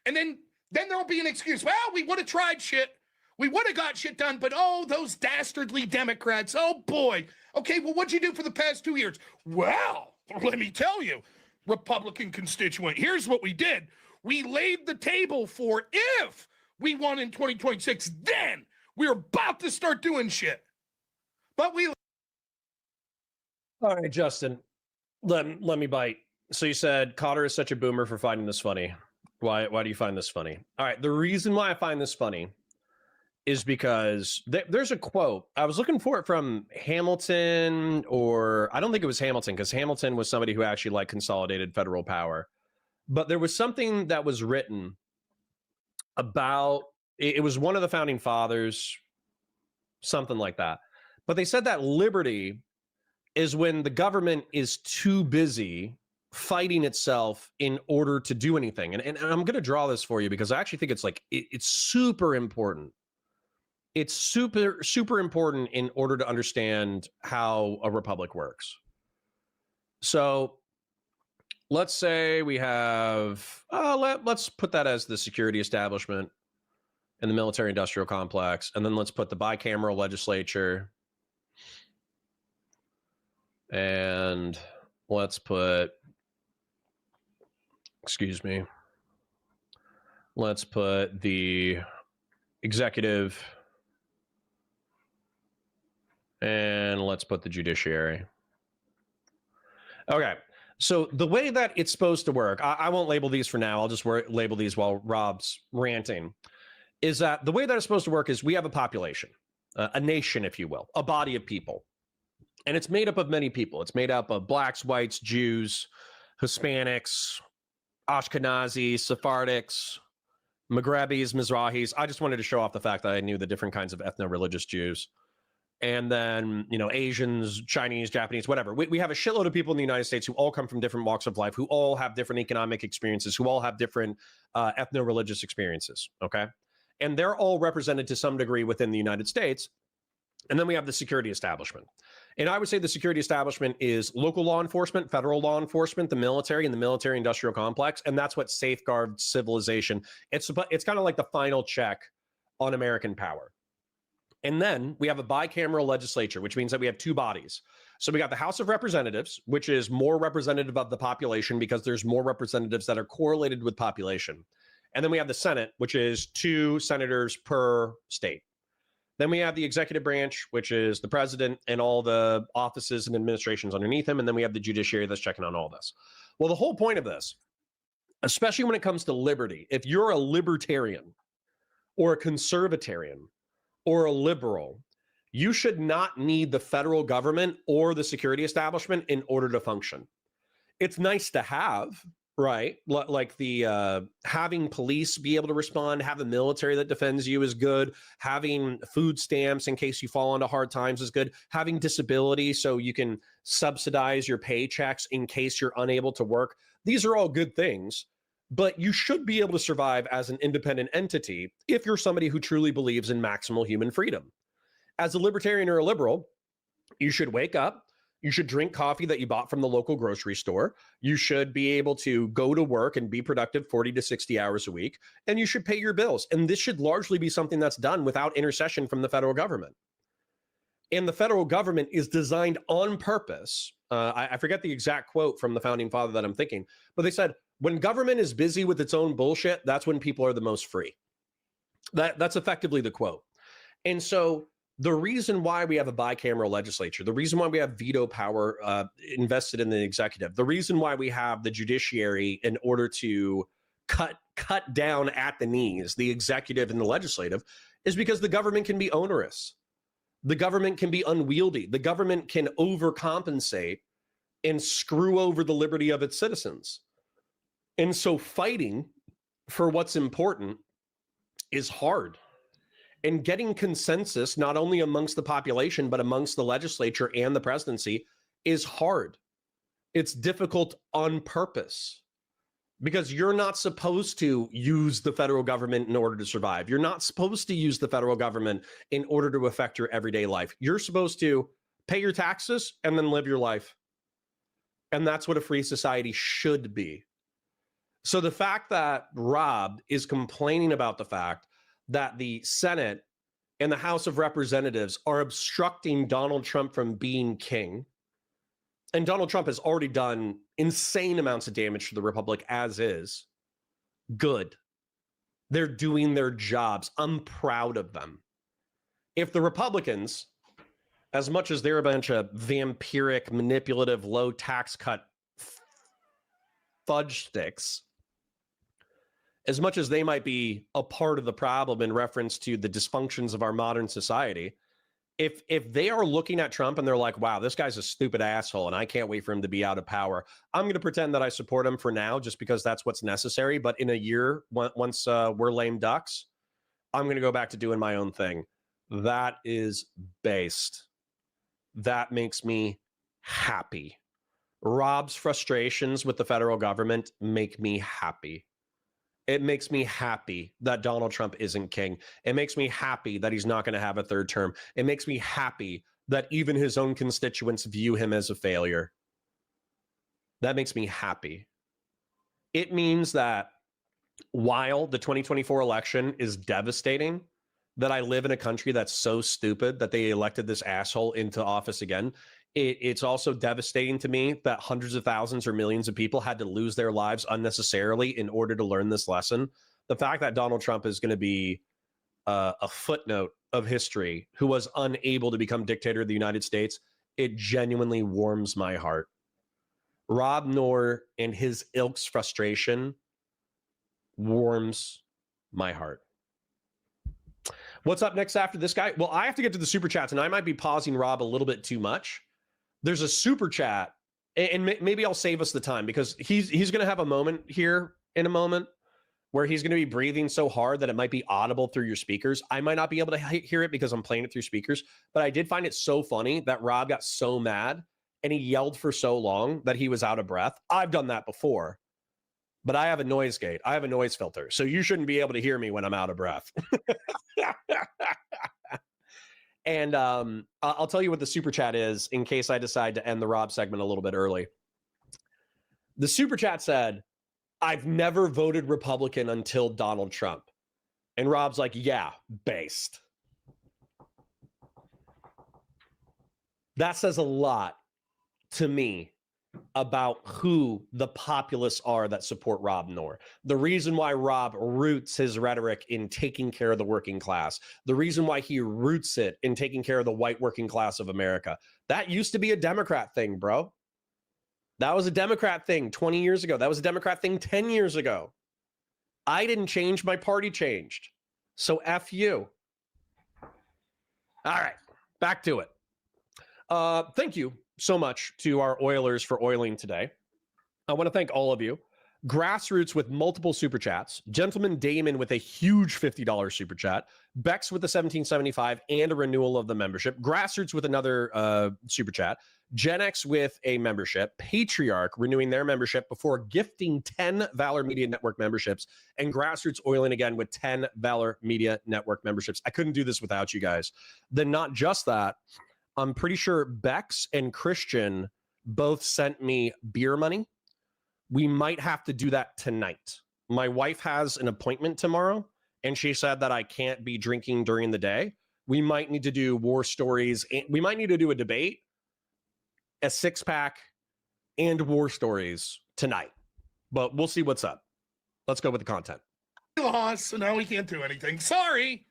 And then there'll be an excuse. Well, we would have tried shit. We would have got shit done, but oh, those dastardly Democrats. Oh, boy. Okay, well, what'd you do for the past 2 years? Well, let me tell you, Republican constituent, here's what we did. We laid the table for if we won in 2026, then we're about to start doing shit. But we... All right, Justin, let me bite. So you said Cotter is such a boomer for finding this funny. Why do you find this funny? All right, the reason why I find this funny is because there's a quote. I was looking for it from Hamilton, or I don't think it was Hamilton, because Hamilton was somebody who actually like consolidated federal power. But there was something that was written about, it was one of the founding fathers, something like that. But they said that liberty is when the government is too busy fighting itself in order to do anything. And I'm going to draw this for you because I actually think it's like, it's super important. It's super, super important in order to understand how a republic works. So let's say we have, let's put that as the security establishment and the military industrial complex. And then let's put the bicameral legislature. And let's put, let's put the executive, and let's put the judiciary. Okay, so the way that it's supposed to work, I won't label these for now, I'll just label these while Rob's ranting, is that the way that it's supposed to work is we have a population, a nation, if you will, a body of people. And it's made up of many people. It's made up of blacks, whites, Jews, Hispanics, Ashkenazis, Sephardics, Maghrebis, Mizrahis. I just wanted to show off the fact that I knew the different kinds of ethno-religious Jews. And then, you know, Asians, Chinese, Japanese, whatever. We have a shitload of people in the United States who all come from different walks of life, who all have different economic experiences, who all have different ethno-religious experiences, okay? And they're all represented to some degree within the United States. And then we have the security establishment. And I would say the security establishment is local law enforcement, federal law enforcement, the military, and the military industrial complex. And that's what safeguards civilization. It's kind of like the final check on American power. And then we have a bicameral legislature, which means that we have two bodies. So we got the House of Representatives, which is more representative of the population because there's more representatives that are correlated with population. And then we have the Senate, which is 2 senators per state. Then we have the executive branch, which is the president and all the offices and administrations underneath him. And then we have the judiciary that's checking on all this. Well, the whole point of this, especially when it comes to liberty, if you're a libertarian or a conservatarian or a liberal, you should not need the federal government or the security establishment in order to function. It's nice to have, right? Like the having police be able to respond, have a military that defends you is good. Having food stamps in case you fall into hard times is good. Having disability so you can subsidize your paychecks in case you're unable to work. These are all good things, but you should be able to survive as an independent entity if you're somebody who truly believes in maximal human freedom. As a libertarian or a liberal, you should wake up. You should drink coffee that you bought from the local grocery store. You should be able to go to work and be productive 40 to 60 hours a week, and you should pay your bills. And this should largely be something that's done without intercession from the federal government. And the federal government is designed on purpose. I forget the exact quote from the founding father that I'm thinking, but they said, when government is busy with its own bullshit, that's when people are the most free. That's effectively the quote. And so the reason why we have a bicameral legislature, the reason why we have veto power invested in the executive, the reason why we have the judiciary in order to cut down at the knees, the executive and the legislative, is because the government can be onerous. The government can be unwieldy. The government can overcompensate and screw over the liberty of its citizens. And so fighting for what's important is hard. And getting consensus, not only amongst the population, but amongst the legislature and the presidency, is hard. It's difficult on purpose because you're not supposed to use the federal government in order to survive. You're not supposed to use the federal government in order to affect your everyday life. You're supposed to pay your taxes and then live your life. And that's what a free society should be. So the fact that Rob is complaining about the fact that the Senate and the House of Representatives are obstructing Donald Trump from being king, and Donald Trump has already done insane amounts of damage to the Republic as is, good. They're doing their jobs. I'm proud of them. If the Republicans, as much as they're a bunch of vampiric, manipulative, low tax cut fudge sticks, as much as they might be a part of the problem in reference to the dysfunctions of our modern society, if they are looking at Trump and they're like, wow, this guy's a stupid asshole and I can't wait for him to be out of power, I'm going to pretend that I support him for now just because that's what's necessary. But in a year, once we're lame ducks, I'm going to go back to doing my own thing. That is based. That makes me happy. Rob's frustrations with the federal government make me happy. It makes me happy that Donald Trump isn't king. It makes me happy that he's not going to have a third term. It makes me happy that even his own constituents view him as a failure. That makes me happy. It means that while the 2024 election is devastating, that I live in a country that's so stupid that they elected this asshole into office again. It's also devastating to me that hundreds of thousands or millions of people had to lose their lives unnecessarily in order to learn this lesson. The fact that Donald Trump is going to be a footnote of history who was unable to become dictator of the United States, it genuinely warms my heart. Rob Noerr and his ilk's frustration warms my heart. What's up next after this guy? Well, I have to get to the super chats, and I might be pausing Rob a little bit too much. There's a super chat, and maybe I'll save us the time because he's going to have a moment here in a moment where he's going to be breathing so hard that it might be audible through your speakers. I might not be able to hear it because I'm playing it through speakers, but I did find it so funny that Rob got so mad and he yelled for so long that he was out of breath. I've done that before, but I have a noise gate. I have a noise filter, so you shouldn't be able to hear me when I'm out of breath. And I'll tell you what the super chat is in case I decide to end the Rob segment a little bit early. The super chat said, I've never voted Republican until Donald Trump. And Rob's like, yeah, based. That says a lot to me about who the populace are that support Rob Noerr. The reason why Rob roots his rhetoric in taking care of the working class. The reason why he roots it in taking care of the white working class of America. That used to be a Democrat thing, bro. That was a Democrat thing 20 years ago. That was a Democrat thing 10 years ago. I didn't change, my party changed. So F you. All right, back to it. Thank you so much to our Oilers for oiling today. I want to thank all of you. Grassroots with multiple super chats. Gentleman Damon with a huge $50 super chat. Bex with the $17.75 and a renewal of the membership. Grassroots with another super chat. Gen X with a membership. Patriarch renewing their membership before gifting 10 Valor Media Network memberships. And Grassroots oiling again with 10 Valor Media Network memberships. I couldn't do this without you guys. Then not just that, I'm pretty sure Bex and Christian both sent me beer money. We might have to do that tonight. My wife has an appointment tomorrow, and she said that I can't be drinking during the day. We might need to do war stories. We might need to do a debate, a six-pack, and war stories tonight. But we'll see what's up. Let's go with the content. We lost, so now we can't do anything. Sorry.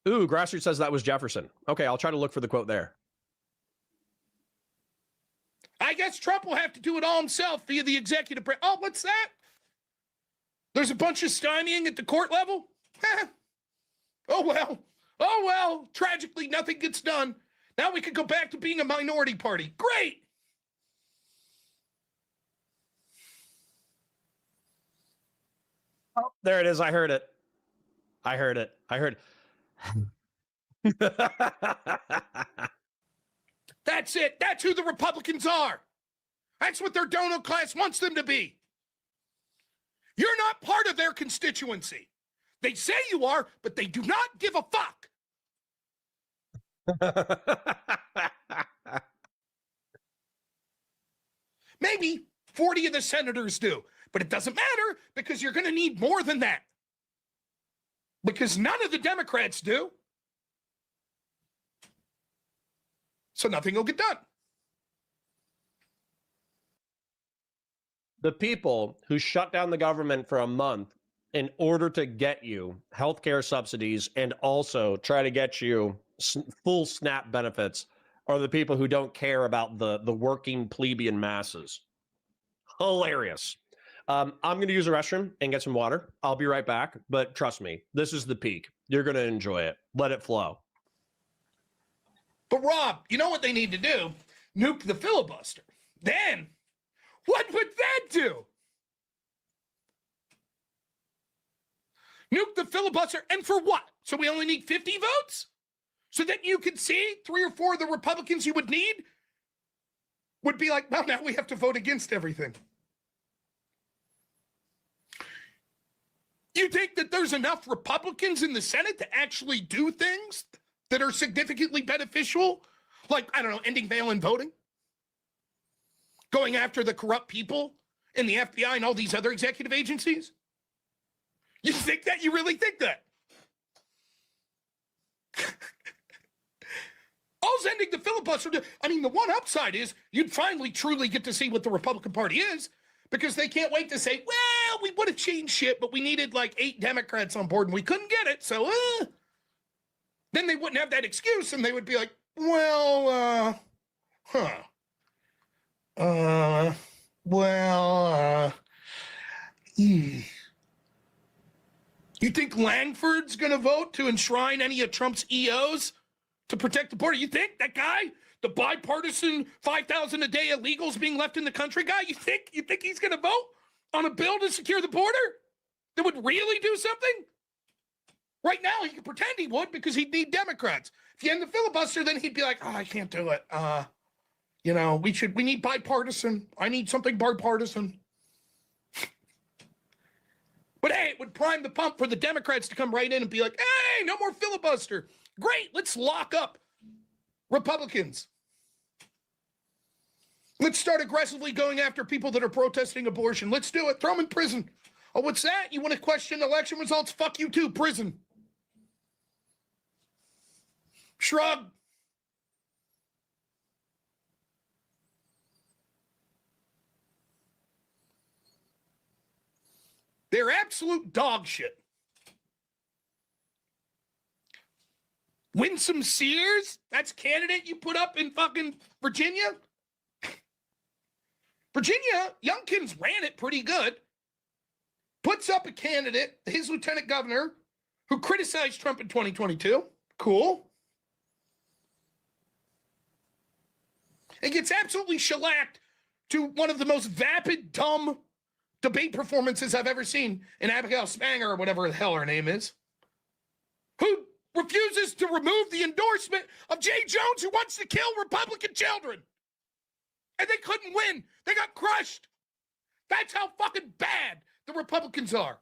Ooh, Grassroots says that was Jefferson. Okay, I'll try to look for the quote there. I guess Trump will have to do it all himself via the executive branch. Oh, what's that? There's a bunch of stymieing at the court level? Oh, well. Oh, well. Tragically, nothing gets done. Now we can go back to being a minority party. Great. There it is. I heard it. I heard it. I heard it. That's it. That's who the Republicans are. That's what their donor class wants them to be. You're not part of their constituency. They say you are, but they do not give a fuck. Maybe 40 of the senators do, but it doesn't matter because you're going to need more than that. Because none of the Democrats do. So nothing will get done. The people who shut down the government for a month in order to get you healthcare subsidies and also try to get you full SNAP benefits are the people who don't care about the working plebeian masses. Hilarious. I'm going to use a restroom and get some water. I'll be right back. But trust me, this is the peak. You're going to enjoy it. Let it flow. But Rob, you know what they need to do? Nuke the filibuster. Then, what would that do? Nuke the filibuster, and for what? So we only need 50 votes? So that you could see 3 or 4 of the Republicans you would need would be like, well, now we have to vote against everything. You think that there's enough Republicans in the Senate to actually do things that are significantly beneficial? Like, I don't know, ending mail-in voting? Going after the corrupt people in the FBI and all these other executive agencies? You think that? You really think that? All's ending the filibuster. I mean, the one upside is you'd finally truly get to see what the Republican Party is, because they can't wait to say, well, we would have changed shit, but we needed like 8 Democrats on board and we couldn't get it. So, then they wouldn't have that excuse and they would be like, well, You think Langford's going to vote to enshrine any of Trump's EOs to protect the border? You think that guy, the bipartisan 5,000 a day illegals being left in the country guy, you think he's going to vote on a bill to secure the border that would really do something? Right now, he can pretend he would because he'd need Democrats. If you end the filibuster, then he'd be like, oh, I can't do it. We need bipartisan. I need something bipartisan. But hey, it would prime the pump for the Democrats to come right in and be like, hey, no more filibuster. Great, let's lock up Republicans. Let's start aggressively going after people that are protesting abortion. Let's do it. Throw them in prison. Oh, what's that? You want to question election results? Fuck you too, prison. Shrug. They're absolute dog shit. Winsome Sears, that's candidate you put up in fucking Virginia? Virginia, Youngkin's ran it pretty good. Puts up a candidate, his lieutenant governor, who criticized Trump in 2022. Cool. And gets absolutely shellacked to one of the most vapid, dumb debate performances I've ever seen in Abigail Spanger, or whatever the hell her name is, who refuses to remove the endorsement of Jay Jones, who wants to kill Republican children. And they couldn't win. They got crushed. That's how fucking bad the Republicans are.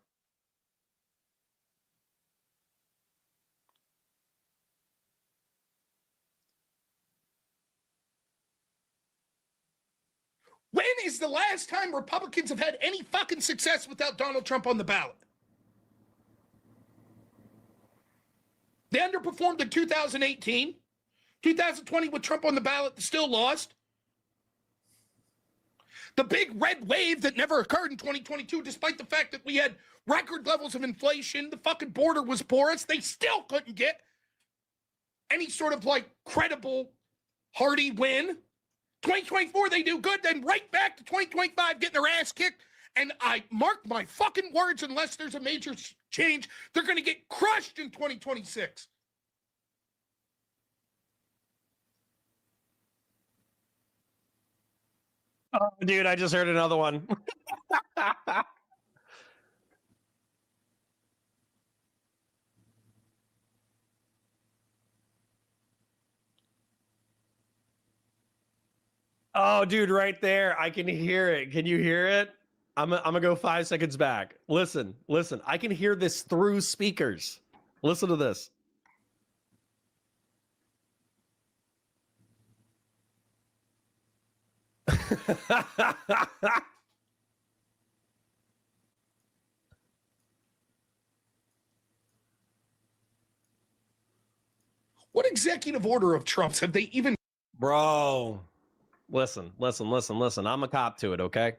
When is the last time Republicans have had any fucking success without Donald Trump on the ballot? They underperformed in 2018. 2020 with Trump on the ballot, they still lost. The big red wave that never occurred in 2022, despite the fact that we had record levels of inflation, the fucking border was porous, they still couldn't get any sort of like credible, hearty win. 2024, they do good, then right back to 2025, getting their ass kicked. And I mark my fucking words, unless there's a major change, they're going to get crushed in 2026. Oh, dude, I just heard another one. Oh, dude, right there. I can hear it. Can you hear it? I'm gonna go 5 seconds back. Listen. I can hear this through speakers. Listen to this. What executive order of Trump's have they even? Bro, listen. I'm a cop to it, okay?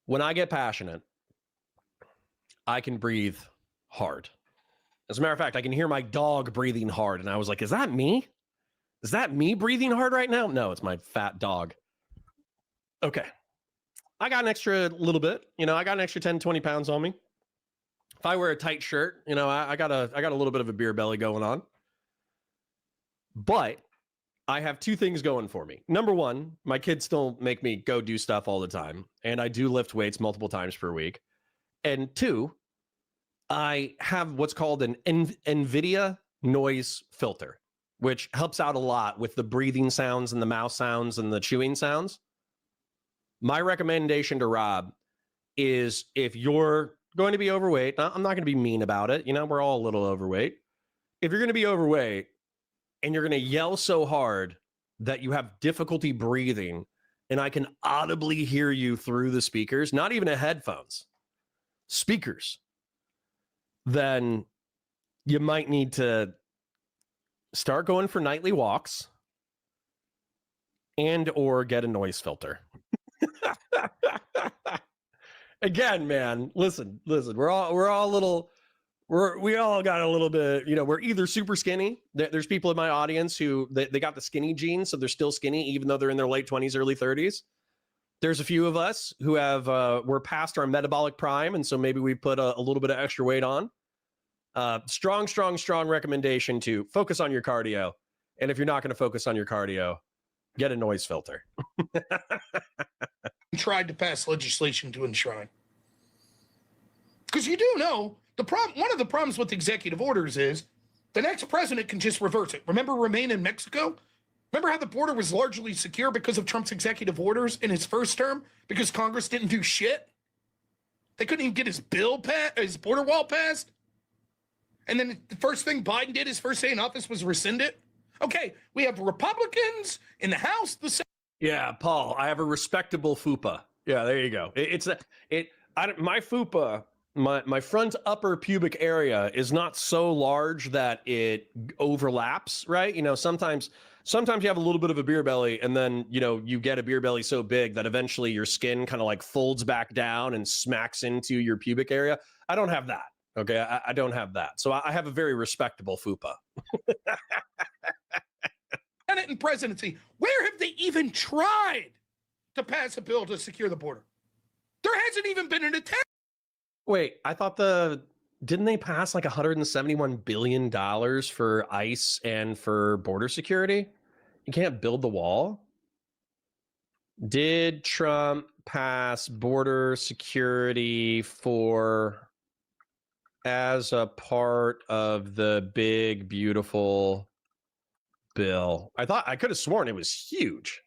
When I get passionate, I can breathe hard. As a matter of fact, I can hear my dog breathing hard. And I was like, is that me? Is that me breathing hard right now? No, it's my fat dog. Okay. I got an extra little bit. I got an extra 10, 20 pounds on me. If I wear a tight shirt, I got a little bit of a beer belly going on. But I have two things going for me. Number one, my kids still make me go do stuff all the time. And I do lift weights multiple times per week. And two, I have what's called an NVIDIA noise filter, which helps out a lot with the breathing sounds and the mouth sounds and the chewing sounds. My recommendation to Rob is, if you're going to be overweight, I'm not going to be mean about it. We're all a little overweight. If you're going to be overweight and you're going to yell so hard that you have difficulty breathing and I can audibly hear you through the speakers, not even a headphones, speakers, then you might need to start going for nightly walks and or get a noise filter. Again, man, listen. We all got a little bit, we're either super skinny. There's people in my audience who they got the skinny genes, so they're still skinny even though they're in their late 20s, early 30s. There's a few of us who have we're past our metabolic prime, and so maybe we put a little bit of extra weight on. Strong recommendation to focus on your cardio. And if you're not going to focus on your cardio, get a noise filter. Tried to pass legislation to enshrine. Because you do know the problem. One of the problems with executive orders is the next president can just reverse it. Remember Remain in Mexico? Remember how the border was largely secure because of Trump's executive orders in his first term? Because Congress didn't do shit? They couldn't even get his his border wall passed? And then the first thing Biden did his first day in office was rescind it? Okay, we have Republicans in the House, the Senate. Yeah, Paul, I have a respectable fupa. Yeah, there you go. My fupa, my front upper pubic area is not so large that it overlaps, right? Sometimes you have a little bit of a beer belly, and then, you get a beer belly so big that eventually your skin kind of like folds back down and smacks into your pubic area. I don't have that. Okay, I don't have that. So I have a very respectable fupa. Senate and presidency, where have they even tried to pass a bill to secure the border? There hasn't even been an attempt. Wait, I thought didn't they pass like $171 billion for ICE and for border security? You can't build the wall. Did Trump pass border security as a part of the big, beautiful bill? I could have sworn it was huge.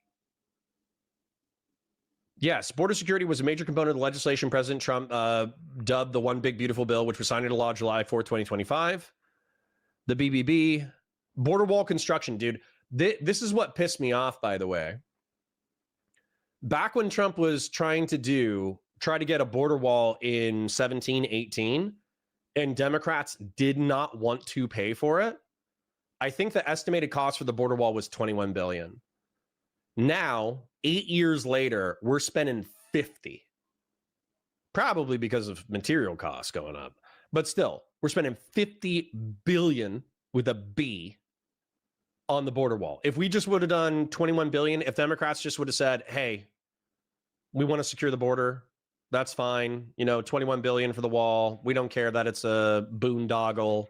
Yes, border security was a major component of the legislation President Trump dubbed the One Big Beautiful Bill, which was signed into law July 4th, 2025. The BBB, border wall construction, dude. This is what pissed me off, by the way. Back when Trump was trying to get a border wall in 17, 18, and Democrats did not want to pay for it, I think the estimated cost for the border wall was $21 billion. Now, 8 years later, we're spending 50. Probably because of material costs going up. But still, we're spending 50 billion with a B on the border wall. If we just would have done 21 billion, if Democrats just would have said, hey, we want to secure the border, that's fine. 21 billion for the wall. We don't care that it's a boondoggle.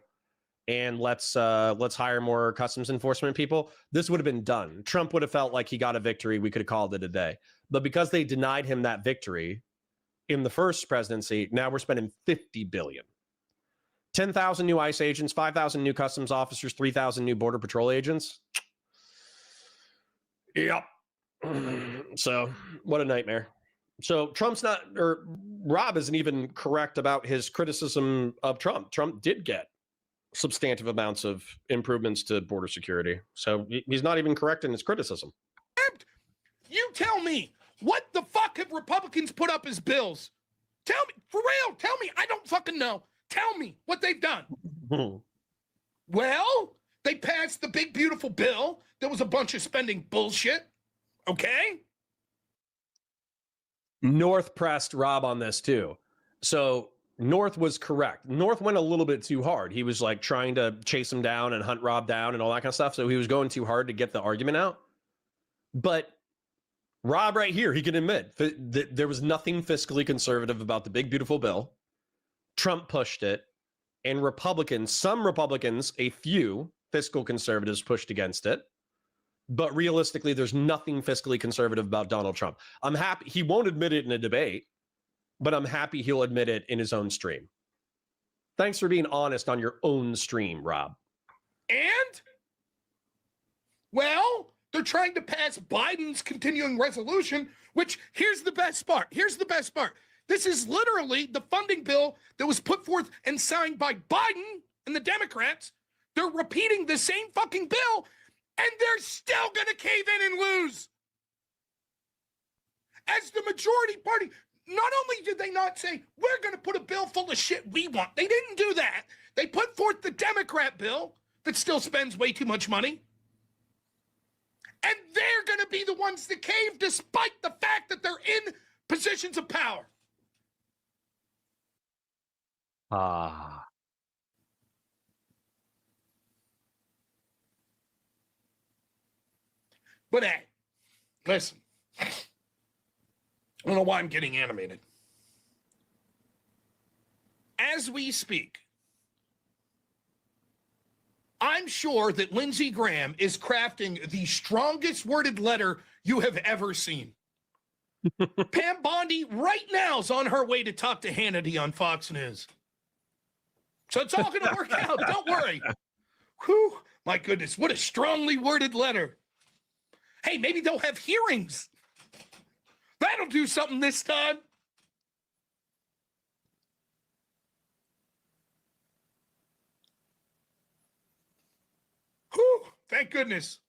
And let's hire more customs enforcement people. This would have been done. Trump would have felt like he got a victory. We could have called it a day. But because they denied him that victory in the first presidency, now we're spending 50 billion. 10,000 new ICE agents, 5,000 new customs officers, 3,000 new border patrol agents. Yep. So what a nightmare. So Rob isn't even correct about his criticism of Trump. Trump did get substantive amounts of improvements to border security. So he's not even correct in his criticism. You tell me, what the fuck have Republicans put up as bills? Tell me, for real, tell me. I don't fucking know. Tell me what they've done. Well, they passed the big, beautiful bill. There was a bunch of spending bullshit. Okay? North pressed Rob on this too. So North was correct. North went a little bit too hard. He was like trying to chase him down and hunt Rob down and all that kind of stuff. So he was going too hard to get the argument out. But Rob right here, he can admit that there was nothing fiscally conservative about the big, beautiful bill. Trump pushed it. And some Republicans, a few fiscal conservatives pushed against it. But realistically, there's nothing fiscally conservative about Donald Trump. I'm happy he won't admit it in a debate, but I'm happy he'll admit it in his own stream. Thanks for being honest on your own stream, Rob. And, well, they're trying to pass Biden's continuing resolution, which here's the best part. Here's the best part. This is literally the funding bill that was put forth and signed by Biden and the Democrats. They're repeating the same fucking bill, and they're still going to cave in and lose. As the majority party, not only did they not say, we're going to put a bill full of shit we want. They didn't do that. They put forth the Democrat bill that still spends way too much money. And they're going to be the ones that cave despite the fact that they're in positions of power. But hey, listen. I don't know why I'm getting animated. As we speak, I'm sure that Lindsey Graham is crafting the strongest worded letter you have ever seen. Pam Bondi right now is on her way to talk to Hannity on Fox News. So it's all going to work out. Don't worry. Whew, my goodness, what a strongly worded letter. Hey, maybe they'll have hearings. That'll do something this time. Whew, thank goodness.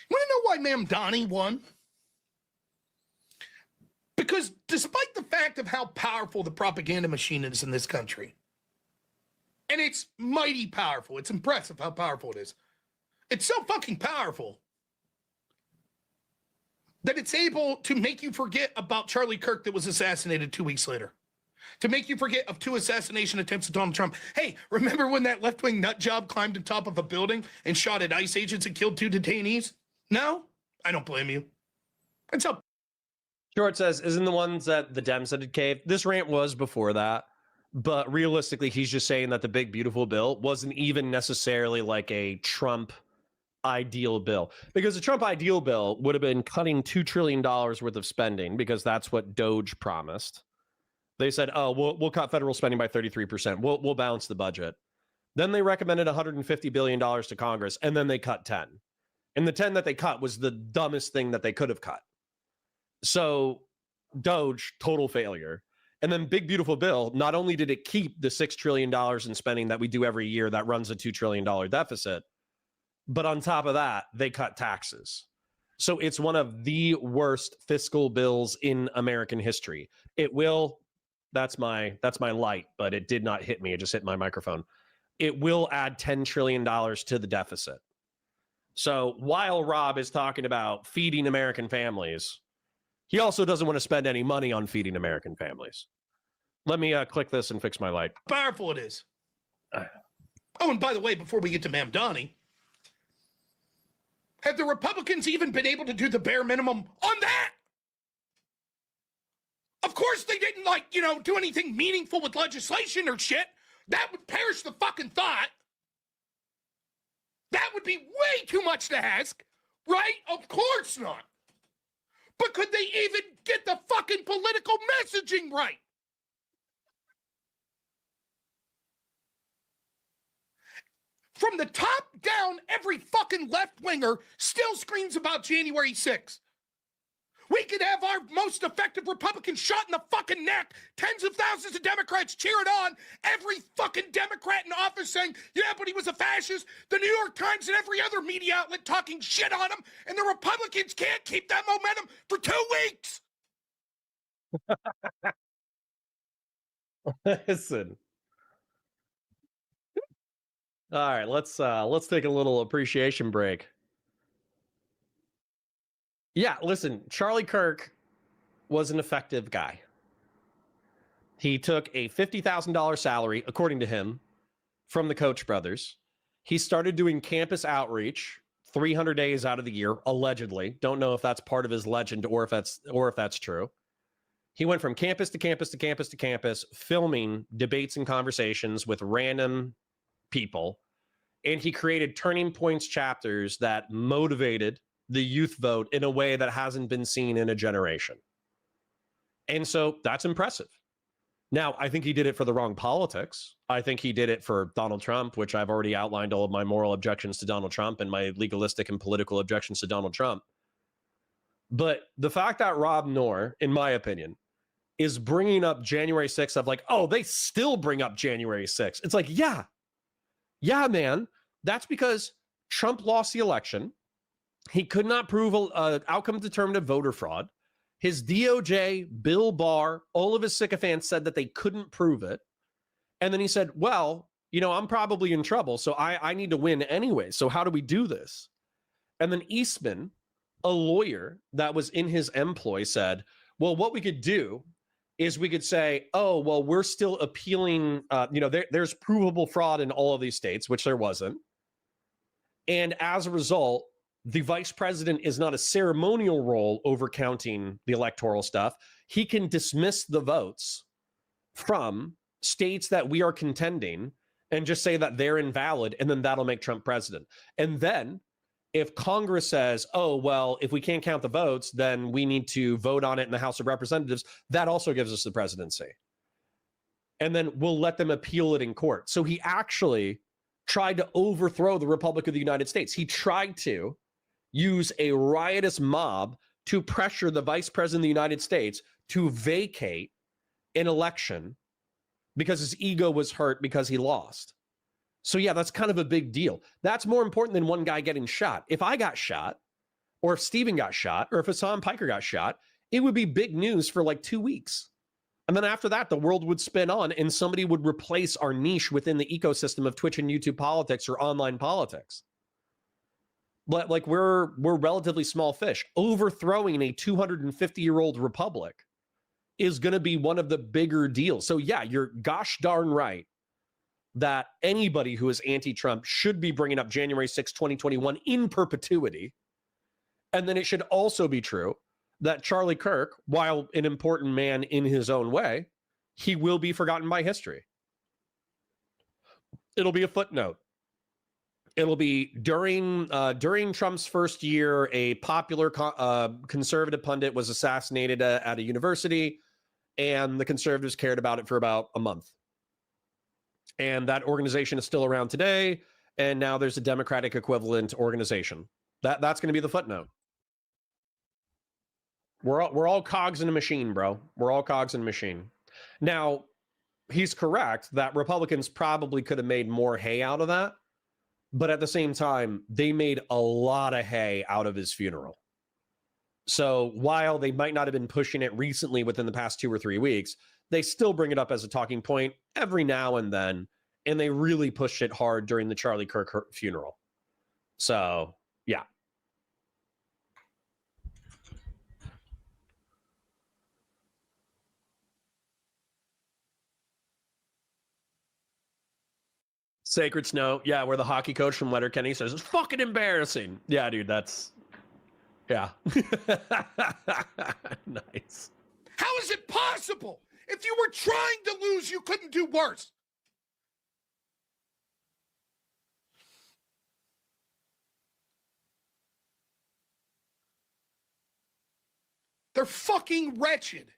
Want to know why Ma'am Donnie won? Because despite the fact of how powerful the propaganda machine is in this country, and it's mighty powerful, it's impressive how powerful it is. It's so fucking powerful that it's able to make you forget about Charlie Kirk that was assassinated 2 weeks later. To make you forget of 2 assassination attempts at Donald Trump. Hey, remember when that left-wing nut job climbed on top of a building and shot at ICE agents and killed 2 detainees? No? I don't blame you. It's up. Short says, isn't the ones that the Dems had caved? This rant was before that. But realistically, he's just saying that the big, beautiful bill wasn't even necessarily like a Trump ideal bill. Because the Trump ideal bill would have been cutting $2 trillion worth of spending because that's what Doge promised. They said, oh, we'll cut federal spending by 33%. We'll balance the budget. Then they recommended $150 billion to Congress, and then they cut 10. And the 10 that they cut was the dumbest thing that they could have cut. So Doge, total failure. And then big, beautiful bill, not only did it keep the $6 trillion in spending that we do every year that runs a $2 trillion deficit, but on top of that, they cut taxes. So it's one of the worst fiscal bills in American history. It will, that's my light, but it did not hit me. It just hit my microphone. It will add $10 trillion to the deficit. So while Rob is talking about feeding American families, he also doesn't want to spend any money on feeding American families. Let me click this and fix my light. Powerful it is. Oh, and by the way, before we get to Ma'am Donnie, have the Republicans even been able to do the bare minimum on that? Of course they didn't, do anything meaningful with legislation or shit. That would perish the fucking thought. That would be way too much to ask, right? Of course not. But could they even get the fucking political messaging right? from the top down, every fucking left-winger still screams about January 6th. We could have our most effective Republican shot in the fucking neck. Tens of thousands of Democrats cheering on. Every fucking Democrat in office saying, yeah, but he was a fascist. The New York Times and every other media outlet talking shit on him. And the Republicans can't keep that momentum for 2 weeks. Listen. All right, let's take a little appreciation break. Yeah, listen, Charlie Kirk was an effective guy. He took a $50,000 salary, according to him, from the Koch brothers. He started doing campus outreach 300 days out of the year, allegedly. Don't know if that's part of his legend or if that's true. He went from campus to campus to campus to campus, filming debates and conversations with random people. And he created Turning Points chapters that motivated the youth vote in a way that hasn't been seen in a generation. And so that's impressive. Now, I think he did it for the wrong politics. I think he did it for Donald Trump, which I've already outlined all of my moral objections to Donald Trump and my legalistic and political objections to Donald Trump. But the fact that Rob Noerr, in my opinion, is bringing up January 6th of like, oh, they still bring up January 6th. It's like, yeah, man. That's because Trump lost the election. He could not prove outcome-determinative voter fraud. His DOJ, Bill Barr, all of his sycophants said that they couldn't prove it. And then he said, well, I'm probably in trouble, so I need to win anyway. So how do we do this? And then Eastman, a lawyer that was in his employ, said, well, what we could do is we could say, oh, well, we're still appealing. There's provable fraud in all of these states, which there wasn't. And as a result, the vice president is not a ceremonial role over counting the electoral stuff. He can dismiss the votes from states that we are contending and just say that they're invalid, and then that'll make Trump president. And then if Congress says, oh, well, if we can't count the votes, then we need to vote on it in the House of Representatives, that also gives us the presidency. And then we'll let them appeal it in court. So he actually tried to overthrow the Republic of the United States. He tried to use a riotous mob to pressure the vice president of the United States to vacate an election because his ego was hurt because he lost. So yeah, that's kind of a big deal. That's more important than one guy getting shot. If I got shot, or if Steven got shot, or if Hassan Piker got shot, it would be big news for like 2 weeks. And then after that, the world would spin on and somebody would replace our niche within the ecosystem of Twitch and YouTube politics or online politics. But like we're relatively small fish. Overthrowing a 250-year-old republic is going to be one of the bigger deals. So yeah, you're gosh darn right that anybody who is anti-Trump should be bringing up January 6, 2021 in perpetuity. And then it should also be true that Charlie Kirk, while an important man in his own way, he will be forgotten by history. It'll be a footnote. It'll be during Trump's first year, a popular conservative pundit was assassinated at a university, and the conservatives cared about it for about a month. And that organization is still around today, and now there's a Democratic equivalent organization. That's going to be the footnote. We're all cogs in a machine, bro. We're all cogs in a machine. Now, he's correct that Republicans probably could have made more hay out of that. But at the same time, they made a lot of hay out of his funeral. So while they might not have been pushing it recently within the past 2 or 3 weeks, they still bring it up as a talking point every now and then. And they really pushed it hard during the Charlie Kirk funeral. So, yeah. Sacred Snow. Yeah, where the hockey coach from Letterkenny says, it's fucking embarrassing. Yeah, dude, that's... Yeah. Nice. How is it possible? If you were trying to lose, you couldn't do worse. They're fucking wretched.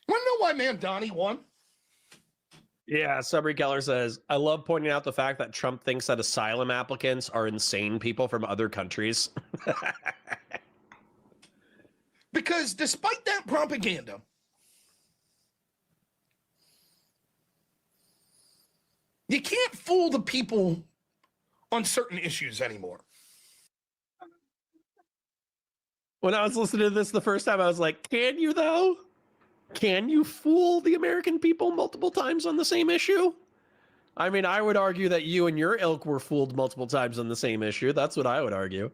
You want to know why Mandani won? Yeah, Subry Keller says, I love pointing out the fact that Trump thinks that asylum applicants are insane people from other countries. Because despite that propaganda, you can't fool the people on certain issues anymore. When I was listening to this the first time, I was like, can you though? Can you fool the American people multiple times on the same issue? I mean, I would argue that you and your ilk were fooled multiple times on the same issue. That's what I would argue.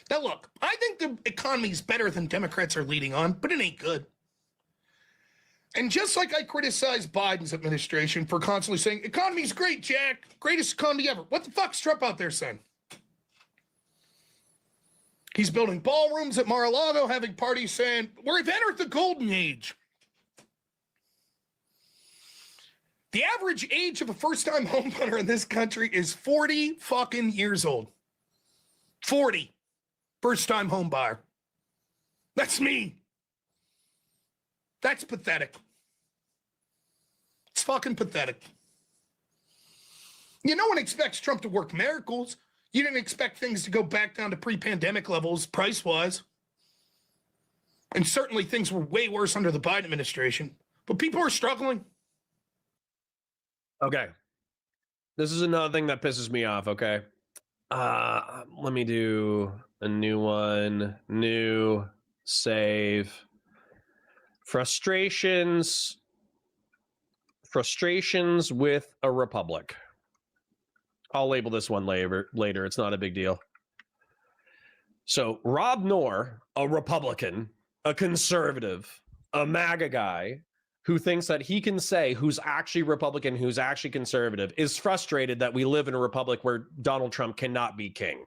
Now, look, I think the economy's better than Democrats are leading on, but it ain't good. And just like I criticize Biden's administration for constantly saying, economy's great, Jack, greatest economy ever. What the fuck's Trump out there saying? He's building ballrooms at Mar-a-Lago, having parties saying, we've entered the golden age. The average age of a first-time homeowner in this country is 40 fucking years old. 40. First-time home buyer. That's me. That's pathetic. It's fucking pathetic. No one expects Trump to work miracles. You didn't expect things to go back down to pre-pandemic levels, price-wise. And certainly things were way worse under the Biden administration. But people are struggling. Okay. This is another thing that pisses me off, okay? Let me do a new one. New, save. Frustrations with a republic. I'll label this one later. It's not a big deal. So Rob Noerr, a Republican, a conservative, a MAGA guy who thinks that he can say who's actually Republican, who's actually conservative, is frustrated that we live in a republic where Donald Trump cannot be king.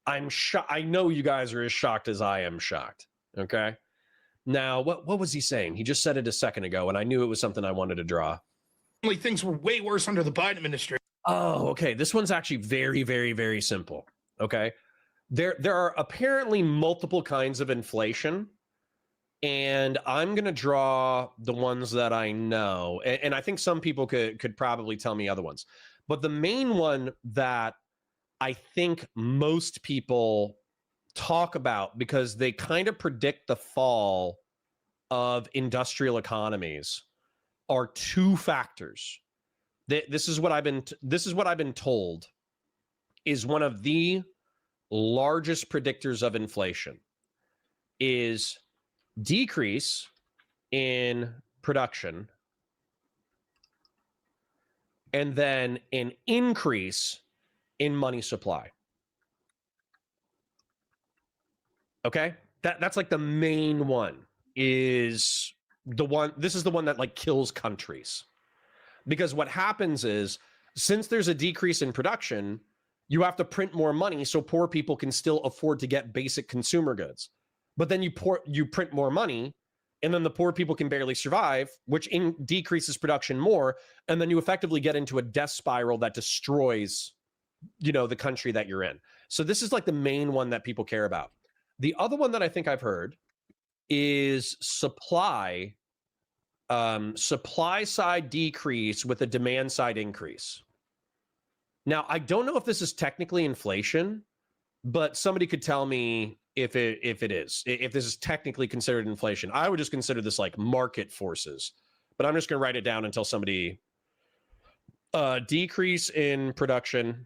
I'm shocked. I know you guys are as shocked as I am shocked. Okay. Now, what was he saying? He just said it a second ago, and I knew it was something I wanted to draw. Things were way worse under the Biden administration. Oh, okay. This one's actually very, very, very simple. Okay. There are apparently multiple kinds of inflation, and I'm going to draw the ones that I know. And I think some people could probably tell me other ones. But the main one that I think most people talk about, because they kind of predict the fall of industrial economies, are two factors. This is what I've been told is one of the largest predictors of inflation is decrease in production and then an increase in money supply. Okay? That's like the main one is the one. This is the one that like kills countries. Because what happens is, since there's a decrease in production, you have to print more money so poor people can still afford to get basic consumer goods. But then you print more money, and then the poor people can barely survive, which decreases production more, and then you effectively get into a death spiral that destroys, the country that you're in. So this is like the main one that people care about. The other one that I think I've heard is supply side decrease with a demand side increase. Now, I don't know if this is technically inflation, but somebody could tell me if this is technically considered inflation. I would just consider this like market forces, but I'm just going to write it down until somebody decrease in production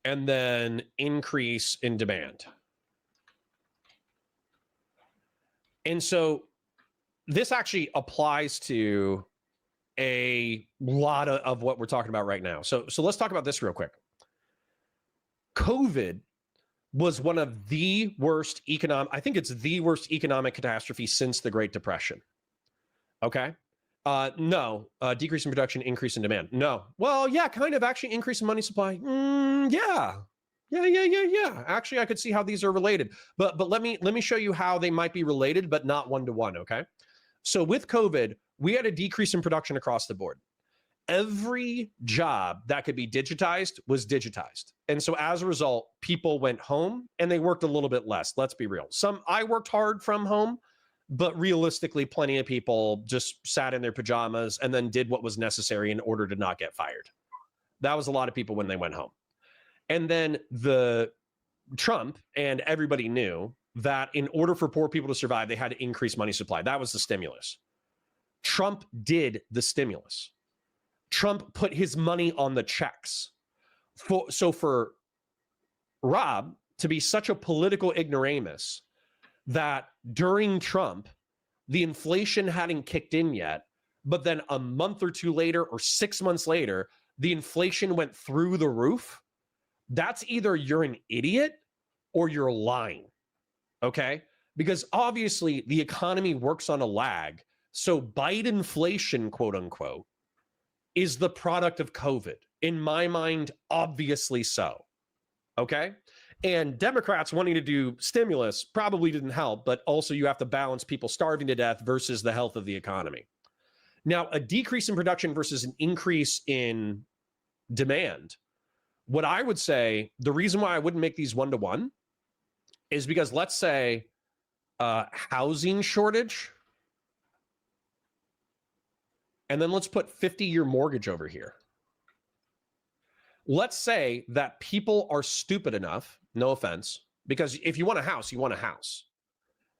and then increase in demand. And so this actually applies to a lot of what we're talking about right now. So let's talk about this real quick. COVID was one of the worst I think it's the worst economic catastrophe since the Great Depression. Okay. No, decrease in production, increase in demand. No. Well, yeah, kind of actually increase in money supply. Yeah. Actually, I could see how these are related, but let me show you how they might be related, but not one-to-one. Okay. So with COVID, we had a decrease in production across the board. Every job that could be digitized was digitized. And so as a result, people went home and they worked a little bit less. Let's be real. I worked hard from home, But realistically, plenty of people just sat in their pajamas and then did what was necessary in order to not get fired. That was a lot of people when they went home. And then the Trump and everybody knew that in order for poor people to survive, they had to increase money supply. That was the stimulus. Trump did the stimulus. Trump put his money on the checks. So for Rob to be such a political ignoramus that during Trump, the inflation hadn't kicked in yet, but then a month or two later or 6 months later, the inflation went through the roof, that's either you're an idiot or you're lying, okay? Because obviously the economy works on a lag. So Bidenflation, quote unquote, is the product of COVID. In my mind, obviously so, okay? And Democrats wanting to do stimulus probably didn't help, but also you have to balance people starving to death versus the health of the economy. Now, a decrease in production versus an increase in demand. What I would say, the reason why I wouldn't make these one-to-one is because let's say housing shortage, and then let's put 50-year mortgage over here. Let's say that people are stupid enough, no offense, because if you want a house, you want a house.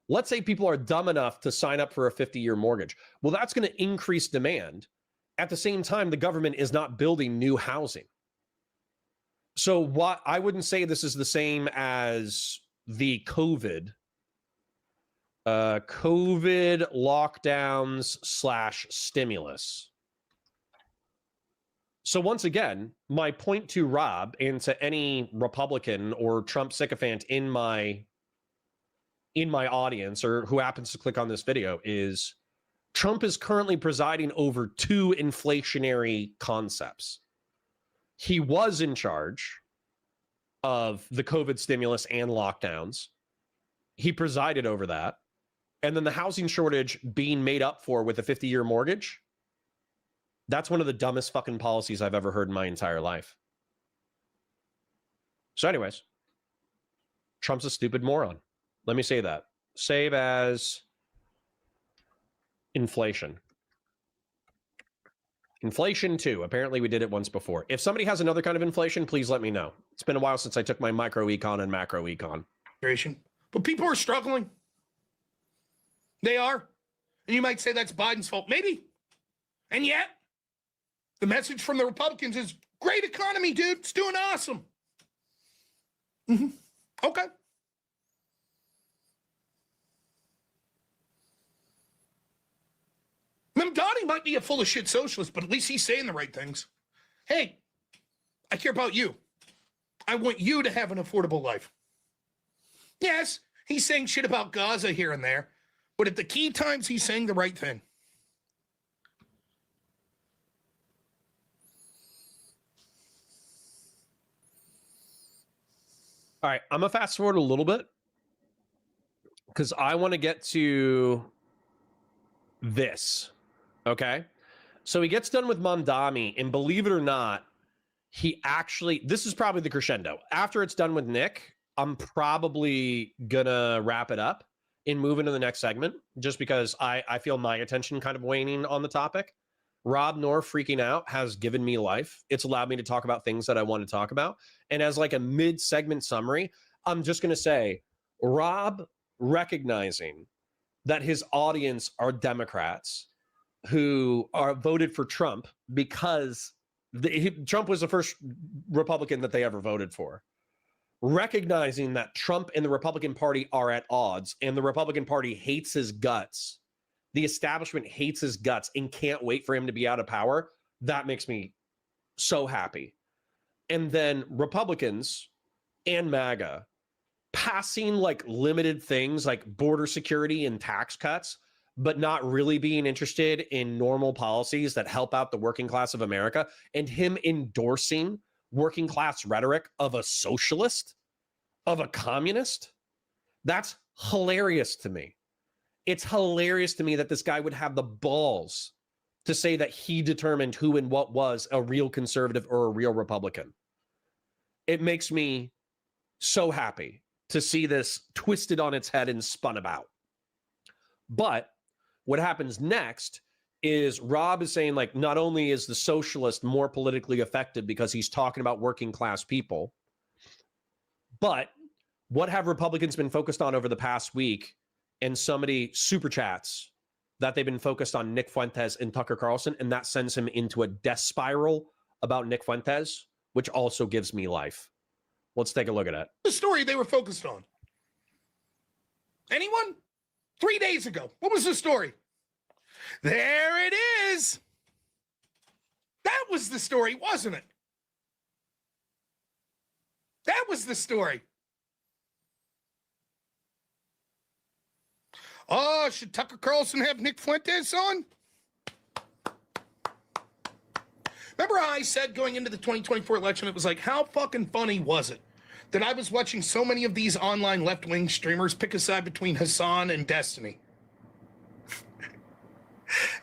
Let's say people are dumb enough to sign up for a 50-year mortgage. Well, that's going to increase demand. At the same time, the government is not building new housing. So what I wouldn't say this is the same as the COVID lockdowns / stimulus. So once again, my point to Rob and to any Republican or Trump sycophant in my audience or who happens to click on this video is Trump is currently presiding over two inflationary concepts. He was in charge of the COVID stimulus and lockdowns. He presided over that. And then the housing shortage being made up for with a 50-year mortgage. That's one of the dumbest fucking policies I've ever heard in my entire life. So anyways, Trump's a stupid moron. Let me say that. Save as inflation. Inflation 2. Apparently we did it once before. If somebody has another kind of inflation, please let me know. It's been a while since I took my microecon and macroecon. But people are struggling. They are. And you might say that's Biden's fault. Maybe. And yet, the message from the Republicans is great economy, dude. It's doing awesome. Okay. Mamdani might be a full of shit socialist, but at least he's saying the right things. Hey, I care about you. I want you to have an affordable life. Yes, he's saying shit about Gaza here and there, but at the key times, he's saying the right thing. All right, I'm going to fast forward a little bit because I want to get to this, okay? So he gets done with Mamdani, and believe it or not, he actually, this is probably the crescendo. After it's done with Nick, I'm probably going to wrap it up and move into the next segment just because I feel my attention kind of waning on the topic. Rob Noerr freaking out has given me life. It's allowed me to talk about things that I want to talk about. And as like a mid-segment summary, I'm just going to say, Rob recognizing that his audience are Democrats who are voted for Trump because Trump was the first Republican that they ever voted for. Recognizing that Trump and the Republican Party are at odds and the Republican Party hates his guts. The establishment hates his guts and can't wait for him to be out of power. That makes me so happy. And then Republicans and MAGA passing like limited things like border security and tax cuts, but not really being interested in normal policies that help out the working class of America, and him endorsing working class rhetoric of a socialist, of a communist. That's hilarious to me. It's hilarious to me that this guy would have the balls to say that he determined who and what was a real conservative or a real Republican. It makes me so happy to see this twisted on its head and spun about. But what happens next is Rob is saying, like, not only is the socialist more politically effective because he's talking about working class people, but what have Republicans been focused on over the past week in so many super chats that they've been focused on Nick Fuentes and Tucker Carlson, and that sends him into a death spiral about Nick Fuentes, which also gives me life. Let's take a look at it. The story they were focused on. Anyone? 3 days ago. What was the story? There it is. That was the story, wasn't it? That was the story. Oh, should Tucker Carlson have Nick Fuentes on? Remember how I said going into the 2024 election, it was like, how fucking funny was it that I was watching so many of these online left-wing streamers pick a side between Hassan and Destiny?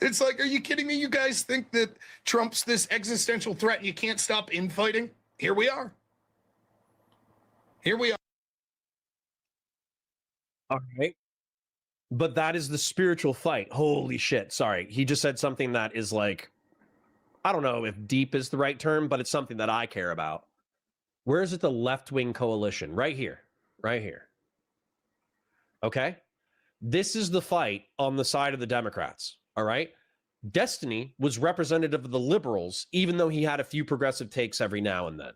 It's like, are you kidding me? You guys think that Trump's this existential threat and you can't stop infighting? Here we are. Here we are. All right. But that is the spiritual fight. Holy shit. Sorry. He just said something that is like, I don't know if deep is the right term, but it's something that I care about. Where is it the left-wing coalition? Right here. Right here. Okay? This is the fight on the side of the Democrats. All right? Destiny was representative of the liberals, even though he had a few progressive takes every now and then.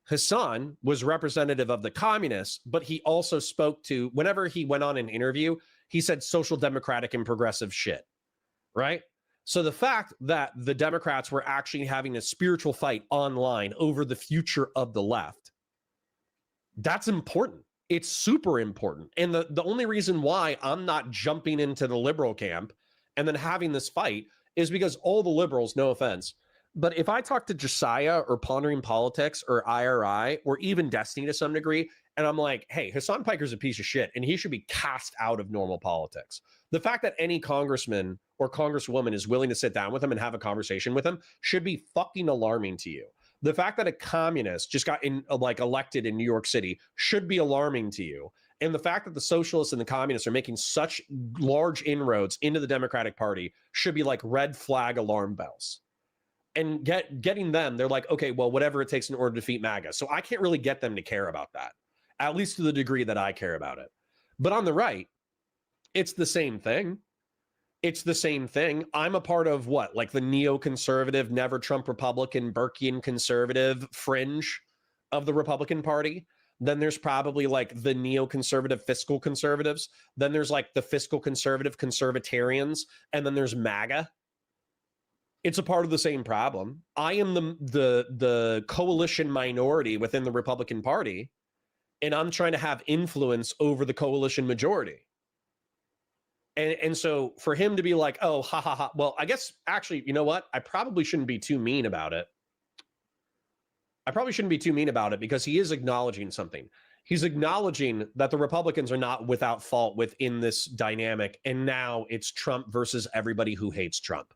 Hassan was representative of the communists, but he also spoke to, whenever he went on an interview, he said social democratic and progressive shit, right? So the fact that the Democrats were actually having a spiritual fight online over the future of the left, that's important. It's super important. And the only reason why I'm not jumping into the liberal camp and then having this fight is because all the liberals, no offense, but if I talk to Josiah or Pondering Politics or IRI or even Destiny to some degree, and I'm like, hey, Hassan Piker's a piece of shit and he should be cast out of normal politics. The fact that any congressman or congresswoman is willing to sit down with him and have a conversation with him should be fucking alarming to you. The fact that a communist just got elected in New York City should be alarming to you. And the fact that the socialists and the communists are making such large inroads into the Democratic Party should be like red flag alarm bells. And getting them, they're like, okay, well, whatever it takes in order to defeat MAGA. So I can't really get them to care about that, at least to the degree that I care about it. But on the right, it's the same thing. It's the same thing. I'm a part of what? Like the neoconservative, never Trump Republican, Burkean conservative fringe of the Republican Party. Then there's probably like the neoconservative fiscal conservatives. Then there's like the fiscal conservative conservatarians. And then there's MAGA. It's a part of the same problem. I am the coalition minority within the Republican Party, and I'm trying to have influence over the coalition majority. And so for him to be like, oh, ha, ha, ha. Well, I guess actually, you know what? I probably shouldn't be too mean about it. I probably shouldn't be too mean about it because he is acknowledging something. He's acknowledging that the Republicans are not without fault within this dynamic. And now it's Trump versus everybody who hates Trump.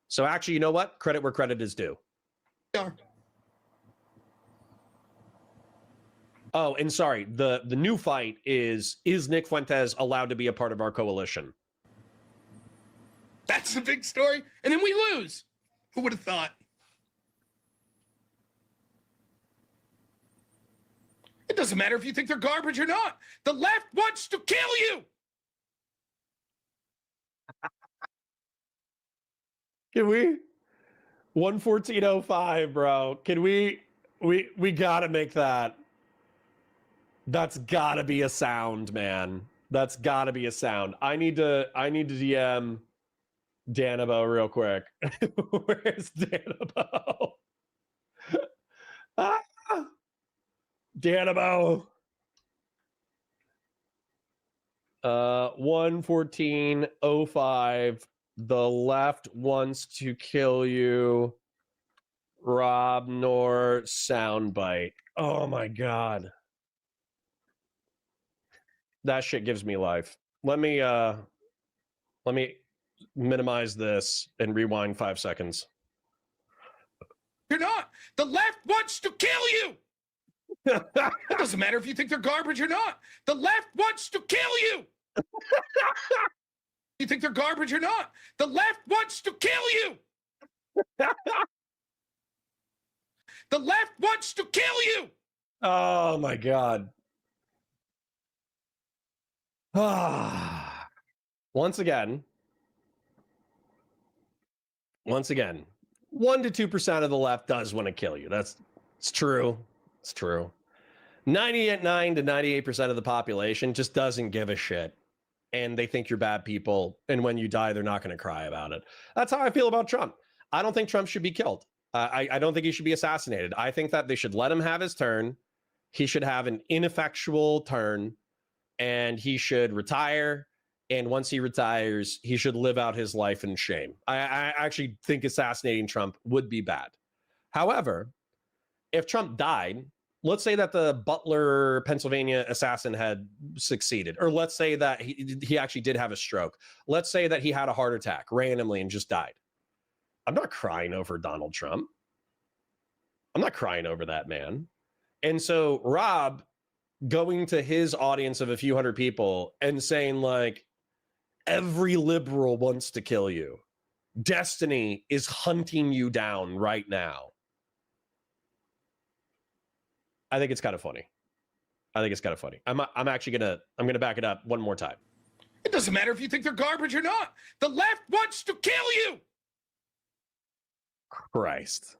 So actually, you know what? Credit where credit is due. Yeah. Oh, and sorry, the new fight is Nick Fuentes allowed to be a part of our coalition? That's the big story. And then we lose. Who would have thought? It doesn't matter if you think they're garbage or not. The left wants to kill you. Can we? 114.05, bro. Can we gotta make that. That's gotta be a sound, man. That's gotta be a sound. I need to DM Danabo real quick. Where's Danabo? Danabo. 114.05. The left wants to kill you. Rob Noerr soundbite. Oh my God. That shit gives me life. Let me minimize this and rewind 5 seconds. You're not. The left wants to kill you. It doesn't matter if you think they're garbage or not. The left wants to kill you. you think they're garbage or not. The left wants to kill you. The left wants to kill you. Oh my God. Once again, 1 to 2% of the left does want to kill you. It's true. It's true. 99 to 98% of the population just doesn't give a shit. And they think you're bad people. And when you die, they're not going to cry about it. That's how I feel about Trump. I don't think Trump should be killed. I don't think he should be assassinated. I think that they should let him have his turn. He should have an ineffectual turn. And he should retire. And once he retires, he should live out his life in shame. I actually think assassinating Trump would be bad. However, if Trump died, let's say that the Butler, Pennsylvania assassin had succeeded, or let's say that he actually did have a stroke. Let's say that he had a heart attack randomly and just died. I'm not crying over Donald Trump. I'm not crying over that man. And so Rob going to his audience of a few hundred people and saying like, every liberal wants to kill you. Destiny is hunting you down right now. I think it's kind of funny. I'm actually gonna back it up one more time. It doesn't matter if you think they're garbage or not. The left wants to kill you. Christ.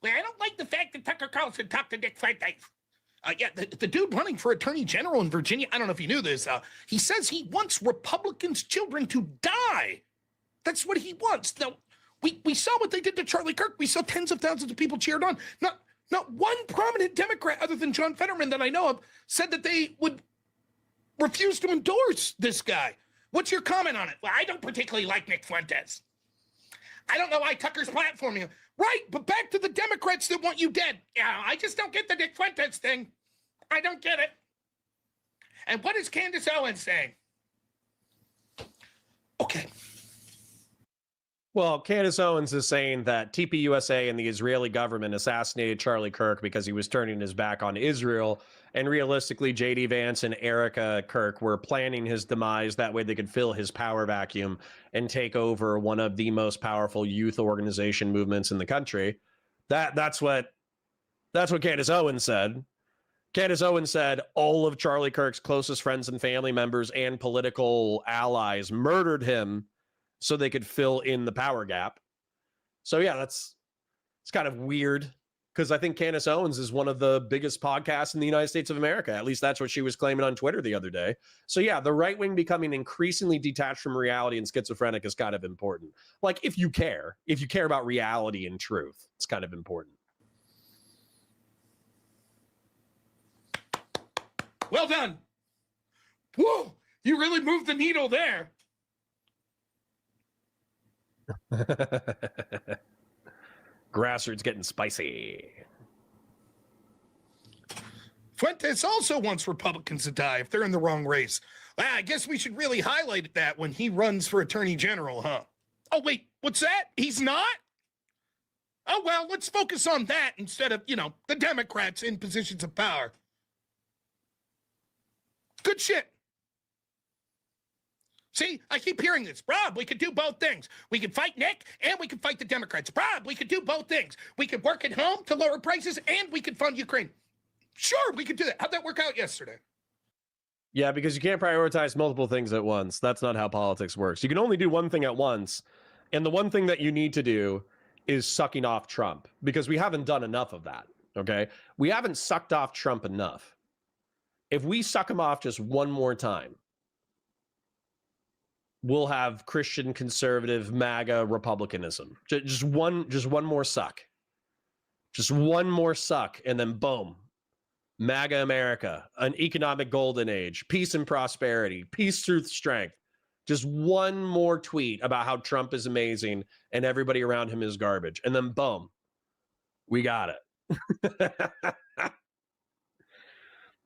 Well, I don't like the fact that Tucker Carlson talked to Nick Fuentes. Yeah, the dude running for attorney general in Virginia, I don't know if you knew this, he says he wants Republicans' children to die. That's what he wants. Now, we saw what they did to Charlie Kirk. We saw tens of thousands of people cheered on. Not one prominent Democrat other than John Fetterman that I know of said that they would refuse to endorse this guy. What's your comment on it? Well, I don't particularly like Nick Fuentes. I don't know why Tucker's platforming him. Right, but back to the Democrats that want you dead. Yeah, I just don't get the Nick Fuentes thing. I don't get it. And what is Candace Owens saying? Okay. Well, Candace Owens is saying that TPUSA and the Israeli government assassinated Charlie Kirk because he was turning his back on Israel. And realistically, J.D. Vance and Erica Kirk were planning his demise. That way they could fill his power vacuum and take over one of the most powerful youth organization movements in the country. That's what Candace Owens said. Candace Owens said all of Charlie Kirk's closest friends and family members and political allies murdered him so they could fill in the power gap. So yeah, it's kind of weird because I think Candace Owens is one of the biggest podcasts in the United States of America. At least that's what she was claiming on Twitter the other day. So yeah, the right wing becoming increasingly detached from reality and schizophrenic is kind of important. Like if you care about reality and truth, it's kind of important. Well done. Whoa, you really moved the needle there. Grassroots getting spicy. Fuentes also wants Republicans to die if they're in the wrong race. I guess we should really highlight that when he runs for attorney general, huh? Oh, wait, what's that? He's not? Oh, well, let's focus on that instead of, the Democrats in positions of power. Good shit. See, I keep hearing this. Rob, we could do both things. We could fight Nick and we could fight the Democrats. Rob, we could do both things. We could work at home to lower prices and we could fund Ukraine. Sure, we could do that. How'd that work out yesterday? Yeah, because you can't prioritize multiple things at once. That's not how politics works. You can only do one thing at once. And the one thing that you need to do is sucking off Trump, because we haven't done enough of that. Okay. We haven't sucked off Trump enough. If we suck him off just one more time, we'll have Christian conservative MAGA Republicanism. Just one more suck. Just one more suck. And then boom, MAGA America, an economic golden age, peace and prosperity, peace, truth, strength. Just one more tweet about how Trump is amazing and everybody around him is garbage. And then boom, we got it.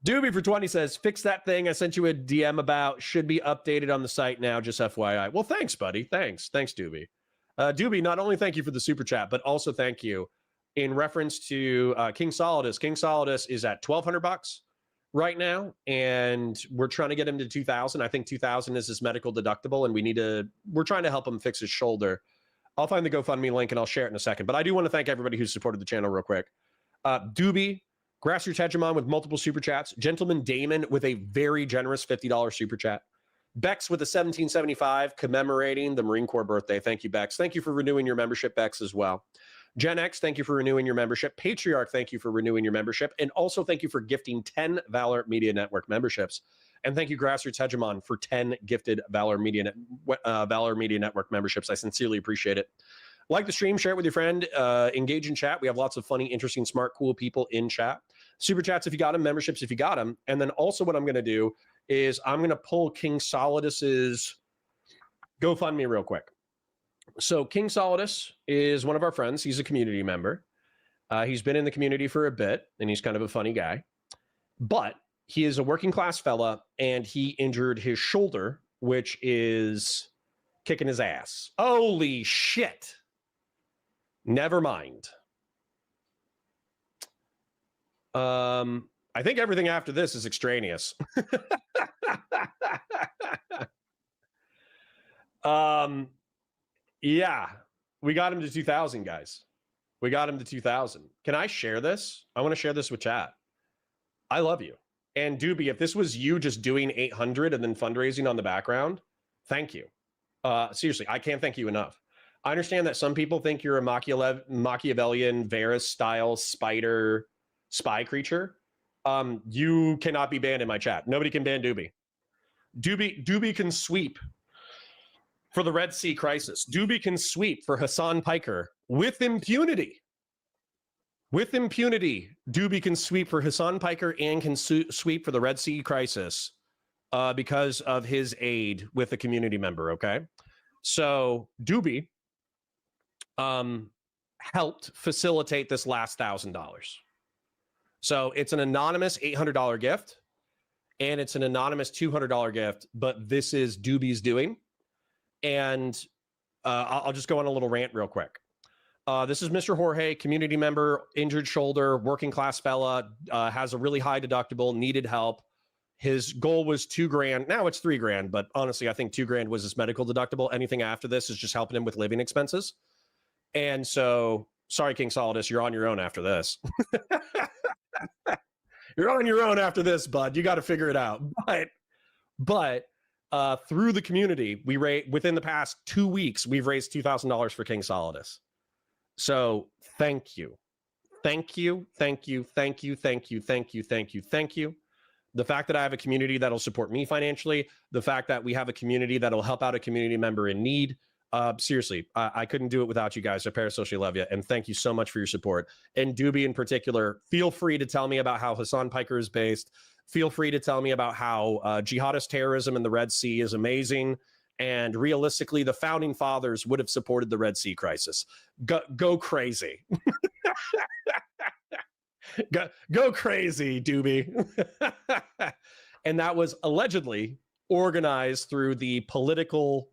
Doobie for 20 says, fix that thing I sent you a DM about. Should be updated on the site now, just FYI. Well, thanks, buddy. Thanks, Doobie. Doobie, not only thank you for the super chat, but also thank you in reference to King Solidus. King Solidus is at $1,200. right now, and we're trying to get him to 2,000. I think 2,000 is his medical deductible, and we're trying to help him fix his shoulder. I'll find the GoFundMe link and I'll share it in a second. But I do want to thank everybody who supported the channel real quick. Doobie, Grassroots Hegemon with multiple super chats, Gentleman Damon with a very generous $50 super chat, Bex with a 1775 commemorating the Marine Corps birthday. Thank you, Bex. Thank you for renewing your membership, Bex, as well. Gen X, thank you for renewing your membership. Patriarch, thank you for renewing your membership. And also thank you for gifting 10 Valor Media Network memberships. And thank you, Grassroots Hegemon, for 10 gifted Valor Media Network memberships. I sincerely appreciate it. Like the stream, share it with your friend, engage in chat. We have lots of funny, interesting, smart, cool people in chat. Super chats if you got them, memberships if you got them. And then also what I'm going to do is I'm going to pull King Solidus's GoFundMe real quick. So King Solidus is one of our friends. He's a community member. He's been in the community for a bit, and he's kind of a funny guy. But he is a working class fella, and he injured his shoulder, which is kicking his ass. Holy shit. Never mind. I think everything after this is extraneous. Yeah, we got him to 2,000, guys. We got him to 2,000. Can I share this? I want to share this with chat. I love you. And Doobie, if this was you just doing 800 and then fundraising on the background, thank you. Seriously, I can't thank you enough. I understand that some people think you're a Machiavellian, Varys-style spider spy creature. You cannot be banned in my chat. Nobody can ban Doobie. Doobie can sweep for the Red Sea crisis. Doobie can sweep for Hassan Piker with impunity. With impunity, Doobie can sweep for Hassan Piker and can sweep for the Red Sea crisis because of his aid with a community member, okay? So Doobie helped facilitate this last $1,000. So it's an anonymous $800 gift, and it's an anonymous $200 gift, but this is Doobie's doing. And I'll just go on a little rant real quick. This is Mr. Jorge, community member, injured shoulder, working class fella, has a really high deductible, needed help. His goal was $2,000. Now it's $3,000, but honestly, I think $2,000 was his medical deductible. Anything after this is just helping him with living expenses. And so, sorry, King Solidus, you're on your own after this. You're on your own after this, bud. You got to figure it out. But through the community, within the past 2 weeks, we've raised $2,000 for King Solidus. So thank you. Thank you. Thank you. Thank you. Thank you. Thank you. Thank you. Thank you. The fact that I have a community that'll support me financially, the fact that we have a community that'll help out a community member in need. Seriously, I couldn't do it without you guys. I parasocially love you. And thank you so much for your support. And Doobie in particular, feel free to tell me about how Hassan Piker is based. Feel free to tell me about how jihadist terrorism in the Red Sea is amazing. And realistically, the founding fathers would have supported the Red Sea crisis. Go crazy. go crazy, Doobie. And that was allegedly organized through the political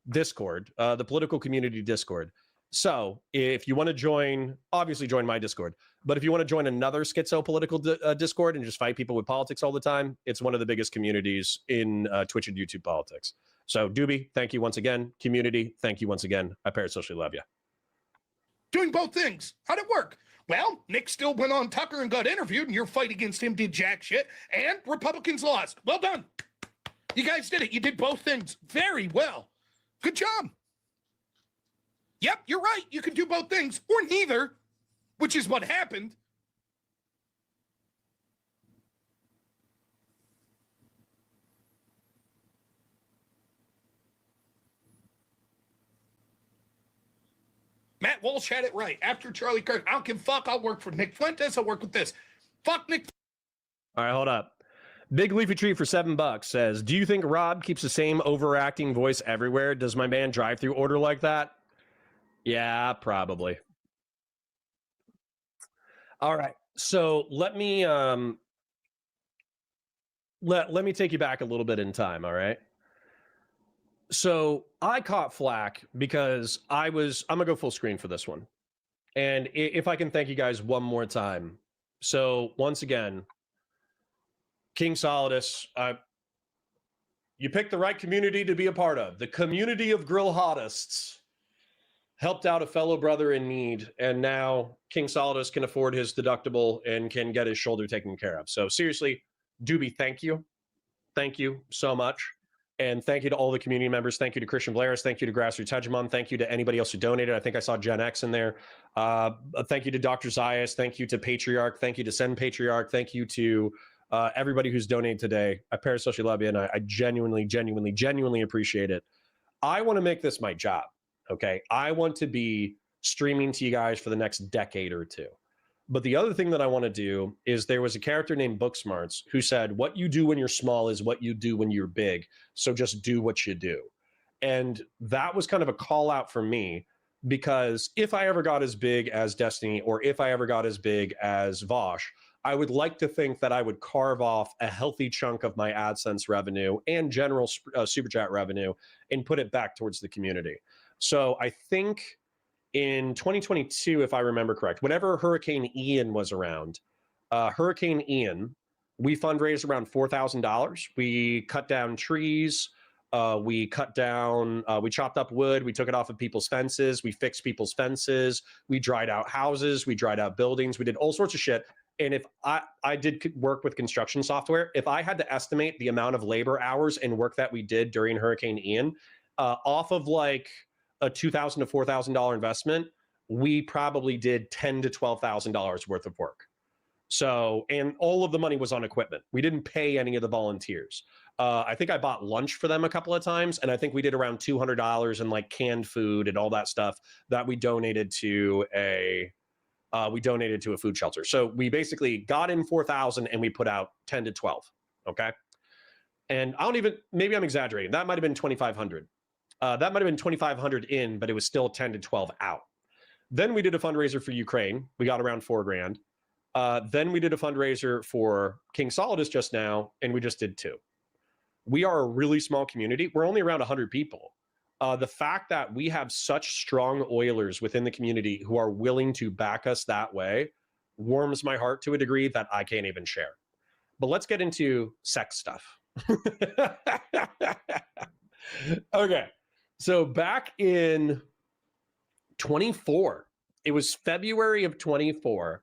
Discord, the political community Discord. So if you want to join, obviously join my Discord. But if you want to join another schizo political Discord and just fight people with politics all the time, it's one of the biggest communities in Twitch and YouTube politics. So Doobie, thank you once again. Community, thank you once again. I parasocially love you. Doing both things. How'd it work? Well, Nick still went on Tucker and got interviewed, and your fight against him did jack shit, and Republicans lost. Well done. You guys did it. You did both things very well. Good job. Yep, you're right. You can do both things, or neither, which is what happened. Matt Walsh had it right. After Charlie Kirk, I don't give a fuck. I'll work for Nick Fuentes. I'll work with this. Fuck Nick. All right, hold up. Big Leafy Tree for $7 says, do you think Rob keeps the same overacting voice everywhere? Does my man drive through order like that? Yeah, probably. All right. So let me let me take you back a little bit in time, all right? So I caught flack because I'm gonna go full screen for this one. And if I can thank you guys one more time. So once again, King Solidus, you picked the right community to be a part of. The community of grill hottists helped out a fellow brother in need, and now King Solidus can afford his deductible and can get his shoulder taken care of. So seriously, Doobie, thank you. Thank you so much. And thank you to all the community members. Thank you to Christian Blairs. Thank you to Grassroots Hegemon. Thank you to anybody else who donated. I think I saw Gen X in there. Thank you to Dr. Zayas. Thank you to Patriarch. Thank you to Send Patriarch. Thank you to everybody who's donated today. I parasocially love you, and I genuinely, genuinely, genuinely appreciate it. I want to make this my job, okay? I want to be streaming to you guys for the next decade or two. But the other thing that I want to do is there was a character named Booksmarts who said, what you do when you're small is what you do when you're big. So just do what you do. And that was kind of a call out for me, because if I ever got as big as Destiny, or if I ever got as big as Vosh, I would like to think that I would carve off a healthy chunk of my AdSense revenue and general Super Chat revenue and put it back towards the community. So I think in 2022, if I remember correct, whenever Hurricane Ian was around, Hurricane Ian, we fundraised around $4,000. We cut down trees. We chopped up wood. We took it off of people's fences. We fixed people's fences. We dried out houses. We dried out buildings. We did all sorts of shit. And if I did work with construction software, if I had to estimate the amount of labor hours and work that we did during Hurricane Ian, off of like a $2,000 to $4,000 investment, we probably did $10,000 to $12,000 worth of work. So, and all of the money was on equipment. We didn't pay any of the volunteers. I think I bought lunch for them a couple of times, and I think we did around $200 in like canned food and all that stuff that we donated to a food shelter. So we basically got in 4,000 and we put out 10 to 12. Okay. And I don't even, maybe I'm exaggerating. That might've been 2,500. That might've been 2,500 in, but it was still 10 to 12 out. Then we did a fundraiser for Ukraine. We got around $4,000. Then we did a fundraiser for King Solidus just now, and we just did 2. We are a really small community. We're only around 100 people. The fact that we have such strong Oilers within the community who are willing to back us that way warms my heart to a degree that I can't even share. But let's get into sex stuff. Okay. So back in 24, it was February of 24,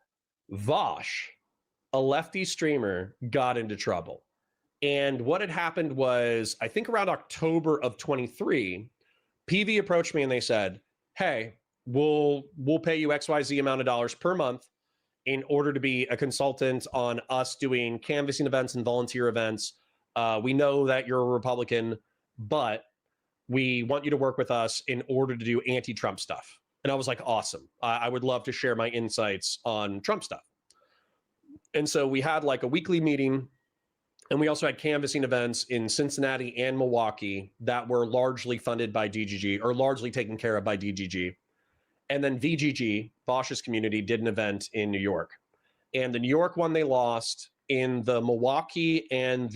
Vosh, a lefty streamer, got into trouble. And what had happened was, I think around October of 23, PV approached me and they said, hey, we'll pay you XYZ amount of dollars per month in order to be a consultant on us doing canvassing events and volunteer events. We know that you're a Republican, but we want you to work with us in order to do anti-Trump stuff. And I was like, awesome. I would love to share my insights on Trump stuff. And so we had like a weekly meeting, and we also had canvassing events in Cincinnati and Milwaukee that were largely funded by DGG, or largely taken care of by DGG. And then VGG, Bosch's community, did an event in New York. And the New York one they lost. In the Milwaukee and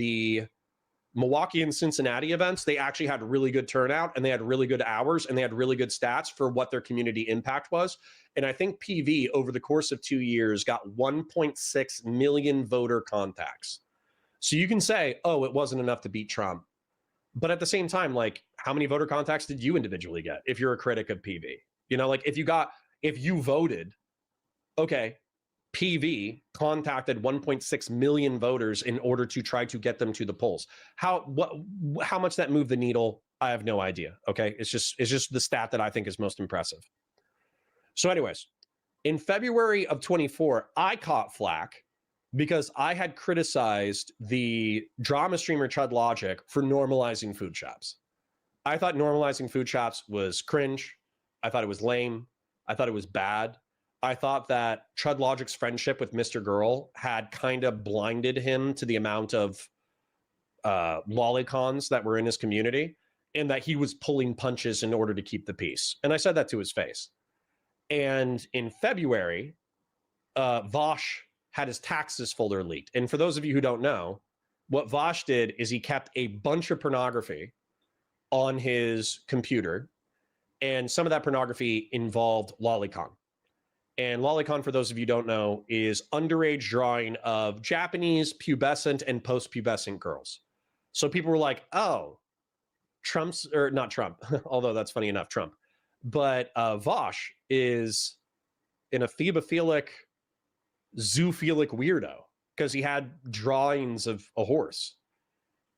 Cincinnati events, they actually had really good turnout, and they had really good hours, and they had really good stats for what their community impact was. And I think PV over the course of 2 years got 1.6 million voter contacts. So you can say, oh, it wasn't enough to beat Trump. But at the same time, like, how many voter contacts did you individually get if you're a critic of PV? You know, like if you voted, okay, PV contacted 1.6 million voters in order to try to get them to the polls. How much that moved the needle, I have no idea. Okay, it's just the stat that I think is most impressive. So anyways, in February of 24, I caught flack because I had criticized the drama streamer Chud Logic for normalizing food shops. I thought normalizing food shops was cringe. I thought it was lame. I thought it was bad. I thought that Chud Logic's friendship with Mr. Girl had kind of blinded him to the amount of lolicons that were in his community, and that he was pulling punches in order to keep the peace. And I said that to his face. And in February, Vosh had his taxes folder leaked. And for those of you who don't know, what Vosh did is he kept a bunch of pornography on his computer, and some of that pornography involved lolicon. And lolicon, for those of you who don't know, is underage drawing of Japanese pubescent and post-pubescent girls. So people were like, oh, Trump's, or not Trump, although that's funny enough, Trump. But Vosh is an ephebophilic, zoophilic weirdo because he had drawings of a horse.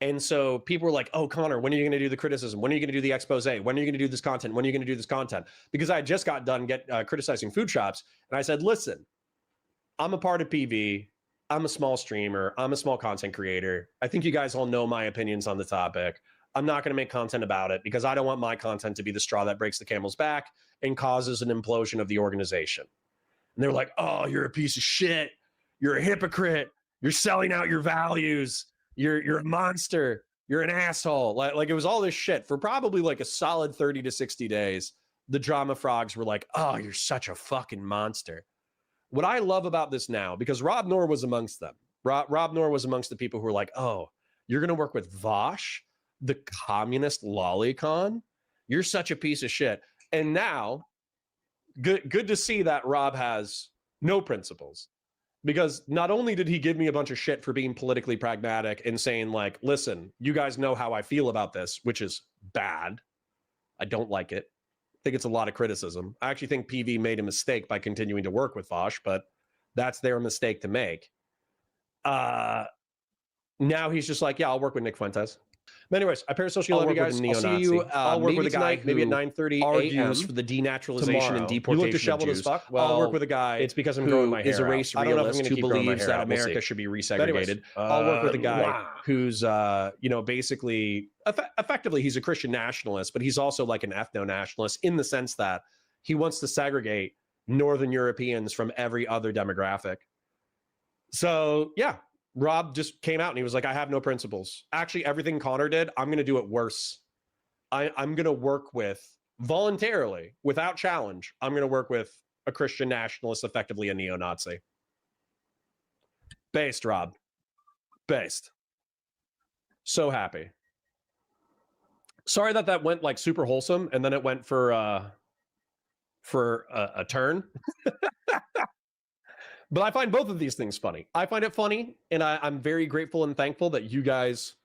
And so people were like, oh, Connor, when are you going to do the criticism? When are you going to do the expose? When are you going to do this content? When are you going to do this content? Because I just got done criticizing food shops. And I said, listen, I'm a part of PV. I'm a small streamer. I'm a small content creator. I think you guys all know my opinions on the topic. I'm not going to make content about it because I don't want my content to be the straw that breaks the camel's back and causes an implosion of the organization. And they're like, oh, you're a piece of shit. You're a hypocrite. You're selling out your values. You're a monster. You're an asshole. Like it was all this shit for probably like a solid 30 to 60 days. The drama frogs were like, oh, you're such a fucking monster. What I love about this now, because Rob Noerr was amongst them. Rob Noerr was amongst the people who were like, oh, you're going to work with Vosh, the communist lolicon? You're such a piece of shit. And now, good to see that Rob has no principles. Because not only did he give me a bunch of shit for being politically pragmatic and saying like, listen, you guys know how I feel about this, which is bad. I don't like it. I think it's a lot of criticism. I actually think PV made a mistake by continuing to work with Vosh, but that's their mistake to make. Now he's just like, yeah, I'll work with Nick Fuentes. But anyways, I parasocially love you guys. I'll see you. I'll work with a guy maybe at 9:30 argues for the denaturalization and deportation. You look disheveled as fuck. Well, I'll work with a guy. It's because I'm growing my hair. Is a race realist who believes that America should be resegregated. I'll work with a guy who's, basically, effectively, he's a Christian nationalist, but he's also like an ethno-nationalist in the sense that he wants to segregate Northern Europeans from every other demographic. So yeah. Rob just came out and he was like, I have no principles. Actually, everything Connor did, I'm going to do it worse. I'm going to work with, voluntarily, without challenge, I'm going to work with a Christian nationalist, effectively a neo-Nazi. Based, Rob. Based. So happy. Sorry that went like super wholesome and then it went for a turn. But I find both of these things funny. I find it funny, and I'm very grateful and thankful that you guys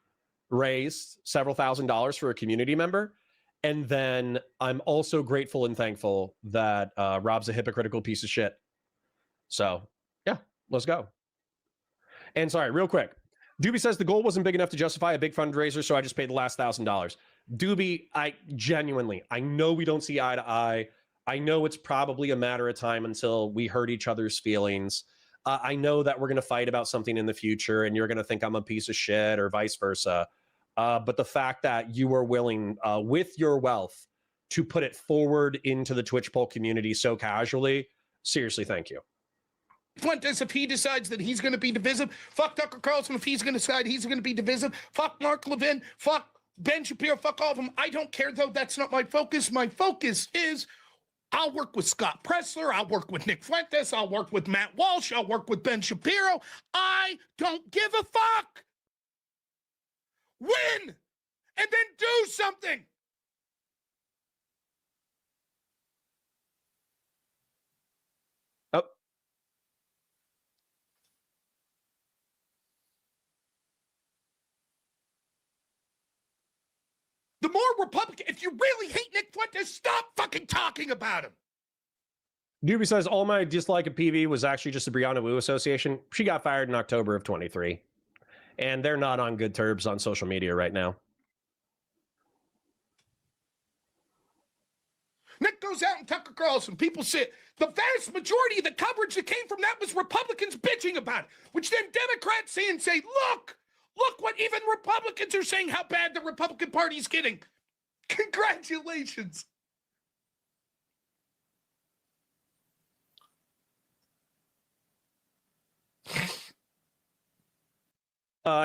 raised several $1,000s for a community member. And then I'm also grateful and thankful that Rob's a hypocritical piece of shit. So, yeah, let's go. And sorry, real quick. Doobie says the goal wasn't big enough to justify a big fundraiser, so I just paid the last $1,000. Doobie, I know we don't see eye to eye. I know it's probably a matter of time until we hurt each other's feelings. I know that we're going to fight about something in the future and you're going to think I'm a piece of shit or vice versa. But the fact that you are willing, with your wealth, to put it forward into the Twitch poll community so casually, seriously, thank you. Fuentes, if he decides that he's going to be divisive, fuck Tucker Carlson if he's going to decide he's going to be divisive, fuck Mark Levin, fuck Ben Shapiro, fuck all of them. I don't care, though. That's not my focus. My focus is I'll work with Scott Pressler. I'll work with Nick Fuentes. I'll work with Matt Walsh. I'll work with Ben Shapiro. I don't give a fuck. Win and then do something. Oh. The more Republican, if you really hate Nick Fuentes, stop fucking talking about him. Doobie says all my dislike of PV was actually just the Brianna Wu Association. She got fired in October of 23. And they're not on good terms on social media right now. Nick goes out and Tucker Carlson. People say the vast majority of the coverage that came from that was Republicans bitching about it, which then Democrats say, look what even Republicans are saying, how bad the Republican Party's getting. Congratulations.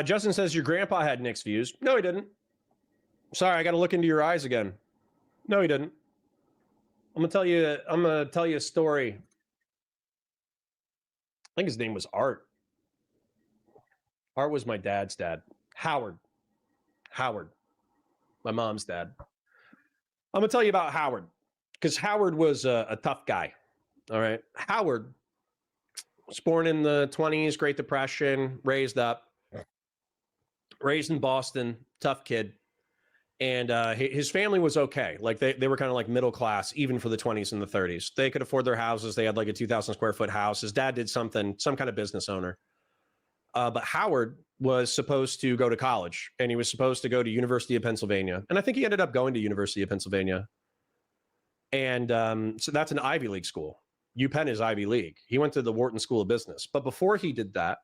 Justin says your grandpa had Nick's views. No, he didn't. Sorry, I got to look into your eyes again. No, he didn't. I'm gonna tell you a story. I think his name was Art. Art was my dad's dad. Howard. My mom's dad. I'm gonna tell you about Howard, because Howard was a tough guy. All right. Howard was born in the 20s, Great Depression, raised in Boston, tough kid. And his family was okay. Like they were kind of like middle class, even for the 20s and the 30s. They could afford their houses. They had like a 2,000 square foot house. His dad did some kind of business owner. But Howard was supposed to go to college, and he was supposed to go to University of Pennsylvania. And I think he ended up going to University of Pennsylvania. And so that's an Ivy League school. UPenn is Ivy League. He went to the Wharton School of Business. But before he did that,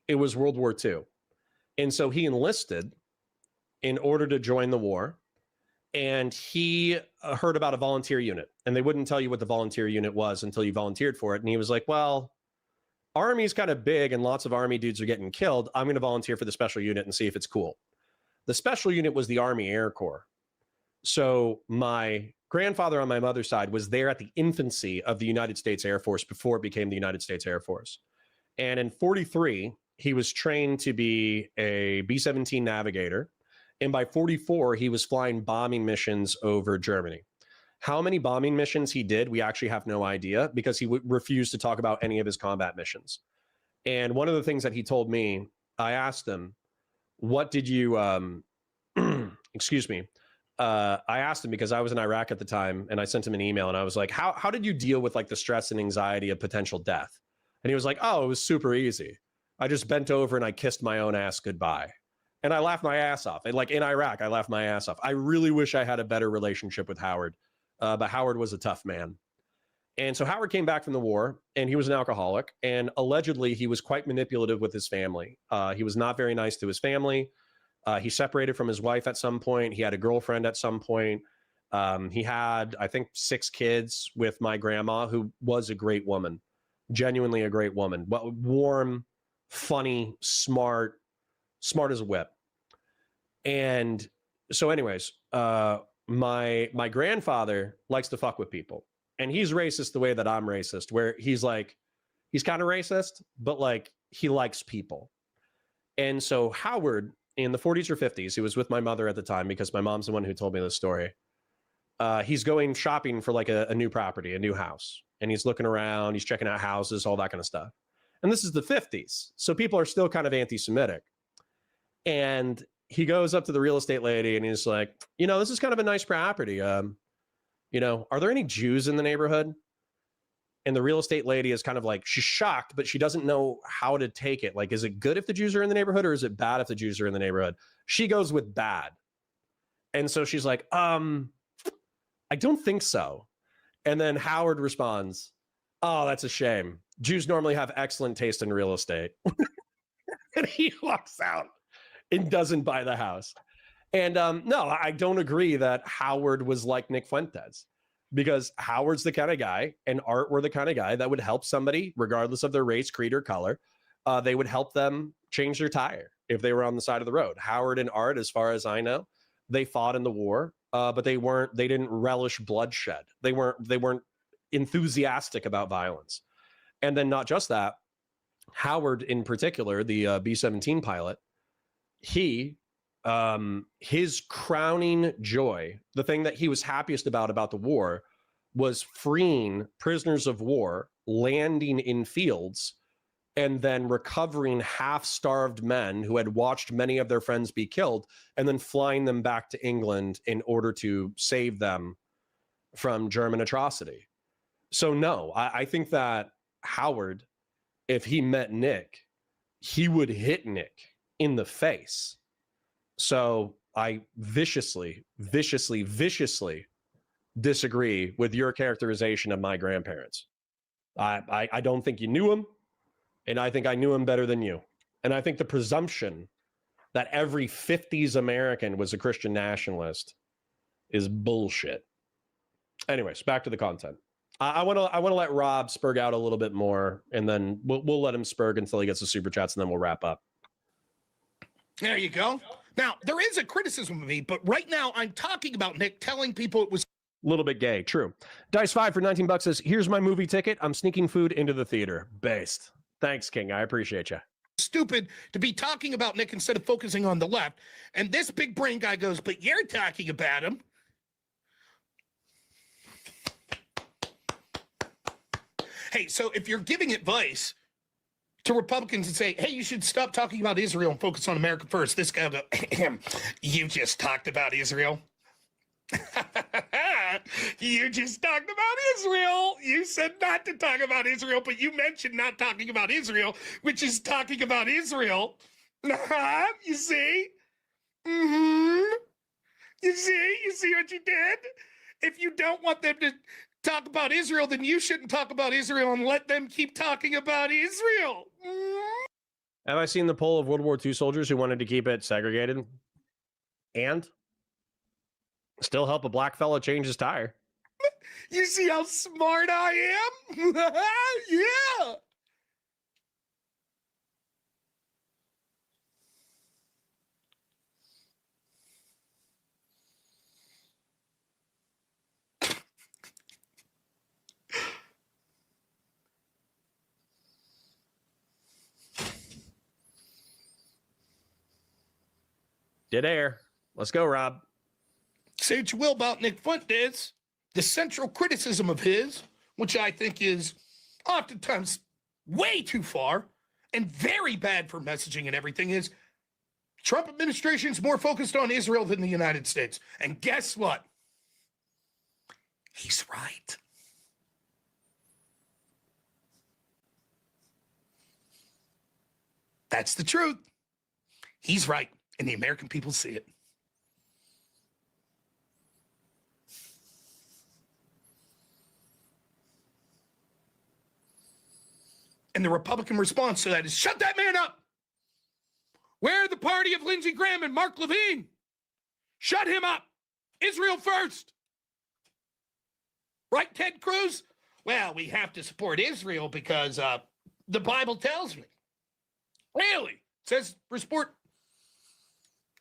it was World War II. And so he enlisted in order to join the war. And he heard about a volunteer unit, and they wouldn't tell you what the volunteer unit was until you volunteered for it. And he was like, well, Army's kind of big and lots of Army dudes are getting killed. I'm going to volunteer for the special unit and see if it's cool. The special unit was the Army Air Corps. So my grandfather on my mother's side was there at the infancy of the United States Air Force before it became the United States Air Force. And in 43, he was trained to be a B-17 navigator. And by 44, he was flying bombing missions over Germany. How many bombing missions he did, we actually have no idea, because he refused to talk about any of his combat missions. And one of the things that he told me, I asked him, what did you, excuse me. I asked him because I was in Iraq at the time, and I sent him an email, and I was like, how did you deal with like the stress and anxiety of potential death? And he was like, oh, it was super easy. I just bent over and I kissed my own ass goodbye. And I laughed my ass off. And like in Iraq, I laughed my ass off. I really wish I had a better relationship with Howard, but Howard was a tough man. And so Howard came back from the war, and he was an alcoholic, and allegedly he was quite manipulative with his family. He was not very nice to his family. He separated from his wife at some point. He had a girlfriend at some point. He had, I think, 6 kids with my grandma, who was a great woman, genuinely a great woman, warm, funny, smart as a whip. And so anyways, my grandfather likes to fuck with people, and he's racist the way that I'm racist, where he's kind of racist, but like he likes people. And so Howard, in the 40s or 50s, he was with my mother at the time, because my mom's the one who told me this story. He's going shopping for like a new property, a new house, and he's looking around, he's checking out houses, all that kind of stuff. And this is the 50s, so people are still kind of anti-Semitic. And he goes up to the real estate lady and he's like, this is kind of a nice property. Are there any Jews in the neighborhood? And the real estate lady is kind of like, she's shocked, but she doesn't know how to take it. Like, is it good if the Jews are in the neighborhood, or is it bad if the Jews are in the neighborhood? She goes with bad. And so she's like, I don't think so. And then Howard responds, oh, that's a shame. Jews normally have excellent taste in real estate. And he walks out and doesn't buy the house. And no, I don't agree that Howard was like Nick Fuentes, because Howard's the kind of guy, and Art were the kind of guy that would help somebody, regardless of their race, creed, or color. They would help them change their tire if they were on the side of the road. Howard and Art, as far as I know, they fought in the war, but they didn't relish bloodshed. They weren't enthusiastic about violence. And then not just that, Howard in particular, the B-17 pilot, his crowning joy, the thing that he was happiest about the war, was freeing prisoners of war, landing in fields, and then recovering half-starved men who had watched many of their friends be killed, and then flying them back to England in order to save them from German atrocity. So no, I think that Howard, if he met Nick, he would hit Nick in the face. So I viciously disagree with your characterization of my grandparents. I don't think you knew him, and I think I knew him better than you. And I think the presumption that every 50s American was a Christian nationalist is bullshit. Anyways, back to the content. I want to let Rob spurg out a little bit more, and then we'll let him spurg until he gets the super chats, and then we'll wrap up. There you go. Now, there is a criticism of me, but right now I'm talking about Nick telling people it was a little bit gay. True. Dice5 for 19 bucks says, here's my movie ticket. I'm sneaking food into the theater. Based. Thanks, King. I appreciate you. Stupid to be talking about Nick instead of focusing on the left. And this big brain guy goes, but you're talking about him. Hey, so if you're giving advice to Republicans and say, hey, you should stop talking about Israel and focus on America first, this guy will go, you just talked about Israel. You just talked about Israel. You said not to talk about Israel, but you mentioned not talking about Israel, which is talking about Israel. You see? Mm-hmm. You see what you did? If you don't want them to talk about Israel, then you shouldn't talk about Israel and let them keep talking about Israel. Have I seen the poll of World War II soldiers who wanted to keep it segregated? And still help a black fella change his tire. You see how smart I am? Yeah. Dead air. Let's go, Rob. Say what you will about Nick Fuentes. The central criticism of his, which I think is oftentimes way too far and very bad for messaging and everything, is Trump administration's more focused on Israel than the United States. And guess what? He's right. That's the truth. He's right, and the American people see it. And the Republican response to that is, shut that man up. We're the party of Lindsey Graham and Mark Levine. Shut him up. Israel first. Right, Ted Cruz? Well, we have to support Israel because the Bible tells me. Really? It says support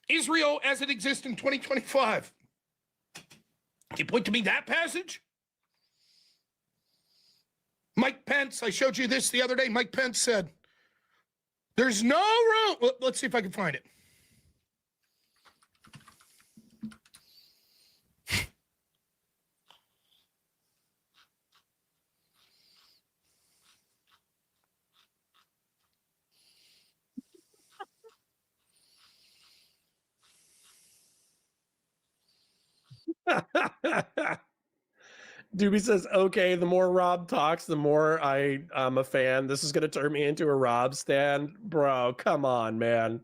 Israel as it exists in 2025. Can you point to me that passage? Mike Pence, I showed you this the other day. Mike Pence said, there's no room. Let's see if I can find it. Doobie says, okay, the more Rob talks, the more I'm a fan. This is going to turn me into a Rob stan. Bro, come on, man.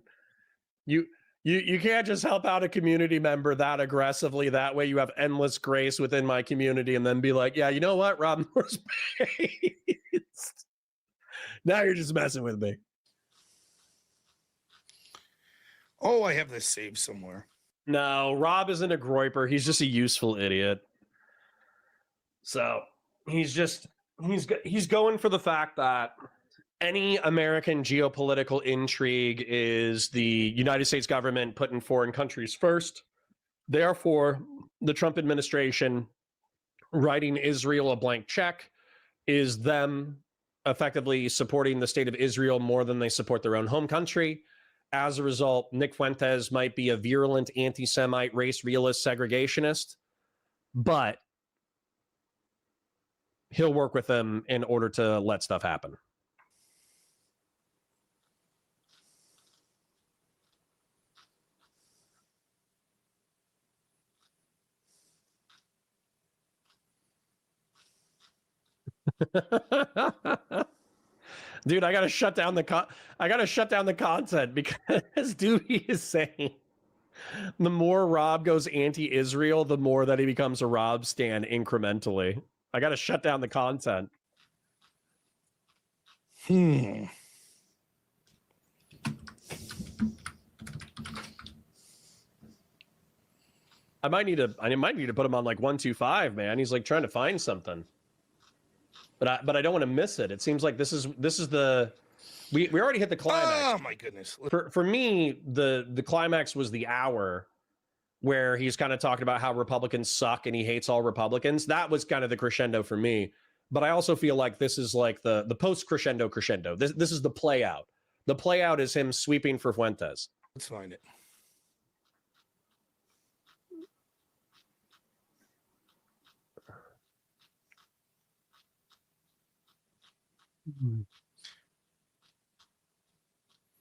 You can't just help out a community member that aggressively. That way you have endless grace within my community and then be like, yeah, you know what? Rob Noerr'S based. Now you're just messing with me. Oh, I have this saved somewhere. No, Rob isn't a groiper. He's just a useful idiot. So he's going for the fact that any American geopolitical intrigue is the United States government putting foreign countries first. Therefore, the Trump administration writing Israel a blank check is them effectively supporting the state of Israel more than they support their own home country. As a result, Nick Fuentes might be a virulent anti-Semite, race realist, segregationist, but he'll work with them in order to let stuff happen. Dude, I gotta shut down the content because Doobie is saying the more Rob goes anti-Israel, the more that he becomes a Rob stan incrementally. I gotta shut down the content. I might need to put him on like 125, man. He's like trying to find something. But I don't want to miss it. It seems like this is the we already hit the climax. Oh my goodness. For me, the climax was the hour where he's kind of talking about how Republicans suck and he hates all Republicans. That was kind of the crescendo for me. But I also feel like this is like the post crescendo. This is the play out. The play out is him sweeping for Fuentes. Let's find it.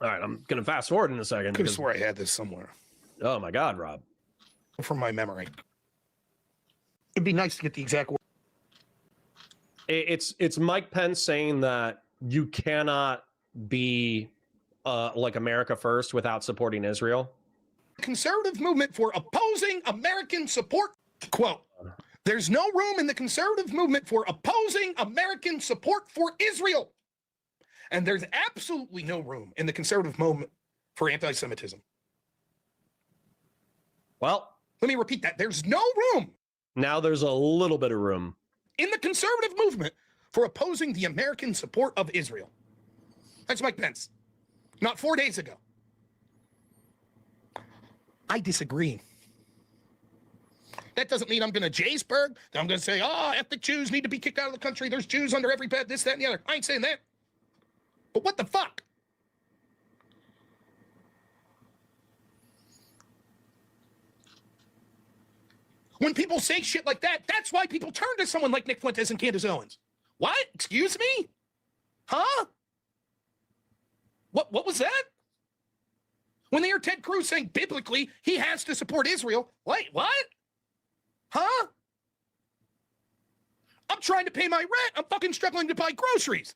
All right, I'm going to fast forward in a second. Could have swore I had this somewhere Oh my God, Rob. from my memory. It'd be nice to get the exact word. It's Mike Pence saying that you cannot be like America first without supporting Israel. Conservative movement for opposing American support. Quote, there's no room in the conservative movement for opposing American support for Israel. And there's absolutely no room in the conservative movement for anti-Semitism. Well, let me repeat that. There's no room. Now there's a little bit of room in the conservative movement for opposing the American support of Israel. That's Mike Pence. Not 4 days ago. I disagree. That doesn't mean I'm going to Jaysberg, that I'm going to say, ethnic Jews need to be kicked out of the country. There's Jews under every bed, this, that, and the other. I ain't saying that. But what the fuck? When people say shit like that, that's why people turn to someone like Nick Fuentes and Candace Owens. What? Excuse me? Huh? What was that? When they hear Ted Cruz saying biblically he has to support Israel, wait, what? Huh? I'm trying to pay my rent. I'm fucking struggling to buy groceries.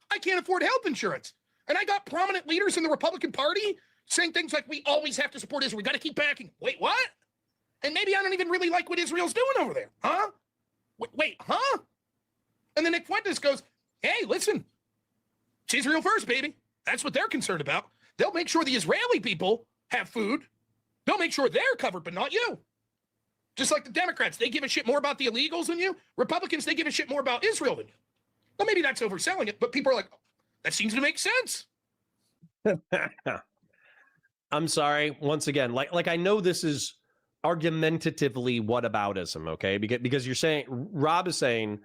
I can't afford health insurance. And I got prominent leaders in the Republican Party saying things like, we always have to support Israel. We got to keep backing. Wait, what? And maybe I don't even really like what Israel's doing over there. Huh? Wait, huh? And then Nick Fuentes goes, hey, listen, it's Israel first, baby. That's what they're concerned about. They'll make sure the Israeli people have food. They'll make sure they're covered, but not you. Just like the Democrats, they give a shit more about the illegals than you. Republicans, they give a shit more about Israel than you. Well, maybe that's overselling it, but people are like, oh, that seems to make sense. I'm sorry. Once again, like I know this is argumentatively whataboutism, okay? Because you're saying, Rob is saying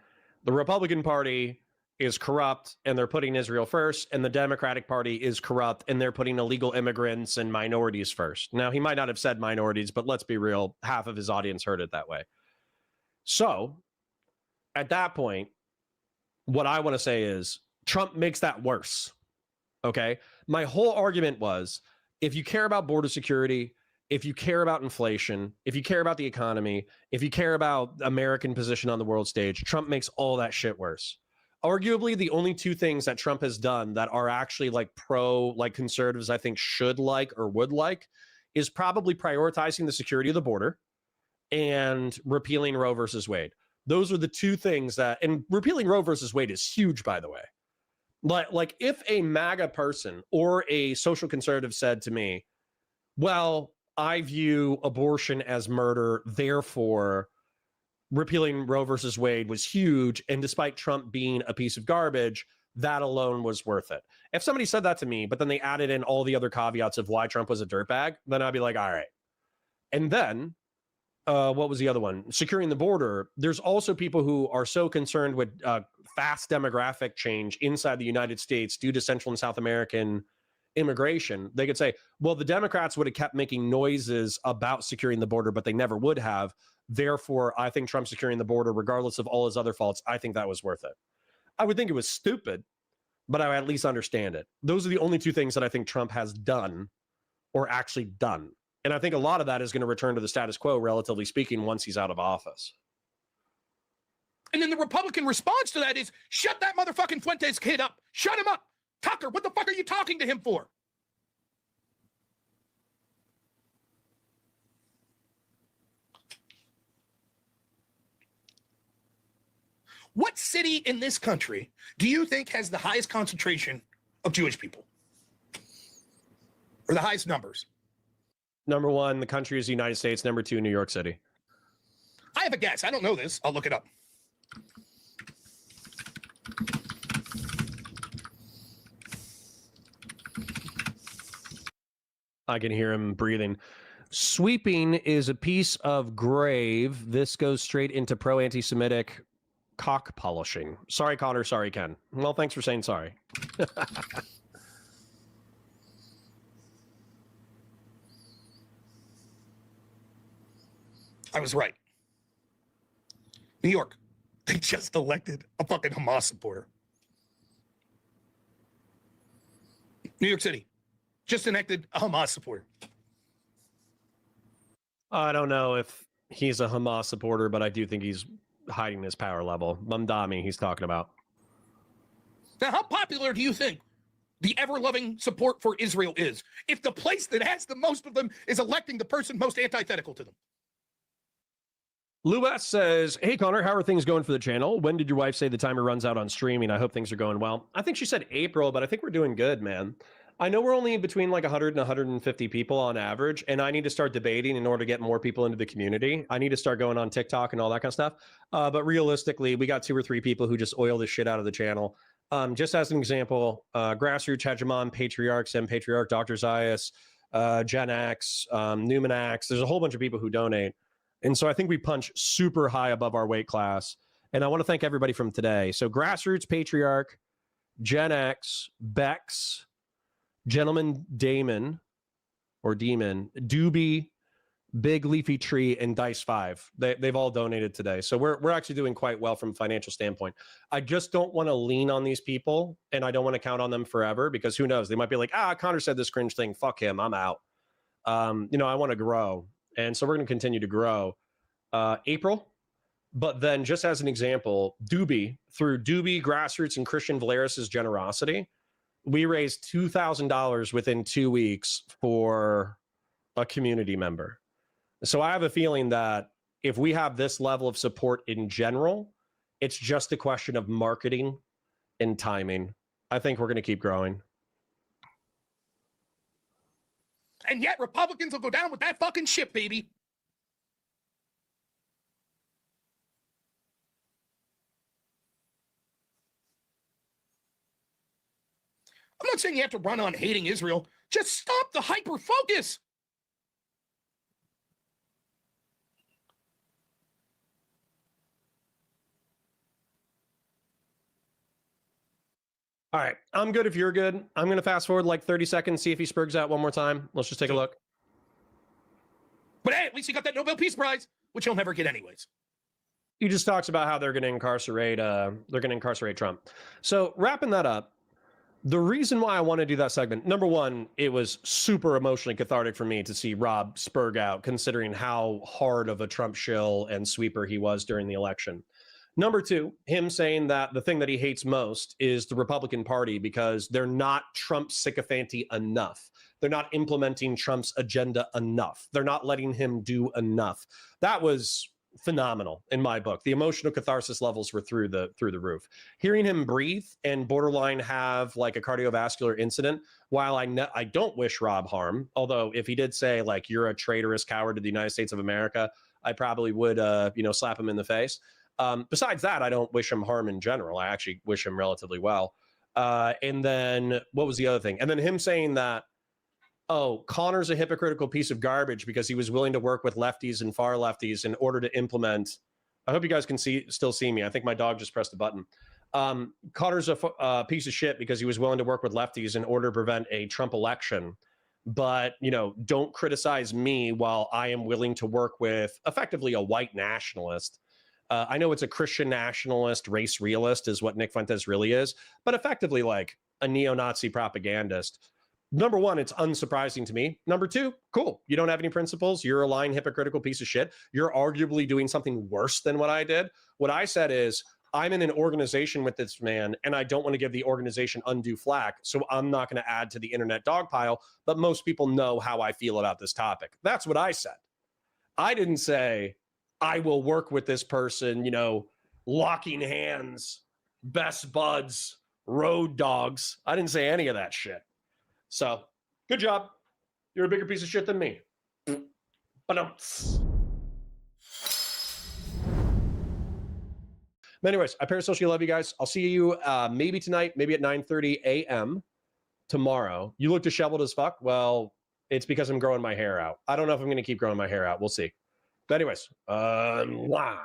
the Republican Party is corrupt and they're putting Israel first, and the Democratic Party is corrupt and they're putting illegal immigrants and minorities first. Now, he might not have said minorities, but let's be real, half of his audience heard it that way. So, at that point, what I want to say is Trump makes that worse, okay? My whole argument was, if you care about border security, if you care about inflation, if you care about the economy, if you care about American position on the world stage, Trump makes all that shit worse. Arguably, the only two things that Trump has done that are actually like conservatives I think should like or would like is probably prioritizing the security of the border and repealing Roe versus Wade. Those are the two things that, and repealing Roe versus Wade is huge, by the way. Like if a MAGA person or a social conservative said to me, well, I view abortion as murder, therefore repealing Roe versus Wade was huge, and despite Trump being a piece of garbage, that alone was worth it. If somebody said that to me, but then they added in all the other caveats of why Trump was a dirtbag, then I'd be like, all right. And then, what was the other one? Securing the border. There's also people who are so concerned with fast demographic change inside the United States due to Central and South American immigration. They could say, well, the Democrats would have kept making noises about securing the border, but they never would have. Therefore, I think Trump securing the border, regardless of all his other faults, I think that was worth it. I would think it was stupid, but I at least understand it. Those are the only two things that I think Trump has done or actually done. And I think a lot of that is going to return to the status quo, relatively speaking, once he's out of office. And then the Republican response to that is, shut that motherfucking Fuentes kid up. Shut him up. Tucker, what the fuck are you talking to him for? What city in this country do you think has the highest concentration of Jewish people? Or the highest numbers? Number one, the country is the United States. Number two, New York City. I have a guess. I don't know this. I'll look it up. I can hear him breathing. Sweeping is a piece of grave. This goes straight into pro-anti-Semitic cock polishing. Sorry, Connor. Sorry, Ken. Well, thanks for saying sorry. I was right. New York. They just elected a fucking Hamas supporter. New York City just enacted a Hamas supporter. I don't know if he's a Hamas supporter, but I do think he's hiding his power level. Mamdani, he's talking about. Now, how popular do you think the ever-loving support for Israel is if the place that has the most of them is electing the person most antithetical to them? Lou S. says, hey, Connor, how are things going for the channel? When did your wife say the timer runs out on streaming? I hope things are going well. I think she said April, but I think we're doing good, man. I know we're only between like 100 and 150 people on average, and I need to start debating in order to get more people into the community. I need to start going on TikTok and all that kind of stuff. But realistically, we got 2 or 3 people who just oil the shit out of the channel. Just as an example, Grassroots, Hegemon, Patriarchs, M Patriarch, Dr. Zayas, Gen X, Numinax. There's a whole bunch of people who donate. And so I think we punch super high above our weight class. And I want to thank everybody from today. So Grassroots, Patriarch, Gen X, Bex, Gentleman Damon, or Demon, Doobie, Big Leafy Tree, and Dice 5. They've all donated today. So we're actually doing quite well from a financial standpoint. I just don't want to lean on these people, and I don't want to count on them forever, because who knows? They might be like, Connor said this cringe thing. Fuck him. I'm out. I want to grow. And so we're going to continue to grow. April. But then just as an example, Doobie, through Doobie, Grassroots, and Christian Valeris's generosity, we raised $2,000 within 2 weeks for a community member. So I have a feeling that if we have this level of support in general, it's just a question of marketing and timing. I think we're going to keep growing. And yet Republicans will go down with that fucking ship, baby. I'm not saying you have to run on hating Israel. Just stop the hyper focus. All right, I'm good if you're good. I'm going to fast forward like 30 seconds, see if he spurgs out one more time. Let's just take a look. But hey, at least he got that Nobel Peace Prize, which he'll never get anyways. He just talks about how they're going to incarcerate Trump. So wrapping that up, the reason why I want to do that segment, number one, it was super emotionally cathartic for me to see Rob spurg out, considering how hard of a Trump shill and sweeper he was during the election. Number two, him saying that the thing that he hates most is the Republican Party because they're not Trump sycophancy enough. They're not implementing Trump's agenda enough. They're not letting him do enough. That was phenomenal in my book. The emotional catharsis levels were through the roof. Hearing him breathe and borderline have like a cardiovascular incident, while I don't wish Rob harm, although if he did say like you're a traitorous coward to the United States of America, I probably would slap him in the face. Besides that, I don't wish him harm in general. I actually wish him relatively well. And then what was the other thing? And then him saying that, Connor's a hypocritical piece of garbage because he was willing to work with lefties and far lefties in order to implement. I hope you guys can still see me. I think my dog just pressed a button. Connor's a piece of shit because he was willing to work with lefties in order to prevent a Trump election. But, don't criticize me while I am willing to work with effectively a white nationalist. I know it's a Christian nationalist, race realist is what Nick Fuentes really is, but effectively like a neo-Nazi propagandist. Number one, it's unsurprising to me. Number two, cool. You don't have any principles. You're a lying, hypocritical piece of shit. You're arguably doing something worse than what I did. What I said is, I'm in an organization with this man, and I don't want to give the organization undue flack, so I'm not going to add to the internet dogpile, but most people know how I feel about this topic. That's what I said. I didn't say, I will work with this person, locking hands, best buds, road dogs. I didn't say any of that shit. So, good job. You're a bigger piece of shit than me. But anyways, I parasocially love you guys. I'll see you maybe tonight, maybe at 9:30 a.m. tomorrow. You look disheveled as fuck. Well, it's because I'm growing my hair out. I don't know if I'm going to keep growing my hair out. We'll see. But anyways, mwah.